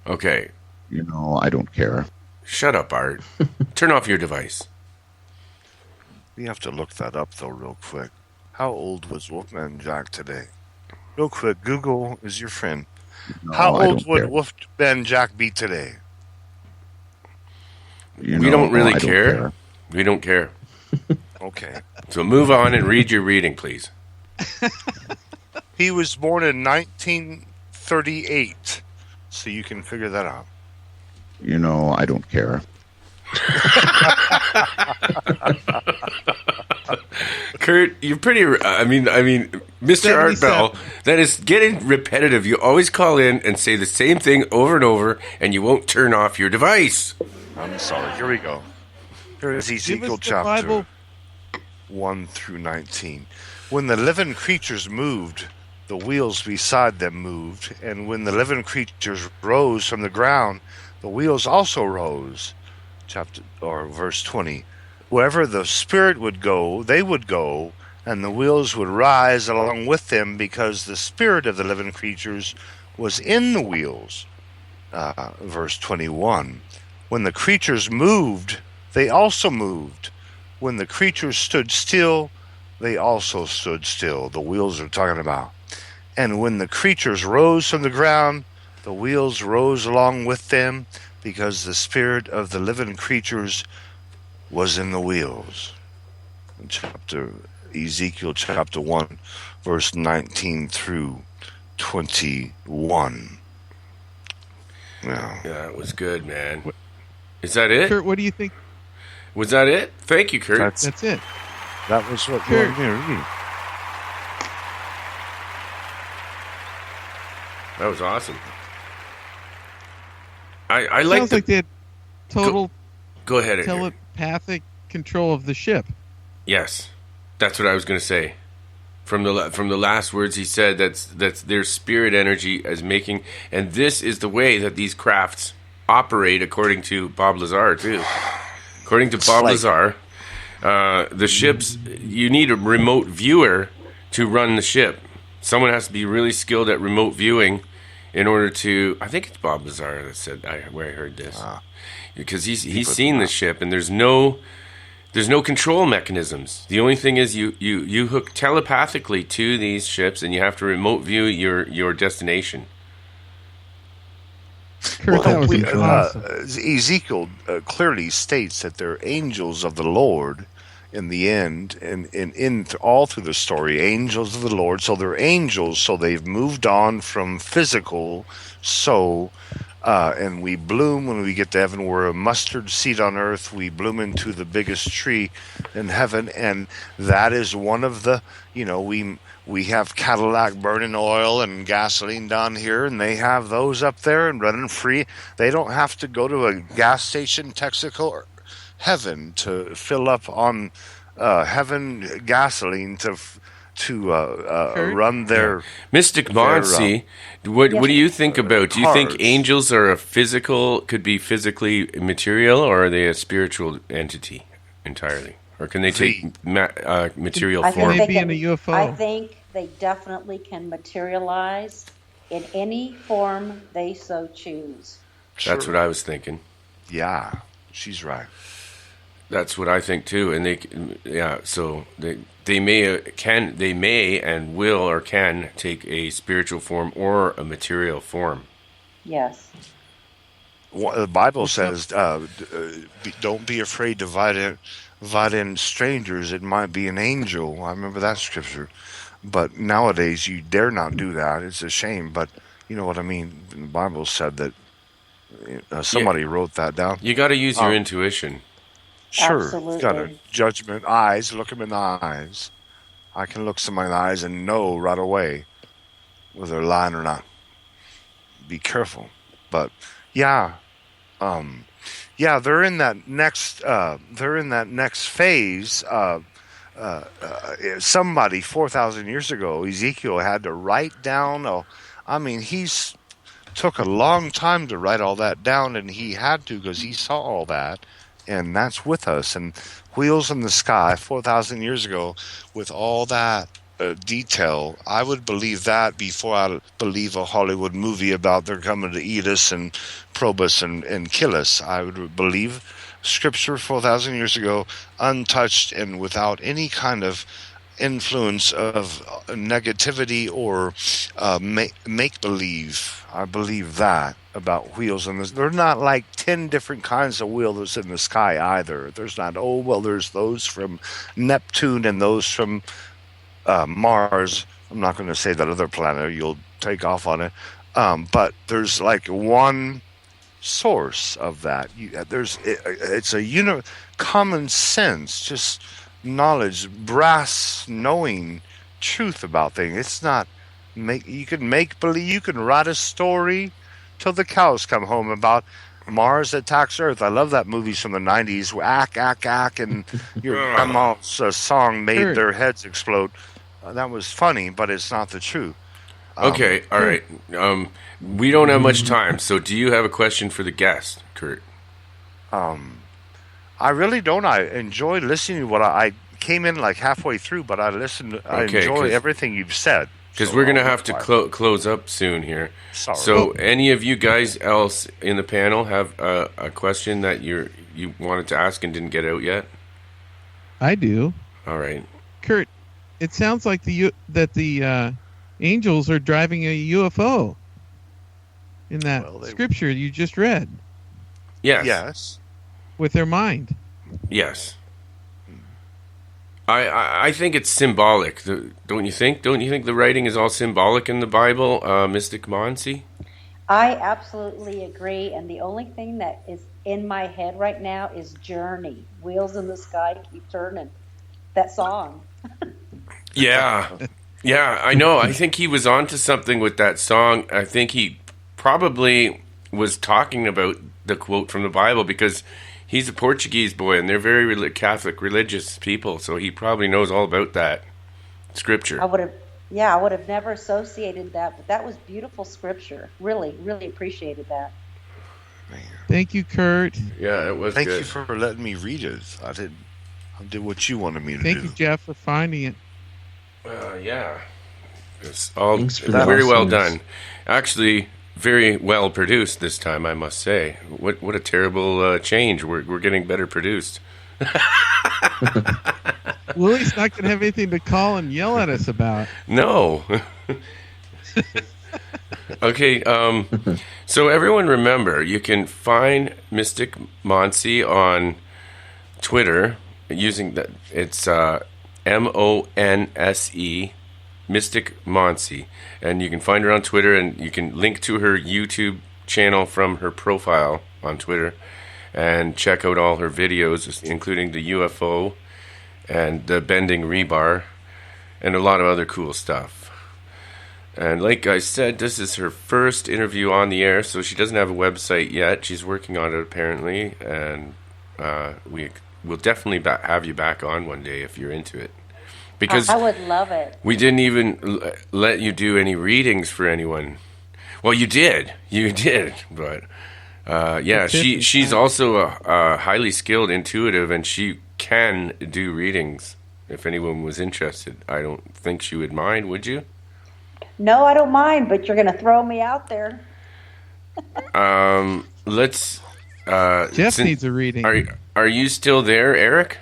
Okay. You know, I don't care. Shut up, Art. Turn off your device. We have to look that up, though, real quick. How old was Wolfman Jack today? Real quick, Google is your friend. No, How I old don't would care. Wolfman Jack be today? You We know, don't really I don't care. We don't care. Okay. So move on and read your reading, please. He was born in 1938, so you can figure that out. You know, I don't care. Kurt, you're pretty... I mean, Mr. Art 77. Bell, that is getting repetitive. You always call in and say the same thing over and over, and you won't turn off your device. I'm sorry. Here we go. Here is Ezekiel the chapter Bible. 1 through 19. When the living creatures moved, the wheels beside them moved, and when the living creatures rose from the ground, the wheels also rose. Verse 20. Wherever the Spirit would go, they would go, and the wheels would rise along with them, because the Spirit of the living creatures was in the wheels. Verse 21. When the creatures moved, they also moved. When the creatures stood still, they also stood still. The wheels are talking about. And when the creatures rose from the ground, the wheels rose along with them, because the Spirit of the living creatures was in the wheels. Ezekiel chapter 1, verse 19 through 21. Yeah. Yeah, it was good, man. Is that it? Kurt, what do you think? Was that it? Thank you, Kurt. That's it. That was what you Kurt. wanted me to read. That was awesome. I like Sounds like they had total Go ahead. Edgar. telepathic control of the ship. Yes, that's what I was going to say. From the last words he said, that's their spirit energy as making, and this is the way that these crafts operate, according to Bob Lazar too. According to Bob Lazar, the ships, you need a remote viewer to run the ship. Someone has to be really skilled at remote viewing in order to. I think it's Bob Lazar that said where I heard this, because he's seen the ship, and there's no control mechanisms. The only thing is you hook telepathically to these ships, and you have to remote view your destination. Kurt, that was awesome. Ezekiel clearly states that they're angels of the Lord in the end, and all through the story, angels of the Lord. So they're angels, so they've moved on from physical. And we bloom when we get to heaven. We're a mustard seed on earth. We bloom into the biggest tree in heaven, and that is one of the. We have Cadillac burning oil and gasoline down here, and they have those up there and running free. They don't have to go to a gas station, Texaco, or heaven to fill up on heaven gasoline to run their Mystic Monse. What do you think about? Do you think cars. angels are could be physically material, or are they a spiritual entity entirely, or can they take material I form? think Maybe in a UFO. I think they definitely can materialize in any form they so choose. That's what I was thinking. Yeah, she's right. That's what I think too. And so they may and will or can take a spiritual form or a material form. Yes. The Bible says, "Don't be afraid to invite in strangers. It might be an angel." I remember that scripture. But nowadays, you dare not do that. It's a shame. But you know what I mean. The Bible said that. Somebody wrote that down. You got to use your intuition. Sure, Absolutely. got a judgment eyes. Look them in the eyes. I can look somebody in the eyes and know right away whether they're lying or not. Be careful, but yeah, they're in that next. They're in that next phase. Somebody 4,000 years ago, Ezekiel had to write down. He's took a long time to write all that down, and he had to because he saw all that. And that's with us. And Wheels in the Sky 4,000 years ago with all that detail, I would believe that before I believe a Hollywood movie about they're coming to eat us and probe us and kill us. I would believe Scripture 4,000 years ago, untouched and without any kind of influence of negativity or make-believe. I believe that about wheels in this. They're not like 10 different kinds of wheels in the sky either. There's not, there's those from Neptune and those from Mars. I'm not going to say that other planet. You'll take off on it. But there's like one source of that. It's a common sense, just knowledge, brass knowing truth about things. It's not you can make believe. You can write a story till the cows come home about Mars attacks Earth. I love that movies from the 90s. Ack, and your grandma's song made their heads explode. That was funny, but it's not the truth. Okay, all right. We don't have much time, so do you have a question for the guest, Kurt? I really don't. I enjoy listening to what I came in like halfway through, but I listened. I enjoy everything you've said. Because we're going to have to close up soon here. Sorry. So any of you guys else in the panel have a question that you wanted to ask and didn't get out yet? I do. All right. Kurt, it sounds like the angels are driving a UFO in that scripture you just read. Yes. Yes. With their mind. Yes. I think it's symbolic. Don't you think? Don't you think the writing is all symbolic in the Bible, Mystic Monse? I absolutely agree. And the only thing that is in my head right now is Journey. Wheels in the Sky Keep Turning. That song. Yeah. Yeah, I know. I think he was onto something with that song. I think he probably was talking about the quote from the Bible because he's a Portuguese boy, and they're very Catholic religious people, so he probably knows all about that scripture. I would have never associated that, but that was beautiful scripture. Really, really appreciated that. Thank you, Kurt. Yeah, it was Thank good. you for letting me read it. I did what you wanted me to do. Thank you, Jeff, for finding it. Yeah. It's all the very well awesomeness. done. Actually, very well produced this time, I must say. What a terrible change. We're getting better produced. Willie's not going to have anything to call and yell at us about. No. Okay, so everyone remember, you can find Mystic Monse on Twitter using that. It's Monse, Mystic Monse, and you can find her on Twitter, and you can link to her YouTube channel from her profile on Twitter, and check out all her videos, including the UFO and the bending rebar. and a lot of other cool stuff. And like I said, this is her first interview on the air, so she doesn't have a website yet. She's working on it apparently, and we'll definitely have you back on one day if you're into it. Because I would love it. we didn't even let you do any readings for anyone. Well, you did, but yeah, she's also a highly skilled intuitive, and she can do readings. If anyone was interested, I don't think she would mind. Would you? No, I don't mind, but you're going to throw me out there. Let's. Jeff needs a reading. Are you still there, Eric?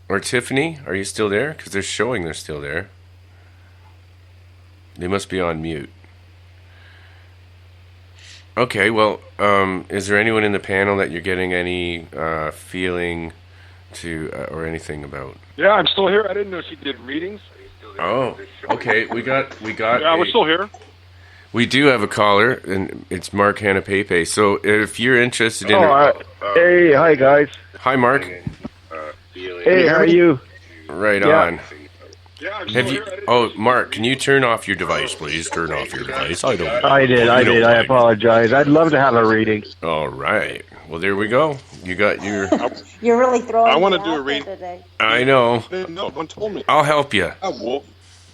Or Tiffany? Are you still there? Because they're showing they're still there. They must be on mute. Okay, well, is there anyone in the panel that you're getting any feeling to or anything about? Yeah, I'm still here. I didn't know she did readings. Oh, okay. We got. Yeah, we're still here. We do have a caller, and it's Mark Hanapepe. So if you're interested in... Hey, hi, guys. Hi, Mark. Hey, how are you? Right on. Have you? Oh, Mark, can you turn off your device, please? Turn off your device. I did. I apologize. I'd love to have a reading. All right. Well, there we go. You got your... You're really throwing I want to me do a out there reading today. I know. No one told me. I'll help you.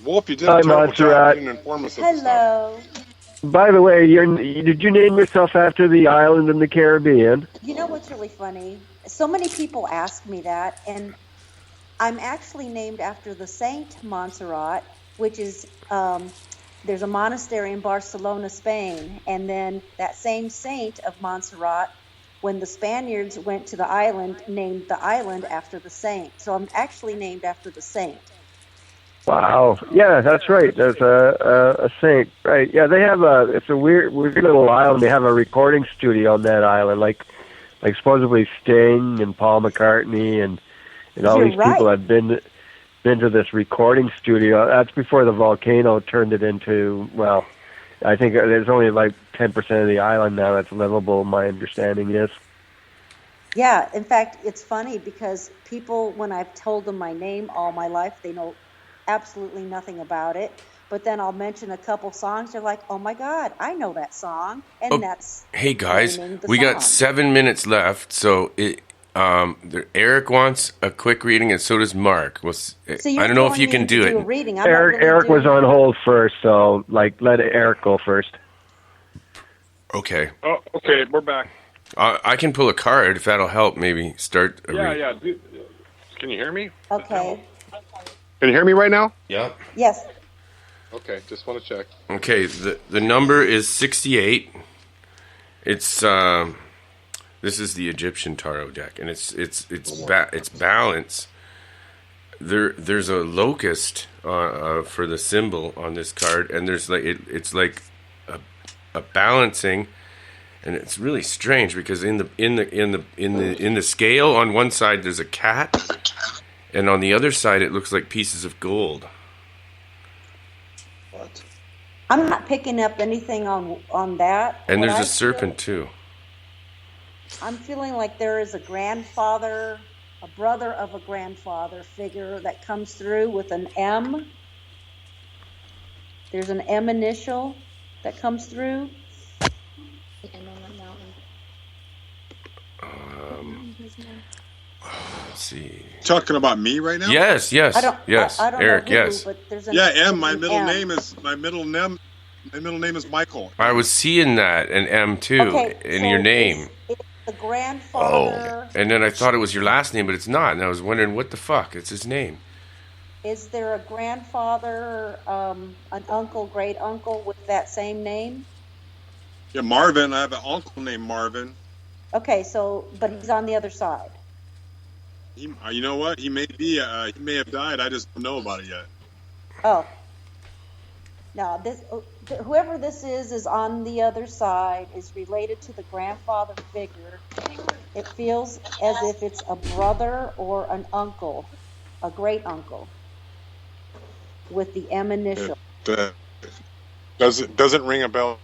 Wolf, you did Hi, a terrible job. Montserrat. You didn't inform us of this stuff. Hello. By the way, did you name yourself after the island in the Caribbean? You know what's really funny? So many people ask me that, and I'm actually named after the Saint Montserrat, which is, there's a monastery in Barcelona, Spain, and then that same saint of Montserrat, when the Spaniards went to the island, named the island after the saint. So I'm actually named after the saint. Wow. Yeah, that's right. There's a saint, right? Yeah, they have it's a weird little island. They have a recording studio on that island, like supposedly Sting and Paul McCartney and all these people have been to this recording studio. That's before the volcano turned it into, well, I think there's only like 10% of the island now that's livable, my understanding is. Yeah, in fact, it's funny because people, when I've told them my name all my life, they know absolutely nothing about it. But then I'll mention a couple songs. They're like, "Oh my God, I know that song," and that's. Hey guys, we song. got 7 minutes left, so Eric wants a quick reading, and so does Mark. I don't know if you can do it. Eric was on hold first, so let Eric go first. Okay. Oh, okay, we're back. I can pull a card if that'll help. Maybe start. Yeah. Can you hear me? Okay. Can you hear me right now? Yeah. Yes. Okay, just want to check. Okay, the number is 68. It's this is the Egyptian tarot deck, and it's balance. There's a locust for the symbol on this card, and there's it's like a balancing, and it's really strange because in the scale on one side there's a cat, and on the other side it looks like pieces of gold. I'm not picking up anything on that. And there's a serpent too. I'm feeling like there is a grandfather, a brother of a grandfather figure that comes through with an M. There's an M initial that comes through. Let's see. Talking about me right now? Yes. I don't Eric, know who, yes. But there's M. My middle M. name is Michael. I was seeing that an M too in your name. It's the grandfather. And then I thought it was your last name, but it's not. And I was wondering what the fuck. It's his name. Is there a grandfather, an uncle, great uncle with that same name? Yeah, Marvin. I have an uncle named Marvin. Okay, but he's on the other side. You know what? He may have died. I just don't know about it yet. Oh. No, whoever this is on the other side, is related to the grandfather figure. It feels as if it's a brother or an uncle, a great uncle, with the M initial. Doesn't ring a bell.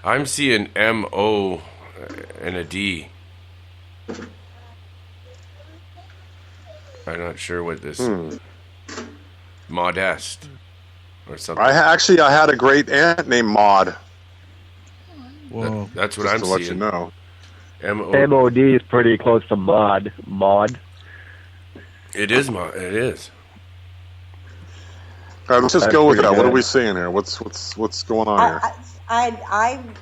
I'm seeing M-O and a D. I'm not sure what this Modest or something. I had a great aunt named Maud. Whoa. That's what Just I'm to seeing. let you know. MOD is pretty close to mod. Mod. It is Mod. It is. All right, let's just That's go with pretty that. What are good. we seeing here? What's going on here? I'm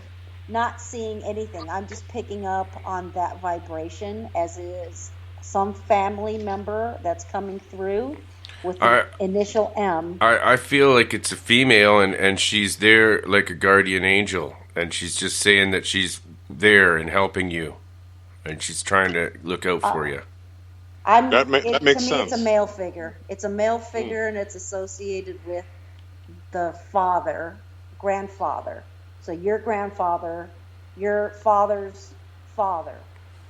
not seeing anything. I'm just picking up on that vibration, as is some family member that's coming through with the initial M. I feel like it's a female, and she's there like a guardian angel, and she's just saying that she's there and helping you, and she's trying to look out for you. That makes to me, sense. it's a male figure. It's a male figure, and it's associated with the grandfather. So your grandfather, your father's father,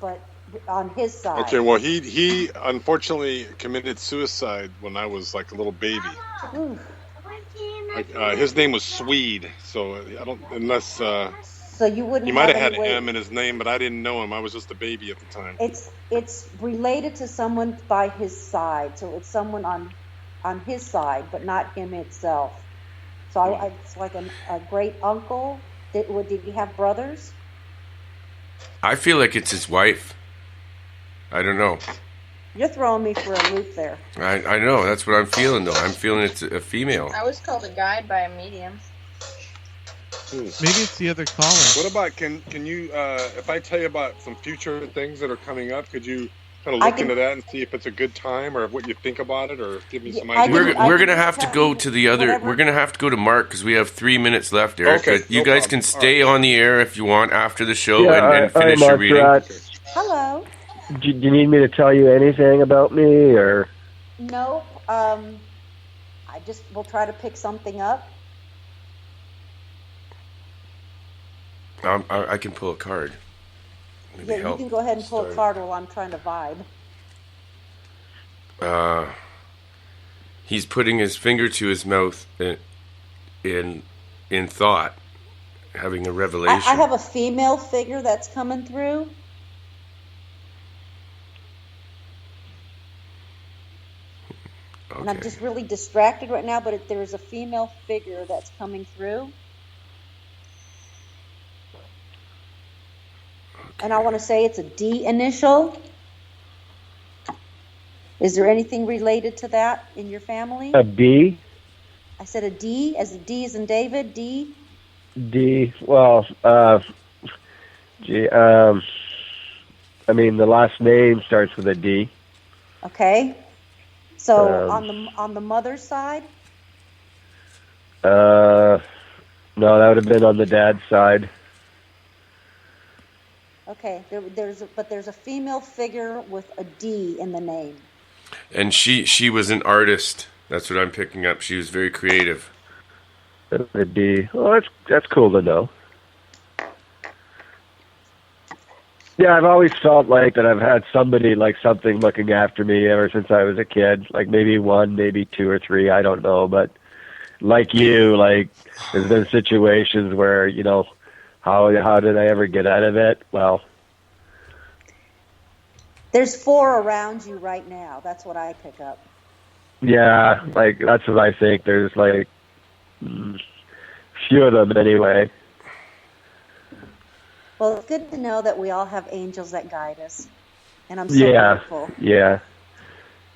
but on his side. Okay, well, he unfortunately committed suicide when I was like a little baby. Ooh. His name was Swede, so I don't unless So you wouldn't. he might have had any way- M in his name, but I didn't know him. I was just a baby at the time. It's related to someone by his side, so it's someone on his side, but not him itself. So it's like a great uncle. Did he have brothers? I feel like it's his wife. I don't know. You're throwing me for a loop there. I know. That's what I'm feeling, though. I'm feeling it's a female. I was called a guide by a medium. Maybe it's the other caller. What about can you if I tell you about some future things that are coming up, could you kind of look into that and see if it's a good time or what you think about it, or give me some ideas? We're gonna have to go to the other. We're gonna have to go to Mark because we have 3 minutes left, Eric. Okay, but you no guys problem. can stay on the air if you want after the show and all finish right, your reading. Mark, Hello. do you need me to tell you anything about me, or? No. We'll try to pick something up. I can pull a card. Maybe Yeah, you can go ahead and pull a card while I'm trying to vibe. He's putting his finger to his mouth in thought, having a revelation. I have a female figure that's coming through. Okay. And I'm just really distracted right now, but there's a female figure that's coming through. And I want to say it's a D initial. Is there anything related to that in your family? A B? I said a D, as a D as in David, D. D. Well, gee, I mean, the last name starts with a D. Okay. So on the mother's side? No, that would have been on the dad's side. Okay. There's a female figure with a D in the name. And she was an artist. That's what I'm picking up. She was very creative. A D. Oh, that's cool to know. Yeah, I've always felt like that I've had somebody, like something looking after me ever since I was a kid. Like maybe one, maybe two or three, I don't know. But like you, like there's been situations where, you know, how did I ever get out of it? Well, there's 4 around you right now. That's what I pick up. yeah, like that's what I think. There's like few of them anyway. Well, it's good to know that we all have angels that guide us. And I'm so grateful. Yeah.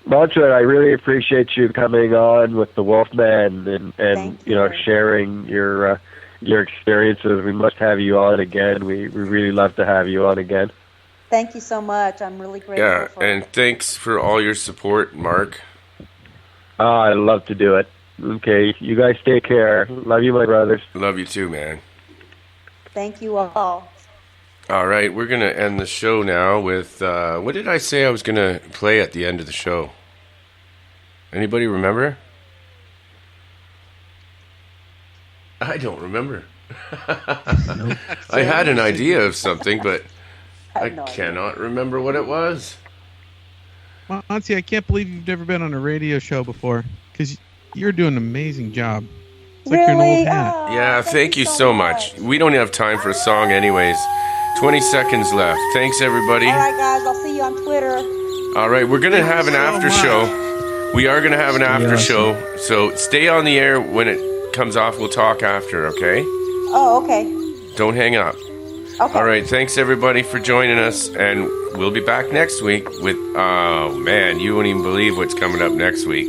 Monse, I really appreciate you coming on with the Wolfman and you know, sharing your experiences. We must have you on again. We really love to have you on again. Thank you so much. I'm really grateful. Yeah, and thanks for all your support, Mark. Oh, I'd love to do it. Okay, you guys take care. Love you, my brothers. Love you too, man. Thank you all. All right, we're going to end the show now with, what did I say I was going to play at the end of the show? Anybody remember? I don't remember. I had an idea of something, but I cannot remember what it was. Monse, I can't believe you've never been on a radio show before, because you're doing an amazing job. It's like you're an old hat. Yeah, thank you so much. We don't have time for a song anyways. 20 seconds left. Thanks, everybody. All right, guys. I'll see you on Twitter. All right, we're going to have an after show. We are going to have an after show. So stay on the air. When it comes off, we'll talk after, okay? Oh, okay. Don't hang up. Okay. All right, thanks, everybody, for joining us. And we'll be back next week with, oh, man, you won't even believe what's coming up next week.